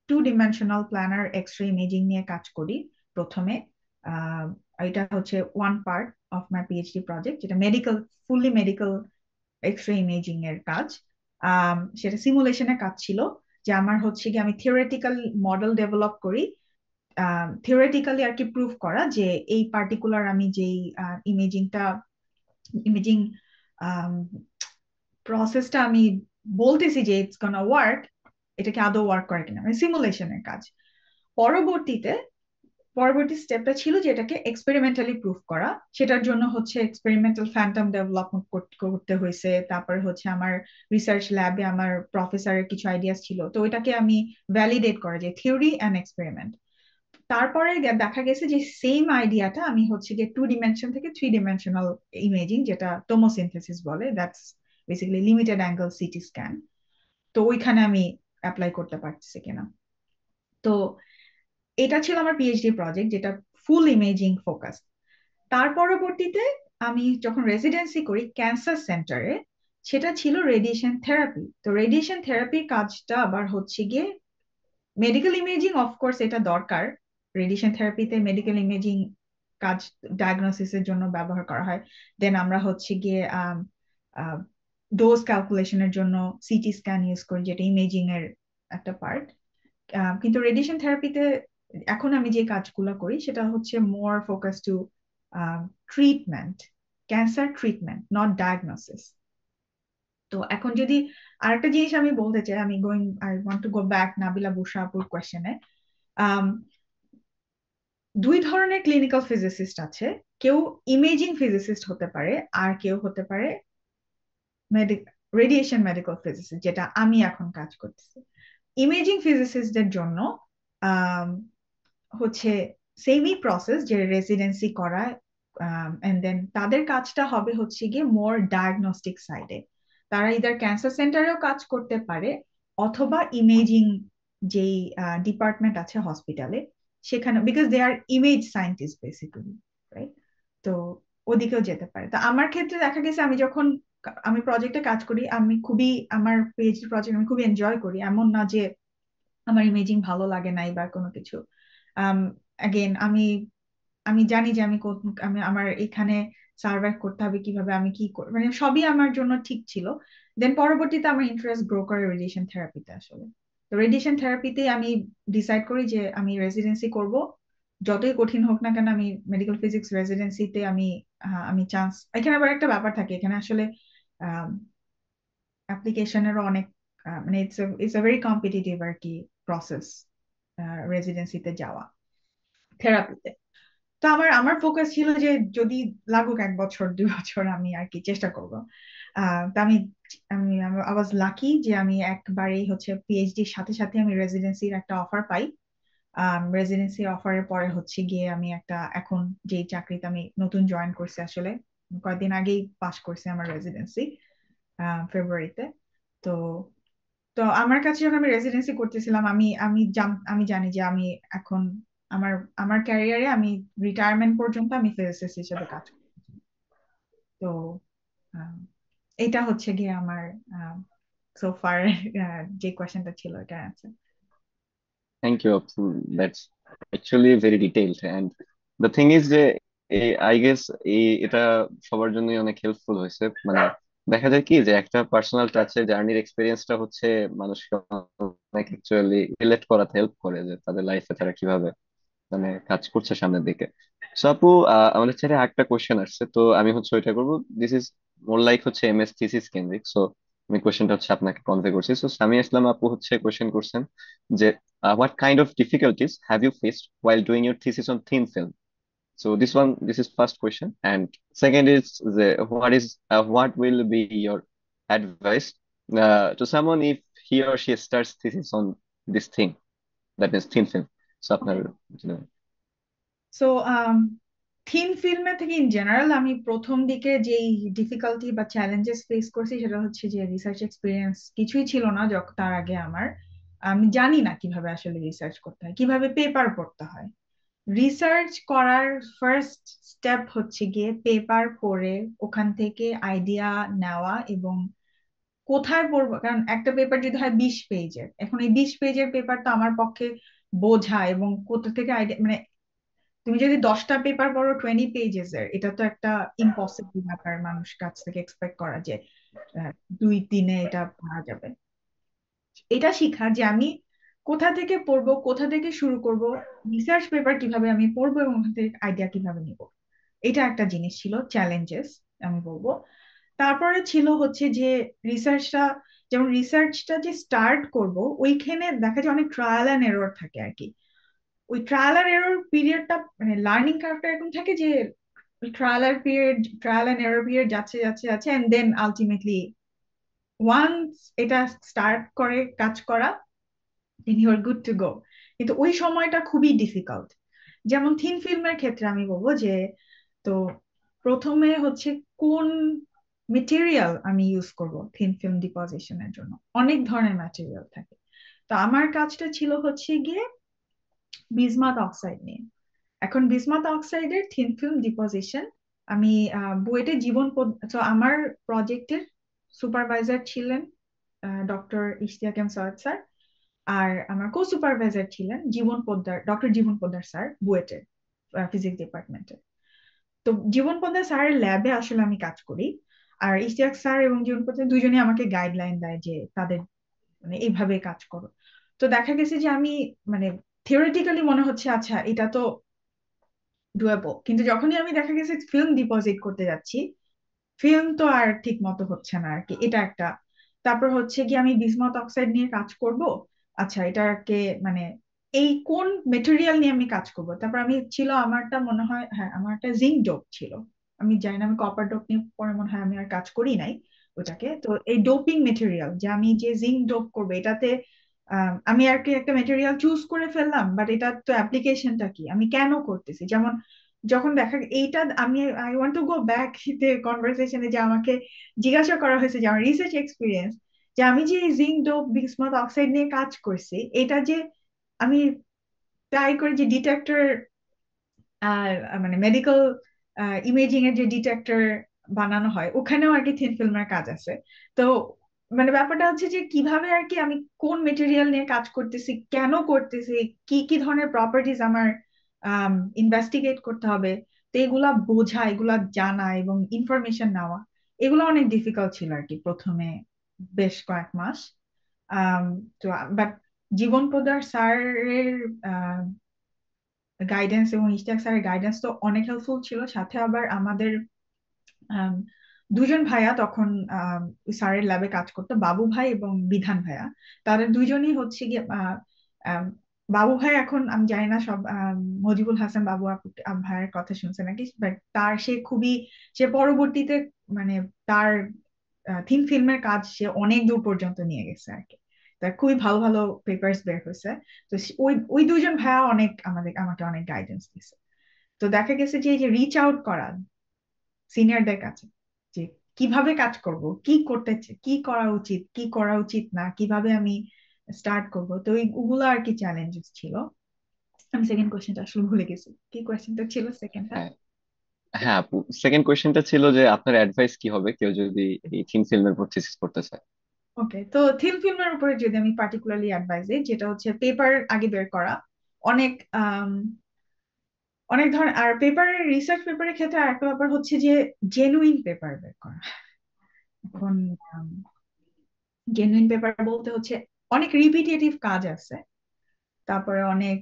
2 dimensional planar X ray imaging নিয়ে কাজ করি প্রথমে। আহ, এটা হচ্ছে one part of my PhD project, যেটা fully medical X ray imaging এর কাজ। সেটা সিমুলেশনের কাজ ছিল, যে আমার হচ্ছে কি আমি থিওরেটিক্যাল মডেল ডেভেলপ করি, থিওরেটিক্যালি আর কি প্রুভ করা যে এই পার্টিকুলার আমি যেই ইমেজিং প্রসেসটা আমি বলতেছি যে ইটস গনা ওয়ার্ক, এটাকে আদৌ ওয়ার্ক করে কিনা, মানে সিমুলেশনের কাজ। পরবর্তীতে পরবর্তী স্টেপটা ছিল যে এটাকে এক্সপেরিমেন্টালি প্রুফ করা। সেটার জন্য হচ্ছে এক্সপেরিমেন্টাল ফ্যান্টম ডেভেলপমেন্ট করতে হয়েছে। তারপরে হচ্ছে আমার রিসার্চ ল্যাবে আমার প্রফেসরের কিছু আইডিয়াস ছিল, তো ওইটাকে আমি ভ্যালিডেট করা, যে থিওরি অ্যান্ড এক্সপেরিমেন্ট। তারপরে দেখা গেছে যে সেম আইডিয়াটা আমি হচ্ছে গিয়ে 2 ডিমেনশন থেকে 3 ডিমেনশনাল ইমেজিং, যেটা টোমোসিনথেসিস বলে, that's basically limited angle CT scan, তো ওইখানে আমি অ্যাপ্লাই করতে পারতেছি কিনা। তো এটা ছিল আমার পিএইচডি প্রজেক্ট, যেটা ফুল ইমেজিং ফোকাস। তার পরবর্তীতে আমি যখন রেসিডেন্সি করি ক্যান্সার সেন্টারে, সেটা ছিল রেডিয়েশন থেরাপি। তো রেডিয়েশন থেরাপির কাজটা আবার হচ্ছে গিয়ে মেডিকেল ইমেজিং, অফকোর্স এটা দরকার। রেডিয়েশন থেরাপিতে মেডিকেল ইমেজিং কাজ ডায়াগনোসিসের জন্য ব্যবহার করা হয়। দেন আমরা হচ্ছে গিয়ে ডোজ ক্যালকুলেশনের জন্য সিটি স্ক্যান ইউজ করি, যেটা ইমেজিং এর একটা পার্ট। কিন্তু রেডিয়েশন থেরাপিতে এখন আমি যে কাজগুলো করি সেটা হচ্ছে more focus to treatment, cancer treatment, not diagnosis. তো এখন যদি আরেকটা জিনিস আমি বলতে চাই, I want to go back Nabila Bushra আপুর কোয়েশ্চেনে। দুই ধরনের ক্লিনিক্যাল ফিজিসিস্ট আছে, কেউ ইমেজিং ফিজিসিস্ট হতে পারে, আর কেউ হতে পারে রেডিয়েশন মেডিকেল ফিজিসিস্ট, যেটা আমি এখন কাজ করতেছি। ইমেজিং ফিজিসিস্টদের জন্য আম, হচ্ছে সেমই প্রসেস, যে রেসিডেন্সি করা, এন্ড দেন তাদের কাজটা হবে হচ্ছে গিয়ে মোর ডায়াগনস্টিক সাইডে। তারা ইদার ক্যান্সার সেন্টারেও কাজ করতে পারে, অথবা ইমেজিং যেই ডিপার্টমেন্ট আছে হসপিটালে সেখানে, because they are image scientist basically, right? তো ওদিকেও যেতে পারে। তো আমার ক্ষেত্রে দেখা গেছে, আমি প্রজেক্টে কাজ করি, আমার পিএইচডি প্রজেক্ট আমি খুবই এনজয় করি, এমন না যে আমার ইমেজিং ভালো লাগে নাই বা কোনো কিছু। অ্যাগেন আমি আমি জানি যে আমার এখানে সার্ভাইভ করতে হবে কিভাবে, আমি কি মানে সবই আমার জন্য ঠিক ছিল। দেন পরবর্তীতে আমার ইন্টারেস্ট গ্রো করে রেডিয়েশন থেরাপিতে আসলে। তো রেডিয়েশন থেরাপিতে আমি ডিসাইড করি যে আমি রেসিডেন্সি করব, যতই কঠিন হোক না কেন। আমি মেডিকেল ফিজিক্স রেসিডেন্সিতে আমি চান্স, এখানে আবার একটা ব্যাপার থাকে, এখানে আসলে অ্যাপ্লিকেশনেরও অনেক মানে ইটস আ ভেরি কম্পিটিটিভ আর কি প্রসেস রেসিডেন্সিতে যাওয়া থেরাপিতে। তো আমার আমার ফোকাস ছিল যে যদি লাগুক 1 বছর 2 বছর, আমি আর কি চেষ্টা করব। তা আমি আমি আই ওয়াজ লাকি যে আমি একবারেই হচ্ছে পিএইচডির সাথে সাথে আমি রেসিডেন্সির একটা অফার পাই। রেসিডেন্সি অফারের পরে হচ্ছে গিয়ে আমি এখন যে চাকরিতে আমি নতুন জয়েন করছি আসলে, কয়েকদিন আগেই পাশ করছি আমার রেসিডেন্সি ফেব্রুয়ারিতে। তো তো আমার কাছে যখন আমি রেসিডেন্সি করতেছিলাম, আমি জানি যে আমি এখন আমার আমার ক্যারিয়ারে আমি রিটায়ারমেন্ট পর্যন্ত আমি ফিজিসিস্ট হিসেবে কাজ করব। তো আহ, এটা হচ্ছে গিয়ে আমার সো ফার যে কোয়েশ্চেনটা ছিল এটা অ্যান্সার। থ্যাংক ইউ আপু, that's actually very detailed. And the thing is যে আই গেস এটা সবার জন্যই অনেক হেল্পফুল হয়েছে। মানে দেখা যায় কি যে একটা পার্সোনাল টাচে জার্নির এক্সপিরিয়েন্সটা হচ্ছে মানুষকে অনেক অ্যাকচুয়ালি রিলেট করাতে হেল্প করে, যে তাদের লাইফে তারা কিভাবে মানে কাজ করছে সামনের দিকে। সো আপু, আমাদের ছেলে একটা কোশ্চেন আসছে, তো আমি হচ্ছে ওইটা করবো। দিস ইজ মোর লাইক হচ্ছে এমএস থিসিস কেন্দ্রিক। সো আমি কোশ্চেনটা হচ্ছে আপনাকে কনভে করছি। সো সামি ইসলাম আপু হচ্ছে কোশ্চেন করছেন যে what kind of difficulties have you faced while doing your thesis on thin film? So this is first question, and second is what will be your advice to someone if he or she starts thesis on this thing, that is thin film? So আপনার, ওকে, so thin ফিল্মে থেকে in general আমি প্রথম দিকে যেই difficulty বা challenges face করছি সেটা হচ্ছে যে রিসার্চ এক্সপিরিয়েন্স কিছুই ছিল না। যখন তার আগে আমি জানি না কিভাবে আসলে রিসার্চ করতে হয়, কিভাবে পেপার পড়তে হয়। রিসার্চ করার ফার্স্ট স্টেপ হচ্ছে গিয়ে পেপার পড়ে ওখান থেকে আইডিয়া নেওয়া, এবং কোথায় পড়বো, কারণ একটা পেপার যদি হয় 20 পেজের, এখন এই 20 পেজের পেপার তো আমার পক্ষে বোঝা, এবং কোথা থেকে আইডিয়া, মানে তুমি যদি 10টা পেপার পড়ো 20 পেজেস এর, এটা তো একটা ইম্পসিবল ব্যাপার মানুষ কাছ থেকে এক্সপেক্ট করা যে 2 দিনে এটা পারা যাবে। এটা শিখা যে আমি কোথা থেকে পড়বো, কোথা থেকে শুরু করব, রিসার্চ পেপার কিভাবে আমি পড়বো, এবং ওখান থেকে আইডিয়া কিভাবে নিব। এটা একটা জিনিস ছিল চ্যালেঞ্জেস আমি বলবো। তারপরে ছিল হচ্ছে যে রিসার্চটা, যেমন রিসার্চটা যে স্টার্ট করব, ওইখানে দেখা যায় অনেক ট্রায়াল অ্যান্ড এরর থাকে আর কি। ওই ট্রায়াল আর এরর পিরিয়ডটা, মানে লার্নিং কার্ভটা এরকম থাকে যে ট্রায়াল এন্ড এরর পিরিয়ড যাচ্ছে যাচ্ছে যাচ্ছে, এন্ড দেন আলটিমেটলি ওয়ান্স এটা স্টার্ট করে কাজ করা, then you are good to go. কিন্তু ওই সময়টা খুবই ডিফিকাল্ট। যেমন থিন ফিল্মের ক্ষেত্রে আমি বলবো যে, তো প্রথমে হচ্ছে কোন মেটেরিয়াল আমি ইউজ করব থিন ফিল্ম ডিপোজিশনের জন্য, অনেক ধরনের ম্যাটেরিয়াল থাকে। তো আমার কাজটা ছিল হচ্ছে গিয়ে বিসমাথ অক্সাইড নিয়ে। এখন বিসমাথ অক্সাইডের থিন ফিল্ম ডিপোজিশন আমি বুয়েটে তো আমার প্রজেক্টের সুপারভাইজার ছিলেন doctor Ishtiaq M Syed sir, আর আমার কো সুপারভাইজার ছিলেন ডক্টর জীবন পোদ্দার স্যার, বুয়েটের ফিজিক্স ডিপার্টমেন্টে। তো জীবন পোদ্দার স্যারের ল্যাবে আসলে আমি কাজ করি, আর ইশতিয়াক স্যার এবং জীবন পোদ্দার দুজনে আমাকে গাইডলাইন দেয় যে তাদের মানে এইভাবে কাজ করো। তো দেখা গেছে যে আমি মানে থিওরিটিক্যালি মনে হচ্ছে আচ্ছা এটা তো ডুয়েবল, কিন্তু যখনই আমি দেখা গেছে ফিল্ম ডিপোজিট করতে যাচ্ছি, ফিল্ম তো আর ঠিক মতো হচ্ছে না আর কি, এটা একটা। তারপর হচ্ছে কি আমি বিসমথ অক্সাইড নিয়ে কাজ করব, আচ্ছা এটাকে মানে এই কোন মেটেরিয়াল নিয়ে আমি কাজ করব। তারপর আমি ছিল আমারটা মনে হয়, হ্যাঁ আমার একটা জিঙ্ক ডোপ ছিল, আমি জানি না আমি কপার ডোপ নিয়ে পরে মনে হয় আমি আর কাজ করি নাই ওটাকে। তো এই ডোপিং মেটেরিয়াল যে আমি যে জিঙ্ক ডোপ করবো এটাতে আমি আর কি একটা মেটেরিয়াল চুজ করে ফেললাম, বাট এটা তো অ্যাপ্লিকেশনটা কি, আমি কেন করতেছি। যেমন যখন দেখা এইটা আমি I want to go back কনভারসেশনে, যে আমাকে জিজ্ঞাসা করা হয়েছে যে আমার রিসার্চ এক্সপিরিয়েন্স, যে আমি যে জিঙ্ক ডোপ বিসমাথ অক্সাইড নিয়ে কাজ করছি, এটা যে আমি ট্রাই করে যে ডিটেক্টর, মানে মেডিকেল ইমেজিং এর যে ডিটেক্টর বানানো হয় ওখানেও আর কি থিন ফিল্মের কাজ আছে। তো মানে ব্যাপারটা হচ্ছে যে কিভাবে আর কি আমি কোন মেটেরিয়াল নিয়ে কাজ করতেছি, কেন করতেছি, কি কি ধরনের প্রপার্টিজ আমার ইনভেস্টিগেট করতে হবে, তো এগুলা বোঝা, এগুলা জানা এবং ইনফরমেশন নেওয়া, এগুলো অনেক ডিফিকাল্ট ছিল আর কি প্রথমে বেশ কয়েক মাস। আম, তো বাট জীবন পোদ্দার স্যারের গাইডেন্স এবং ইশতিয়াক স্যারের গাইডেন্স তো অনেক হেল্পফুল ছিল, সাথে আবার আমাদের আম, দুজন ভাইয়া তখন ওই স্যারের ল্যাবে কাজ করতো, বাবু ভাই এবং বিধান ভাইয়া। তাদের দুইজনই হচ্ছে গিয়ে আম, বাবু ভাই এখন আমি জানি না সব মজিবুল হাসান বাবু ভাইয়ের কথা শুনছে নাকি, বাট তার সে খুবই, সে পরবর্তীতে মানে তার থিম ফিল্মের কাজ সে অনেক দূর পর্যন্ত নিয়ে গেছে আর কি, তার খুবই ভালো ভালো পেপার্স বের হয়েছে। তো ওই ওই দুজন ভাইয়া অনেক আমাকে অনেক গাইডেন্স দিছে। তো দেখা গেছে যে এই যে রিচ আউট করা সিনিয়রদের কাছে, যে কিভাবে কাজ করব, কি করা উচিত, কি করা উচিত না, কিভাবে আমি স্টার্ট করব, তো ওগুলো আর কি চ্যালেঞ্জেস ছিল। আমি সেকেন্ড কোশ্চেনটা আসলে ভুলে গেছি, কি কোশ্চেনটা ছিল সেকেন্ডটা? হ্যাঁ, হ্যাঁ আপু, সেকেন্ড কোয়েশ্চেনটা ছিল যে আপনার অ্যাডভাইস কি হবে কেউ যদি এই থিম ফিল্মের উপর থিসিস করতে চায়। ওকে, তো থিম ফিল্মের উপরে যদি আমি পার্টিকুলারলি অ্যাডভাইস দিই, যেটা হচ্ছে পেপার আগে বের করা। অনেক অনেক ধরনের, আর পেপারের রিসার্চ পেপারের ক্ষেত্রে আরেকটা ব্যাপার হচ্ছে যে জেনুইন পেপার বের করা। এখন জেনুইন পেপার বলতে হচ্ছে অনেক রিপিটেটিভ কাজ আছে, তারপরে অনেক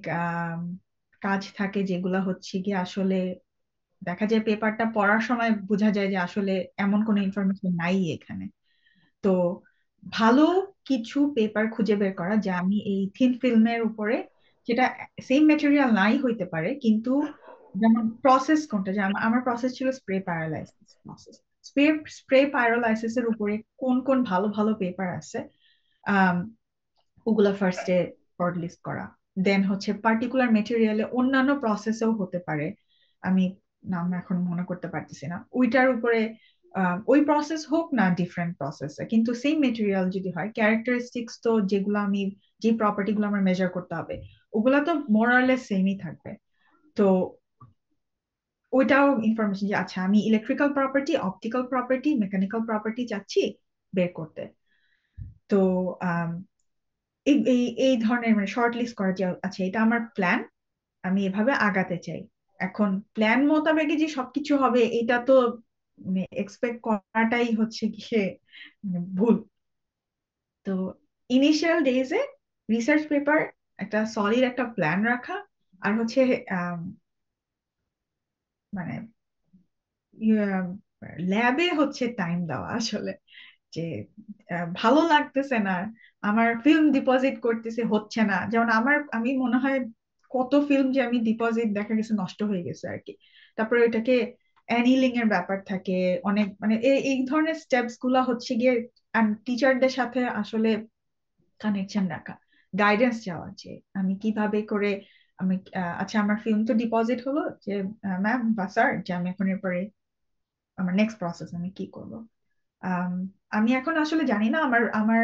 কাজ থাকে যেগুলা হচ্ছে কি আসলে দেখা যায় পেপারটা পড়ার সময় বোঝা যায় যে আসলে এমন কোনো ইনফরমেশন নাই এখানে। তো ভালো কিছু পেপার খুঁজে বের করা যে আমি এই থিন ফিল্মের উপরে, যেটা সেম ম্যাটেরিয়াল নাই হইতে পারে কিন্তু যেমন প্রসেস কোনটা, যে আমার প্রসেস ছিল spray paralysis process, spray spray paralysis এর উপরে কোন কোন ভালো ভালো পেপার আছে, আম, ওগুলা ফার্স্টে শর্ট লিস্ট করা। দেন হচ্ছে পার্টিকুলার মেটেরিয়ালে অন্যান্য প্রসেসেও হতে পারে, আমি নাম এখন মনে করতে পারতেছি না, ওইটার উপরে ওই প্রসেস হোক না ডিফারেন্ট প্রসেসে, কিন্তু সেম মেটেরিয়াল যদি হয়, ক্যারেক্টারিস্টিক্স তো যেগুলো আমি, যে প্রপার্টি গুলো আমার মেজার করতে হবে ওগুলা তো মোরালেস সেমই থাকবে। তো ওইটাও ইনফরমেশন যে আচ্ছা আমি electrical property, optical property, mechanical property চাচ্ছি বের করতে। তো আম, এই এই এই ধরনের মানে শর্ট লিস্ট করা যে আচ্ছা এটা আমার প্ল্যান, আমি এভাবে আগাতে চাই। এখন প্ল্যান মোতাবেক যে সবকিছু হবে এটা তো এক্সপেক্ট করাটাই হচ্ছে গিয়ে ভুল। তো ইনিশিয়াল ডেজে রিসার্চ পেপার, একটা সলিড একটা প্ল্যান রাখা, আর হচ্ছে আম, মানে ল্যাবে হচ্ছে টাইম দেওয়া আসলে, যে ভালো লাগতেছে না, আমার ফিল্ম ডিপোজিট করতেছে হচ্ছে না, যেমন আমি মনে হয় কত ফিল্ম যে আমি ডিপোজিট দেখা গেছে নষ্ট হয়ে গেছে আর কি। তারপরে ওইটাকে অ্যানিলিং এর ব্যাপার থাকে অনেক, মানে এই ধরনের স্টেপস গুলা হচ্ছে গিয়ে টিচারদের সাথে আসলে কানেকশন রাখা, গাইডেন্স চাওয়া যে আমি কিভাবে করে আমি আচ্ছা আমার ফিল্ম তো ডিপোজিট হলো, যে ম্যাম বা স্যার যে আমি এখন এরপরে আমার নেক্সট প্রসেস আমি কি করব। আম, আমি এখন আসলে জানি না আমার আমার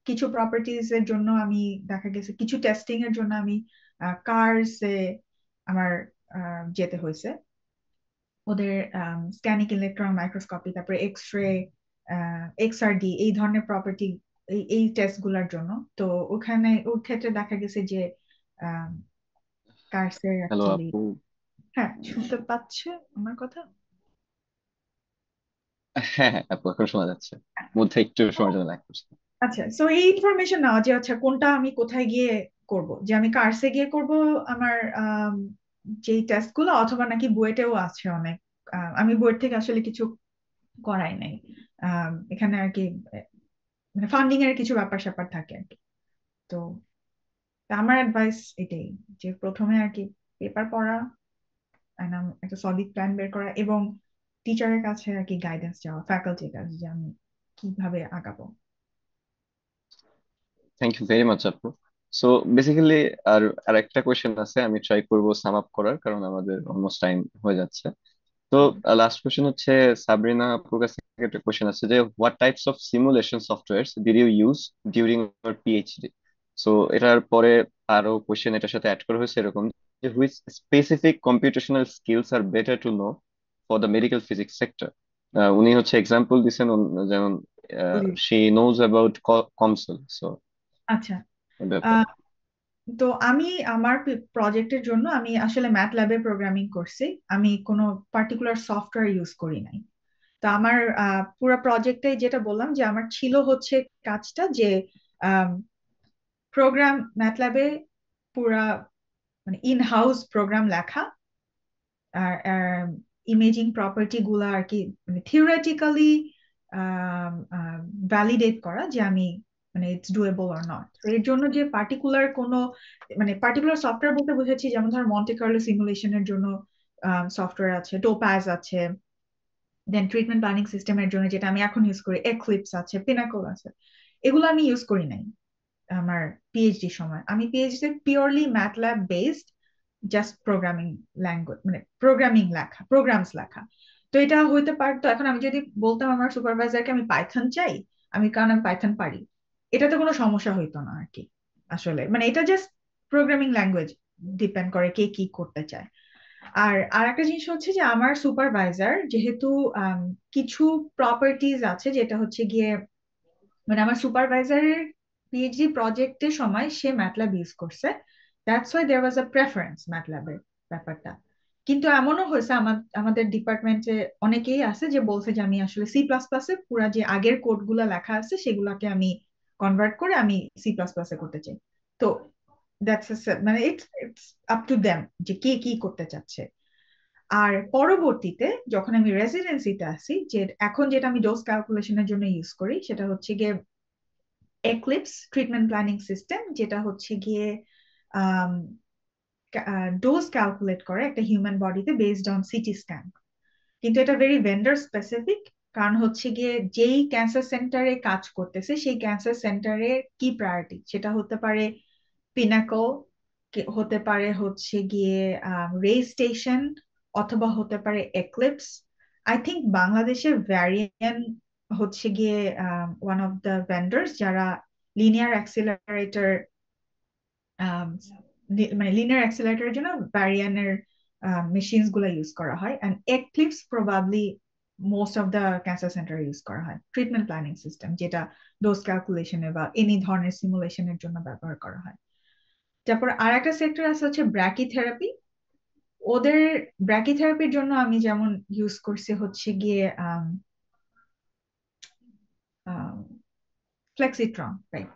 কিছু প্রপার্টিজ এর জন্য আমি দেখা গেছে কিছু টেস্টিং এর জন্য আমি কার্সে আমার যেতে হয়েছে, ওদের স্ক্যানিং ইলেকট্রন মাইক্রোস্কোপি, তারপরে এক্স রে, এক্সআরডি, এই ধরনের প্রপার্টি, এই টেস্ট গুলার জন্য। তো ওখানে ওর ক্ষেত্রে দেখা গেছে যে কার্সের হ্যালো অ্যাকচুয়ালি, আপু। হ্যাঁ শুনতে পাচ্ছে আমার কথা? হ্যাঁ, হ্যাঁ আপু, এখন শোনা যাচ্ছে, মধ্যে একটু সময় জন্য লাগ করছে। আচ্ছা, সো এই ইনফরমেশন নাও যে আচ্ছা কোনটা আমি কোথায় গিয়ে করব, যে আমি কার্সে গিয়ে করব আমার যেই টেস্ট গুলো, অথবা নাকি বুয়েটেও আছে অনেক। আমি বুয়েট থেকে আসলে কিছু করাই নাই। এখানে আর কি মানে ফান্ডিং এর কিছু ব্যাপার স্যাপার থাকে আর কি। তো তা আমার অ্যাডভাইস এটাই, যে প্রথমে আর কি পেপার পড়া, একটা সলিড প্ল্যান বের করা, এবং টিচারের কাছে আর কি গাইডেন্স চাওয়া, ফ্যাকাল্টির কাছে, যে আমি কিভাবে আগাবো। থ্যাংক ইউ ভেরি মাচ আপু। সো বেসিক্যালি আর আর একটা কোয়েশ্চেন আছে, আমি ট্রাই করব সাম আপ করার, কারণ আমাদের অলমোস্ট টাইম হয়ে যাচ্ছে। তো লাস্ট কোয়েশ্চেন হচ্ছে, সাবরিনা আপুর কাছ থেকে একটা কোয়েশ্চেন আছে যে what types of simulation softwares did you use during your PhD. So এটার পরে আরো কোয়েশ্চেন এটার সাথে অ্যাড করা হয়েছে এরকম, যে which specific computational skills are better to know for the medical physics sector. উনি হচ্ছে এক্সাম্পল দিছেন, যেমন she knows about COMSOL. So আচ্ছা। ব্যাপারে। তো আমি আমার প্রজেক্টের জন্য আমি আসলে ম্যাট ল্যাবে প্রোগ্রামিং করছি। আমি কোনো পার্টিকুলার সফটওয়্যার ইউজ করি নাই। তো আমার পুরো প্রজেক্টে যেটা বললাম, যে আমার ছিল হচ্ছে কাজটা, যে প্রোগ্রাম ম্যাটল্যাবে পুরা মানে ইন হাউস প্রোগ্রাম লেখা, আর ইমেজিং প্রপার্টি গুলা আর কি মানে থিওরেটিক্যালি ভ্যালিডেট করা, যে আমি মানে ইটস ডুয়েবল অর নট। তো এর জন্য যে পার্টিকুলার কোনো মানে পার্টিকুলার সফটওয়্যার বলতে বুঝেছি, যেমন ধর মন্টে কার্লো সিমুলেশনের জন্য সফটওয়্যার আছে, টোপ্যাজ আছে। দেন ট্রিটমেন্ট প্ল্যানিং সিস্টেমের জন্য যেটা আমি এখন ইউজ করি, এক্লিপস আছে, পিনাকল আছে। এগুলো আমি ইউজ করি নাই আমার পিএইচডি সময়। আমি PhD purely MATLAB based, just programming language মানে প্রোগ্রামিং লেখা, প্রোগ্রামস লেখা। তো এটা হইতে পারতো, এখন আমি যদি বলতাম আমার সুপারভাইজারকে আমি পাইথন চাই, আমি কারণ আমি পাইথন পারি, এটাতে কোনো সমস্যা হইতো না আর কি। আসলে মানে এটা জাস্ট প্রোগ্রামিং ল্যাঙ্গুয়েজ, ডিপেন্ড করে কে কি করতে চায়। আর আর একটা জিনিস হচ্ছে যে আমার সুপারভাইজার যেহেতু কিছু প্রপার্টিজ আছে, যেটা হচ্ছে গিয়ে মানে আমার সুপারভাইজারের পিএইচডি প্রজেক্টের সময় সে ম্যাটল্যাব ইউজ করছে। That's why there was a preference ম্যাটল্যাবের ব্যাপারটা। কিন্তু এমনও হয়েছে আমাদের ডিপার্টমেন্টে অনেকেই আছে যে বলছে যে আমি আসলে সি প্লাস প্লাসে পুরা যে আগের কোড গুলা লেখা আছে সেগুলাকে আমি কনভার্ট করে আমি সি প্লাস প্লাসে করতে চাই। তো দ্যাটস মানে it's it's up to them যে কে কি করতে চাচ্ছে। আর পরবর্তীতে যখন আমি রেসিডেন্সিতে আসি, যে এখন যেটা আমি ডোজ ক্যালকুলেশনের জন্য ইউজ করি, সেটা হচ্ছে গিয়ে এক্লিপস ট্রিটমেন্ট প্ল্যানিং সিস্টেম, যেটা হচ্ছে গিয়ে ডোজ ক্যালকুলেট করে একটা হিউম্যান বডিতে বেসড অন সিটি স্ক্যান। কিন্তু এটা ভেরি ভেন্ডার স্পেসিফিক, কারণ হচ্ছে গিয়ে যেই ক্যান্সার সেন্টারে কাজ করতেছে সেই ক্যান্সার সেন্টারে কি প্রায়োরিটি, সেটা হতে পারে পিনাকল, হতে পারে হচ্ছে গিয়ে রে স্টেশন, অথবা হতে পারে এক্লিপস। আই থিঙ্ক বাংলাদেশের ভ্যারিয়ান হচ্ছে গিয়ে ওয়ান অফ দ্য ভেন্ডার্স যারা লিনিয়ার অ্যাক্সিলারেটর, মানে লিনিয়ার অ্যাক্সিলারেটরের জন্য ভ্যারিয়ানের মেশিনস গুলো ইউজ করা হয়, and Eclipse probably most of the cancer center use করা হয় ট্রিটমেন্ট প্ল্যানিং সিস্টেম, যেটা ডোজ ক্যালকুলেশনে বা এনি ধরনের সিমুলেশনের জন্য ব্যবহার করা হয়। তারপর আর একটা সেক্টর আছে হচ্ছে ব্র্যাকিথেরাপি। ওদের ব্র্যাকিথেরাপির জন্য আমি যেমন ইউজ করছি হচ্ছে গিয়ে ফ্লেক্সিট্রন, রাইট?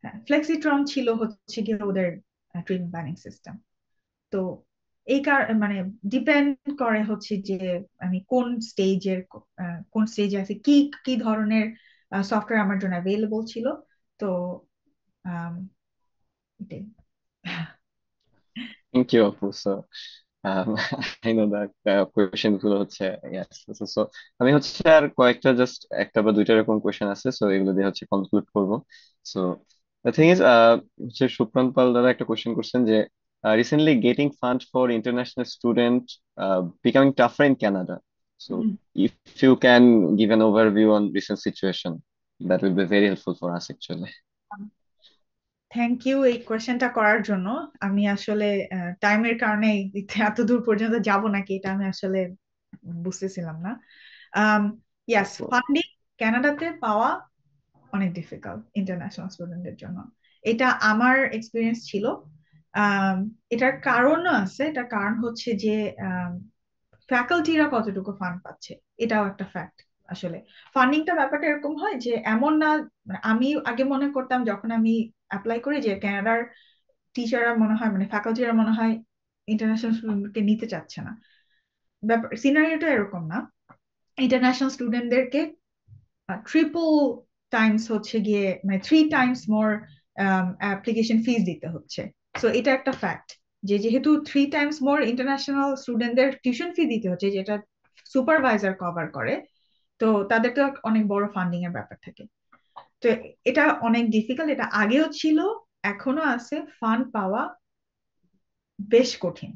হ্যাঁ, ফ্লেক্সিট্রন ছিল হচ্ছে গিয়ে ওদের ট্রিটমেন্ট প্ল্যানিং সিস্টেম। তো এই মানে ডিপেন্ড করে হচ্ছে যে আমি কোন স্টেজে আছি, কি কি ধরনের সফটওয়্যার আমার জন্য অ্যাভেলেবল ছিল। তো আম, এটাই। থ্যাংক ইউ আপু। So I know that question গুলো হচ্ছে yes. So, আমি হচ্ছে আর কয়েকটা জাস্ট একটা বা দুইটা এরকম কোয়েশ্চেন আছে, সো এগুলো দিয়ে হচ্ছে কনক্লুড করবো। সো দ্য থিং ইজ, হচ্ছে সুপ্রান্ত পাল দাদা একটা কোয়েশ্চেন করছেন যে recently getting fund for international student becoming tougher in Canada. So if you can give an overview on recent situation, that will be very helpful for us actually. Thank you এই কোয়েশ্চেনটা করার জন্য। আমি আসলে টাইমের কারণে এত দূর পর্যন্ত যাব নাকি এটা আমি আসলে বুঝতেছিলাম না। ইয়াস, ফান্ডিং কানাডাতে পাওয়া অনেক ডিফিকাল্ট ইন্টারন্যাশনাল স্টুডেন্টদের জন্য। এটা আমার এক্সপিরিয়েন্স ছিল। আম, এটার কারণও আছে। এটার কারণ হচ্ছে যে ফ্যাকাল্টিরা কতটুকু ফান্ড পাচ্ছে, এটাও একটা ফ্যাক্ট। আসলে ফান্ডিংটা ব্যাপারটা এরকম হয় যে এমন না, মানে আমি আগে মনে করতাম যখন আমি অ্যাপ্লাই করি যে কানাডার টিচাররা মনে হয় মানে ফ্যাকাল্টিরা মনে হয় ইন্টারন্যাশনাল স্টুডেন্টকে নিতে চাচ্ছে না। ব্যাপার সিনারিওটা এরকম না, ইন্টারন্যাশনাল স্টুডেন্টদেরকে ট্রিপল টাইমস হচ্ছে গিয়ে মানে 3 টাইমস মোর অ্যাপ্লিকেশন ফিস দিতে হচ্ছে। সো এটা একটা ফ্যাক্ট যে যেহেতু 3 টাইমস মোর ইন্টারন্যাশনাল স্টুডেন্টদের টিউশন ফি দিতে হচ্ছে, যেটা সুপারভাইজার কভার করে, তো তাদের তো অনেক বড় ফান্ডিং এর ব্যাপার থাকে। তো এটা অনেক ডিফিকাল্ট, এটা আগেও ছিল, এখনো আছে। ফান্ড পাওয়া বেশ কঠিন,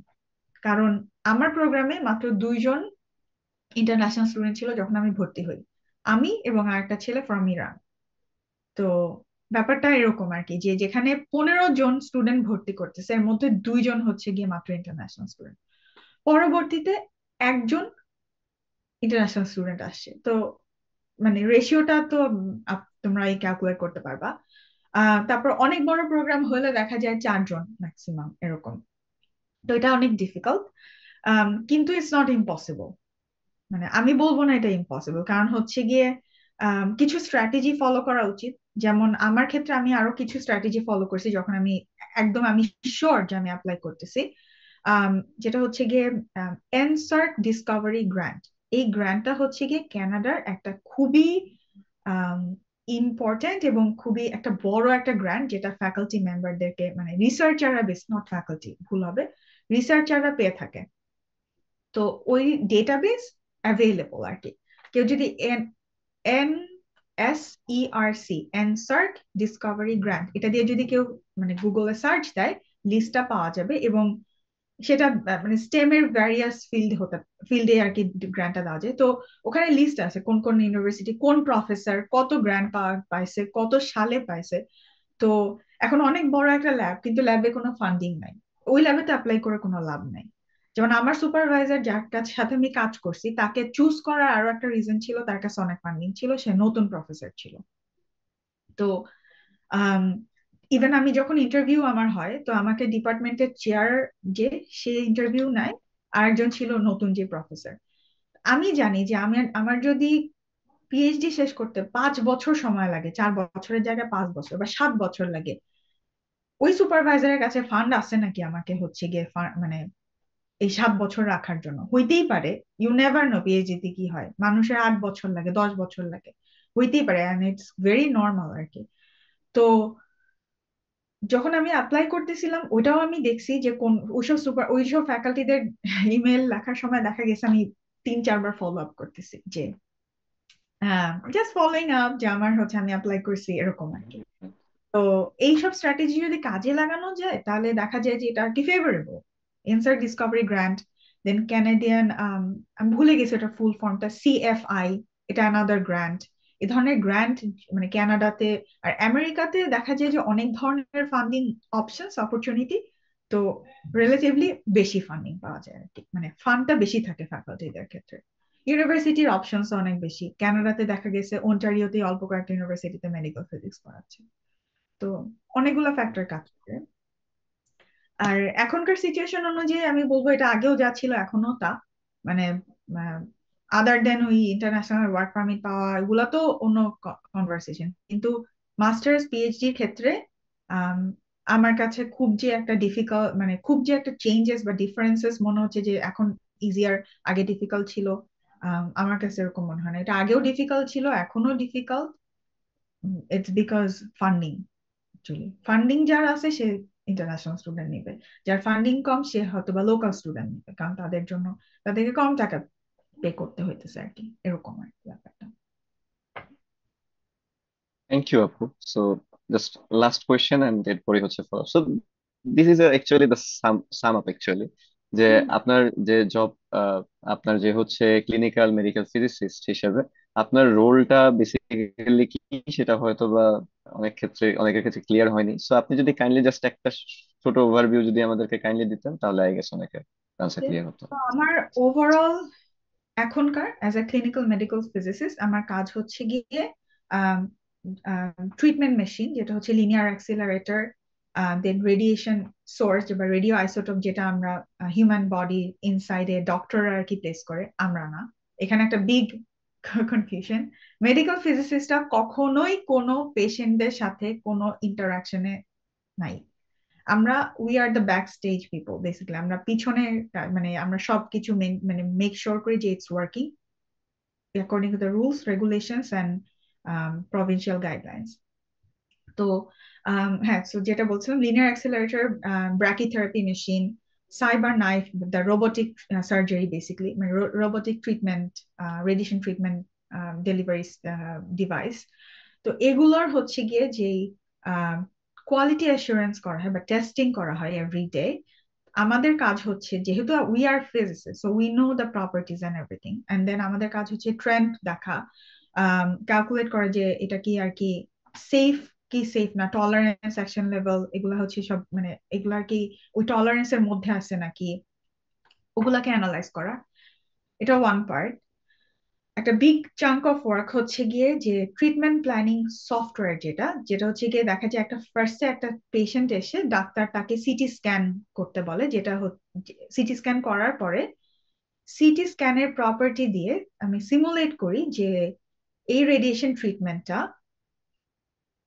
কারণ আমার প্রোগ্রামে মাত্র 2জন ইন্টারন্যাশনাল স্টুডেন্ট ছিল যখন আমি ভর্তি হই, আমি এবং আরেকটা ছেলে ফ্রম ইরান। তো ব্যাপারটা এরকম আর কি, যে যেখানে 15জন স্টুডেন্ট ভর্তি করতেছে এর মধ্যে 2জন হচ্ছে গিয়ে মাত্র ইন্টারন্যাশনাল স্টুডেন্ট, পরবর্তীতে একজন ইন্টারন্যাশনাল স্টুডেন্ট আসছে। তো মানে রেশিওটা তো তোমরা এই ক্যালকুলেট করতে পারবা। তারপর অনেক বড় প্রোগ্রাম হলে দেখা যায় 4জন ম্যাক্সিমাম এরকম। তো এটা অনেক ডিফিকাল্ট, কিন্তু ইটস নট ইম্পসিবল। মানে আমি বলবো না এটা ইম্পসিবল, কারণ হচ্ছে গিয়ে কিছু স্ট্র্যাটেজি ফলো করা উচিত। যেমন আমার ক্ষেত্রে আমি আরো কিছু স্ট্র্যাটেজি ফলো করছি যখন আমি শিওর যে আমি অ্যাপ্লাই করতেছি। যেটা হচ্ছে গিয়ে এনসার্ক ডিসকভারি গ্র্যান্ট। এই গ্র্যান্টটা হচ্ছে গিয়ে কানাডার একটা খুবই ইম্পর্টেন্ট এবং খুবই একটা বড় একটা গ্র্যান্ট, যেটা ফ্যাকাল্টি মেম্বারদেরকে মানে রিসার্চাররা, বেশ নট ফ্যাকাল্টি, ভুল হবে, রিসার্চাররা পেয়ে থাকে। তো ওই ডেটাবেস অ্যাভেলেবল আর কি। কেউ যদি এন এন এস ই আর সি এনসার্ক ডিসকভারি গ্র্যান্ট এটা দিয়ে যদি কেউ মানে গুগলে সার্চ দেয়, লিস্টটা পাওয়া যাবে। এবং সেটা মানে স্টেমের ভ্যারিয়াস ফিল্ডে আর কি গ্র্যান্টটা দেওয়া যায়। তো ওখানে লিস্ট আছে কোন কোন ইউনিভার্সিটি, কোন প্রফেসর কত গ্র্যান্ট পাইছে, কত সালে পাইছে। তো এখন অনেক বড় একটা ল্যাব, কিন্তু ল্যাবে কোনো ফান্ডিং নাই, ওই ল্যাবে তো অ্যাপ্লাই করে কোনো লাভ নাই। যেমন আমার সুপারভাইজার যার কাছে সাথে আমি কাজ করছি, তাকে চুজ করার আরো একটা রিজন ছিল, তার কাছে অনেক ফান্ডিং ছিল, সে নতুন প্রফেসর ছিল। তো ইভেন আমি যখন ইন্টারভিউ আমার হয়, তো আমাকে ডিপার্টমেন্টের চেয়ার যে সে ইন্টারভিউ নেয়, আরেকজন ছিল নতুন যে প্রফেসর। আমি জানি যে আমার যদি পিএইচডি শেষ করতে 5 বছর সময় লাগে, 4 বছরের জায়গায় 5 বছর বা 7 বছর লাগে, ওই সুপারভাইজারের কাছে ফান্ড আছে নাকি আমাকে হচ্ছে গিয়ে মানে এই 7 বছর রাখার জন্য? হইতেই পারে, ইউ নেভার নো পিএইচডি কি হয়, মানুষের 8 বছর লাগে, 10 বছর লাগে, হইতেই পারে, এন্ড ইটস ভেরি নর্মাল আর কি। তো যখন আমি অ্যাপ্লাই করতেছিলাম, ওইটাও আমি দেখছি যে কোন ওইসব ফ্যাকাল্টিদের ইমেল লেখার সময় দেখা গেছে আমি 3-4 বার ফলো আপ করতেছি, যে জাস্ট ফলোইং আপ যে আমার হচ্ছে আমি অ্যাপ্লাই করছি এরকম আর কি। তো এইসব স্ট্র্যাটেজি যদি কাজে লাগানো যায় তাহলে দেখা যায় যে এটা আর কি ফেভারেবল। ইনসার্ট ডিসকভারি গ্র্যান্ট, দেন ক্যানাডিয়ান, আমি ভুলে গেছি এটা ফুল ফর্মটা, সিএফআই, এটা অ্যানাদার গ্র্যান্ট। এ ধরনের গ্র্যান্ট মানে কানাডাতে আর আমেরিকাতে দেখা যায় যে অনেক ধরনের ফান্ডিং অপশনস অপরচুনিটি। তো রিলেটিভলি বেশি ফান্ডিং পাওয়া যায় আর কি, মানে ফান্ডটা বেশি থাকে ফ্যাকাল্টিদের ক্ষেত্রে। ইউনিভার্সিটির অপশনস অনেক বেশি, কানাডাতে দেখা গেছে ওন্টারিওতে অল্প কয়েকটা ইউনিভার্সিটিতে মেডিকেল ফিজিক্স পড়াচ্ছে। তো অনেকগুলো ফ্যাক্টর কাজ করে। আর এখনকার সিচুয়েশন অনুযায়ী আমি বলবো এটা আগেও যা ছিল এখনো তা, মানে আদার দেন ওই ইন্টারন্যাশনাল ওয়ার্ক পারমিট পাওয়া, এগুলো তো অন্য কনভারসেশন, কিন্তু মাস্টার্স পিএইচডির ক্ষেত্রে আম, আমার কাছে খুব যে একটা ডিফিকাল্ট, মানে খুব যে একটা চেঞ্জেস বা ডিফারেন্সেস মনে হচ্ছে যে এখন ইজিয়ার, আগে ডিফিকাল্ট ছিল, আমার কাছে এরকম মনে হয় না। এটা আগেও ডিফিকাল্ট ছিল, এখনো difficult. It's because funding, actually funding যার আছে সে ইন্টারন্যাশনাল স্টুডেন্ট নিবে, যার ফান্ডিং কম সে হয়তো বা লোকাল স্টুডেন্ট নিবে, কারণ তাদের জন্য তাদেরকে কম টাকা পে করতে হইতেছে আর কি, এরকম আর কি ব্যাপারটা। থ্যাংক ইউ আপু। So just last question and এরপরে হচ্ছে follow. So this is actually the sum up actually, যে হুম। আপনার যে জব, আপনার যে হচ্ছে ক্লিনিক্যাল মেডিকেল ফিজিসিস্ট হিসেবে আপনার রোলটা বেসিক্যালি কি, সেটা হয়তো বা অনেকের ক্ষেত্রে ক্লিয়ার হয়নি। সো আপনি যদি কাইন্ডলি জাস্ট একটা ছোট ওভারভিউ যদি আমাদেরকে কাইন্ডলি দিতেন, তাহলে আই গেস অনেকের আনসার ক্লিয়ার হতো। তো আমার ওভারঅল এখনকার as a clinical medical physicist আমার কাজ হচ্ছে গিয়ে ট্রিটমেন্ট মেশিন, যেটা হচ্ছে লিনিয়ার অ্যাক্সিলারেটর, দেন রেডিয়েশন সোর্স বা রেডিও আইসোটোপ, যেটা আমরা হিউম্যান বডি ইনসাইডে ডক্টররা আর কি প্লেস করে, আমরা না। এখানে একটা বিগ কনফিউশন, মেডিকেল ফিজিসিস্টরা কখনোই কোনো পেশেন্টদের সাথে কোনো ইন্টারাকশনে নাই। আমরা we are the back stage people basically, আমরা পিছনে মানে আমরা সবকিছু মানে মেক শিওর করি যে it's working according to the rules, regulations, and provincial guidelines. তো হ্যাঁ, সো যেটা বলছিলাম, linear accelerator, brachytherapy machine, cyber knife, the robotic surgery basically, মানে robotic treatment, radiation treatment delivery device. তো এগুলোর হচ্ছে গিয়ে যেই কোয়ালিটি অ্যাসুরেন্স করা হয় বা টেস্টিং করা হয় এভরি ডে, আমাদের কাজ হচ্ছে, যেহেতু we are physicist, so we know the properties and everything, and then আমাদের কাজ হচ্ছে ট্রেন্ড দেখা, ক্যালকুলেট করা যে এটা কি আর কি সেফ কি সেফ না, টলারেন্স, অ্যাকশন লেভেল, এগুলো হচ্ছে সব, মানে এগুলার কি ওই টলারেন্সের মধ্যে আছে নাকি, ওগুলাকে অ্যানালাইজ করা। এটা ওয়ান পার্ট। একটা বিগ চাঙ্ক অফ ওয়ার্ক হচ্ছে গিয়ে যে ট্রিটমেন্ট প্ল্যানিং সফটওয়্যার, যেটা যেটা হচ্ছে গিয়ে দেখা যায় একটা ফার্স্টে একটা পেশেন্ট এসে ডাক্তার তাকে সিটি স্ক্যান করতে বলে, যেটা সিটি স্ক্যান করার পরে সিটি স্ক্যানের প্রপার্টি দিয়ে আমি সিমুলেট করি যে এই রেডিয়েশন ট্রিটমেন্টটা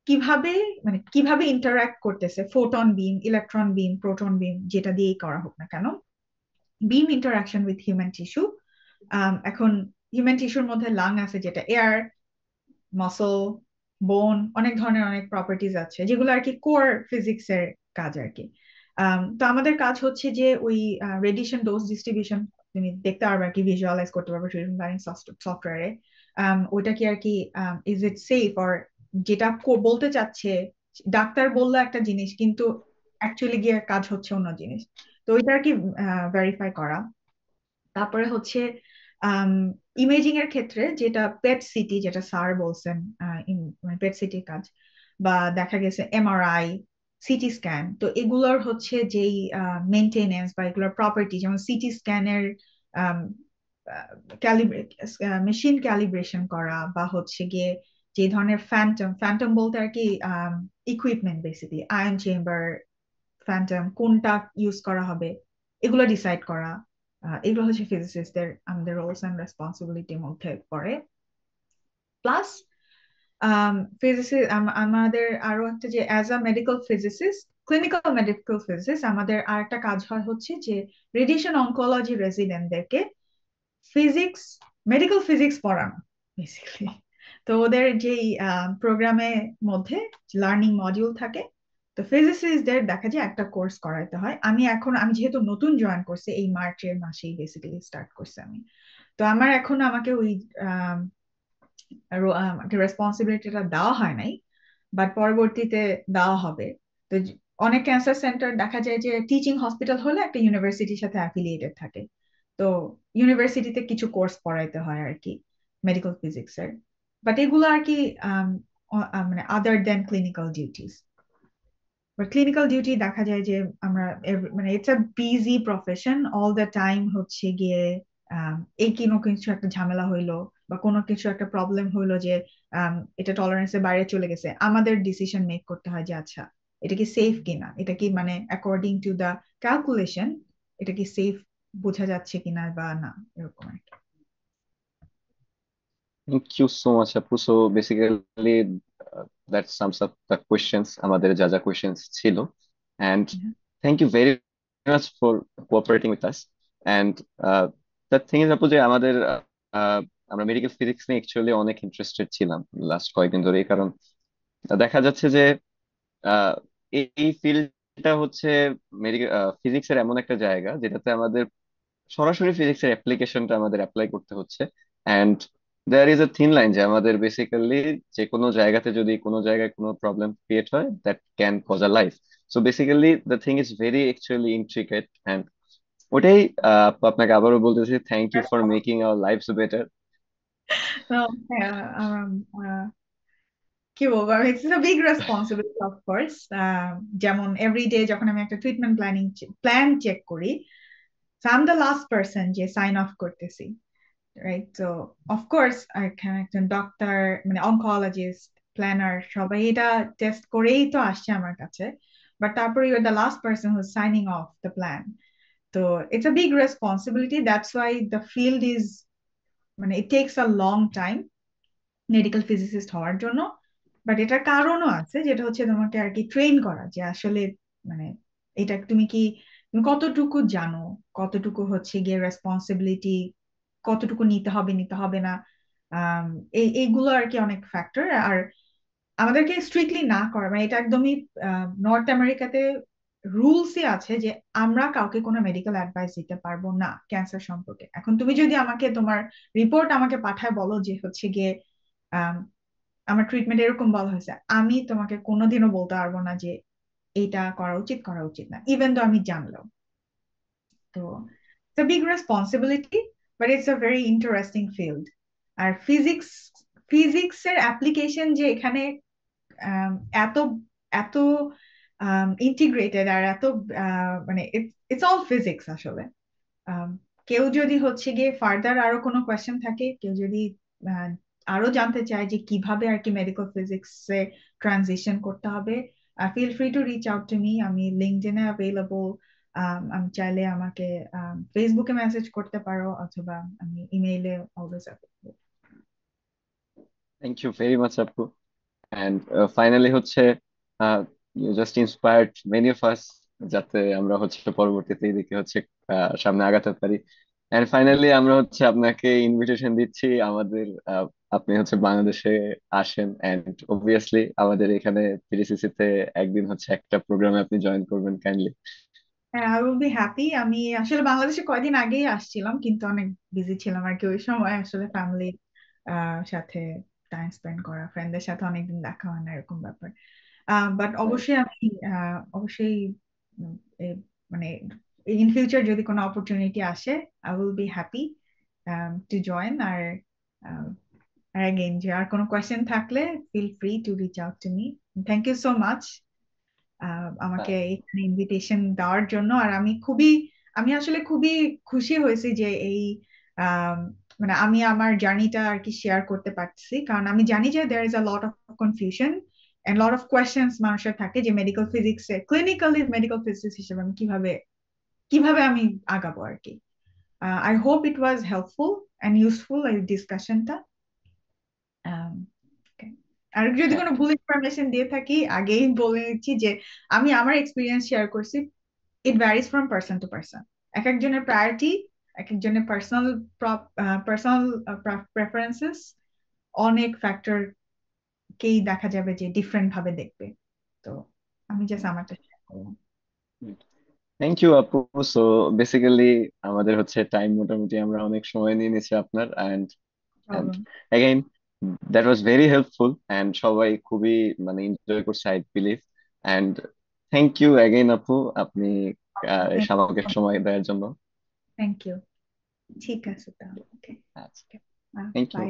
কিভাবে, মানে কিভাবে ইন্টারঅ্যাক্ট করতেছে ফোটন বিম, ইলেকট্রন বিম, প্রোটন বিম, যেটা দিয়েই করা হোক না কেন, বিম ইন্টারাকশন উইথ হিউম্যান টিস্যু। এখন হিউম্যান টিস্যুর মধ্যে লাং আছে, যেটা এয়ার, মাসল, বোন, অনেক ধরনের অনেক প্রপার্টিজ আছে যেগুলো আর কি কোর ফিজিক্স এর কাজ আর কি। তো আমাদের কাজ হচ্ছে যে ওই রেডিয়েশন ডোজ ডিস্ট্রিবিউশন তুমি দেখতে পারবে আর কি, ভিজুয়ালাইজ করতে পারবে ট্রিটমেন্ট প্ল্যানিং সফটওয়্যারে। ওইটা কি আর কি ইজ ইট সেফ, অর যেটা বলতে চাচ্ছে ডাক্তার বললো একটা জিনিস কিন্তু অ্যাকচুয়ালি গিয়ে কাজ হচ্ছে অন্য জিনিস, তো ওইটা আর কি ভেরিফাই করা। তারপরে হচ্ছে ইমেজিং এর ক্ষেত্রে যেটা পেট সিটি, যেটা স্যার বলছেন, পেট সিটির কাজ, বা দেখা গেছে এমআরআই, সিটি স্ক্যান, তো এগুলোর হচ্ছে যেই মেনটেনেন্স বা এগুলোর প্রপার্টি, যেমন সিটি স্ক্যানের মেশিন ক্যালিব্রেশন করা, বা হচ্ছে গিয়ে যে ধরনের ফ্যান্টম, ফ্যান্টম বলতে আর কি equipment basically, ion chamber, Phantom কোনটা ইউজ করা হবে, এগুলো ডিসাইড করা, এগুলো হচ্ছে ফিজিসিস্টদের আমাদের রোলস এন্ড রেসপন্সিবিলিটির মধ্যে পড়ে। প্লাস ফিজিসিস্ট আমাদের আরো একটা, যে as a medical physicist, clinical medical physicist, আমাদের আর একটা কাজ হয় হচ্ছে যে রেডিয়েশন অনকোলজি রেসিডেন্টদেরকে ফিজিক্স, মেডিকেল ফিজিক্স পড়ানো বেসিক্যালি। তো ওদের যেই প্রোগ্রামের মধ্যে লার্নিং মডিউল থাকে, তো ফিজিসিস্টদের দেখা যায় একটা কোর্স করাইতে হয়। আমি যেহেতু নতুন জয়েন করছি, এই মার্চের মাসেই বেসিক্যালি স্টার্ট করছি আমি, তো আমার এখন আমাকে ওই রেসপন্সিবিলিটিটা দেওয়া হয় নাই, বাট পরবর্তীতে দেওয়া হবে। তো অনেক ক্যান্সার সেন্টার দেখা যায় যে টিচিং হসপিটাল হলে একটা ইউনিভার্সিটির সাথে অ্যাফিলিয়েটেড থাকে, তো ইউনিভার্সিটিতে কিছু কোর্স পড়াইতে হয় আর কি মেডিকেল ফিজিক্সের, বাট এগুলো আর কি মানে other then clinical duties. But clinical duty দেখা যায় যে আমরা মানে it's a busy profession, all the time হচ্ছে গিয়ে এই কোনো কিছু একটা ঝামেলা হইলো বা কোনো কিছু একটা প্রবলেম হইলো যে এটা টলারেন্সের বাইরে চলে গেছে, আমাদের ডিসিশন মেক করতে হয় যে আচ্ছা এটা কি সেফ কিনা, এটা কি মানে অ্যাকর্ডিং টু দ্য ক্যালকুলেশন এটা কি সেফ বোঝা যাচ্ছে কিনা বা না, এরকম একটা। থ্যাংক ইউ সো মাচ আপু। So basically that sums up the questions, আমাদের যা যা কোয়েশ্চেন্স ছিল। And thank you very much for cooperating with us. And the thing is আপু, যে আমাদের আমরা মেডিকেল ফিজিক্স নিয়ে অ্যাকচুয়ালি অনেক ইন্টারেস্টেড ছিলাম লাস্ট কয়েকদিন ধরে, কারণ দেখা যাচ্ছে যে আহ, এই ফিল্ডটা হচ্ছে মেডিকেল ফিজিক্সের এমন একটা জায়গা যেটাতে আমাদের সরাসরি ফিজিক্সের অ্যাপ্লিকেশনটা আমাদের অ্যাপ্লাই করতে হচ্ছে। And there is a thin line যে আমাদের বেসিক্যালি যে কোনো জায়গাতে যদি কোনো জায়গায় কোনো প্রবলেম ক্রিয়েট হয়, that can cause a life. So basically the thing is very actually intricate. And ওটাই আপনাকে আবারও বলতেছি, thank you for making our lifes better. তো হ্যাঁ, কি বলবো, it's a big responsibility of course. যেমন এভরিডে যখন আমি একটা ট্রিটমেন্ট প্ল্যান চেক করি, I am the last person যে সাইন অফ করতেছি, রাইট? তো অফকোর্স এখানে একজন ডক্টর, মানে অনকোলজিস্ট, প্ল্যানার, সবাই এটা টেস্ট করেই তো আসছে আমার কাছে, বাট তারপরে you are the last person who signing off the plan. তো it's a big responsibility, that's why the field is, মানে it takes a long time medical physicist হওয়ার জন্য। বাট এটার কারণও আছে, যেটা হচ্ছে তোমাকে আর কি ট্রেন করা, যে আসলে মানে এটা তুমি কতটুকু জানো, কতটুকু হচ্ছে গিয়ে রেসপন্সিবিলিটি, কতটুকু নিতে হবে না। আম, এইগুলো আর কি অনেক ফ্যাক্টর। আর আমাদেরকে স্ট্রিক্টলি না করা, মানে এটা একদমই নর্থ আমেরিকাতে রুলসই আছে যে আমরা কাউকে কোনো মেডিকেল অ্যাডভাইস দিতে পারবো না ক্যান্সার সম্পর্কে। এখন তুমি যদি আমাকে তোমার রিপোর্ট আমাকে পাঠায় বলো যে হচ্ছে গিয়ে আম, আমার ট্রিটমেন্ট এরকম বলা হয়েছে, আমি তোমাকে কোনোদিনও বলতে পারবো না যে এইটা করা উচিত না, ইভেন তো আমি জানলেও। তো it's a big responsibility, but it's a very interesting field. আর ফিজিক্সের অ্যাপ্লিকেশন যে এখানে আম, এত এত ইন্টিগ্রেটেড আর এত মানে ইটস অল ফিজিক্স আসলে। আম, কেউ যদি হচ্ছে গিয়ে ফার্দার আরো কোনো কোয়েশ্চেন থাকে, কেউ যদি আহ, আরো জানতে চায় যে কিভাবে আর কি মেডিকেল ফিজিক্সে ট্রানজিশন করতে হবে, feel free to reach out to me. আমি লিঙ্কডইনে অ্যাভেলেবল। আমি চাইলে আমাকে ফেসবুকে মেসেজ করতে পারো, অথবা আমি ইমেইলে always available. Thank you very much আপু। অ্যান্ড ফাইনালি হচ্ছে you just inspired many of us, যাতে আমরা হচ্ছে পরবর্তীতে এদিকে হচ্ছে সামনে আগাতে পারি। এন্ড ফাইনালি আমরা হচ্ছে আপনাকে ইনভিটেশন দিচ্ছি আমাদের, আপনি হচ্ছে বাংলাদেশে আসেন, এন্ড অবভিয়াসলি আমাদের এখানে পিডিসিসি তে একদিন হচ্ছে একটা প্রোগ্রামে আপনি জয়েন করবেন কাইন্ডলি। হ্যাঁ, আই উইল বি হ্যাপি। আমি আসলে বাংলাদেশে কয়দিন আগেই আসছিলাম, কিন্তু অনেক বিজি ছিলাম আর কি ওই সময়। আসলে ফ্যামিলির সাথে টাইম স্পেন্ড করা, ফ্রেন্ডদের সাথে অনেকদিন দেখা হয় না, এরকম ব্যাপার। বাট অবশ্যই আমি অবশ্যই উম, এ- মানে ইন ফিউচার যদি কোনো অপরচুনিটি আসে, I will be happy to join. আর অ্যাগেন, যে আর কোনো কোয়েশ্চেন থাকলে feel free to reach out to me. Thank you so much আমাকে এখানে ইনভিটেশন দেওয়ার জন্য। আর আমি আসলে খুবই খুশি হয়েছি যে এই আম, মানে আমি আমার জার্নিটা আর কি শেয়ার করতে পারছি, কারণ আমি জানি যে there is a lot of confusion and lot of questions মানুষের থাকে যে মেডিকেল ফিজিক্সে, ক্লিনিক্যালি মেডিকেল ফিজিক্স হিসেবে আমি কিভাবে কিভাবে আমি আগাবো আর কি। I hope it was helpful and useful এই ডিসকাশনটা। আর যদি কোনো ভুল ইনফরমেশন দিয়ে থাকি, আগেই বলে নিচ্ছি যে আমি আমার এক্সপিরিয়েন্স শেয়ার করছি। It varies from person to person. এক একজনের প্রায়োরিটি, এক একজনের পার্সোনাল প্রেফারেন্সেস, অনেক ফ্যাক্টরকেই দেখা যাবে যে ডিফারেন্ট ভাবে দেখবে। তো আমি জাস্ট আমারটা শেয়ার করলাম। থ্যাংক ইউ আপু। সো বেসিক্যালি আমাদের হচ্ছে টাইম মোটামুটি আমরা অনেক সময় নিয়ে নিচ্ছি আপনার, এন্ড চলুন। Again that was very helpful, and সবাই খুবই মানে এনজয় করছে I believe. And thank you again আপু, আপনি এই আমাকে সময় দেওয়ার জন্য। Thank you. ঠিক আছে তাহলে। ওকে। আচ্ছা, থ্যাংক ইউ। বাই।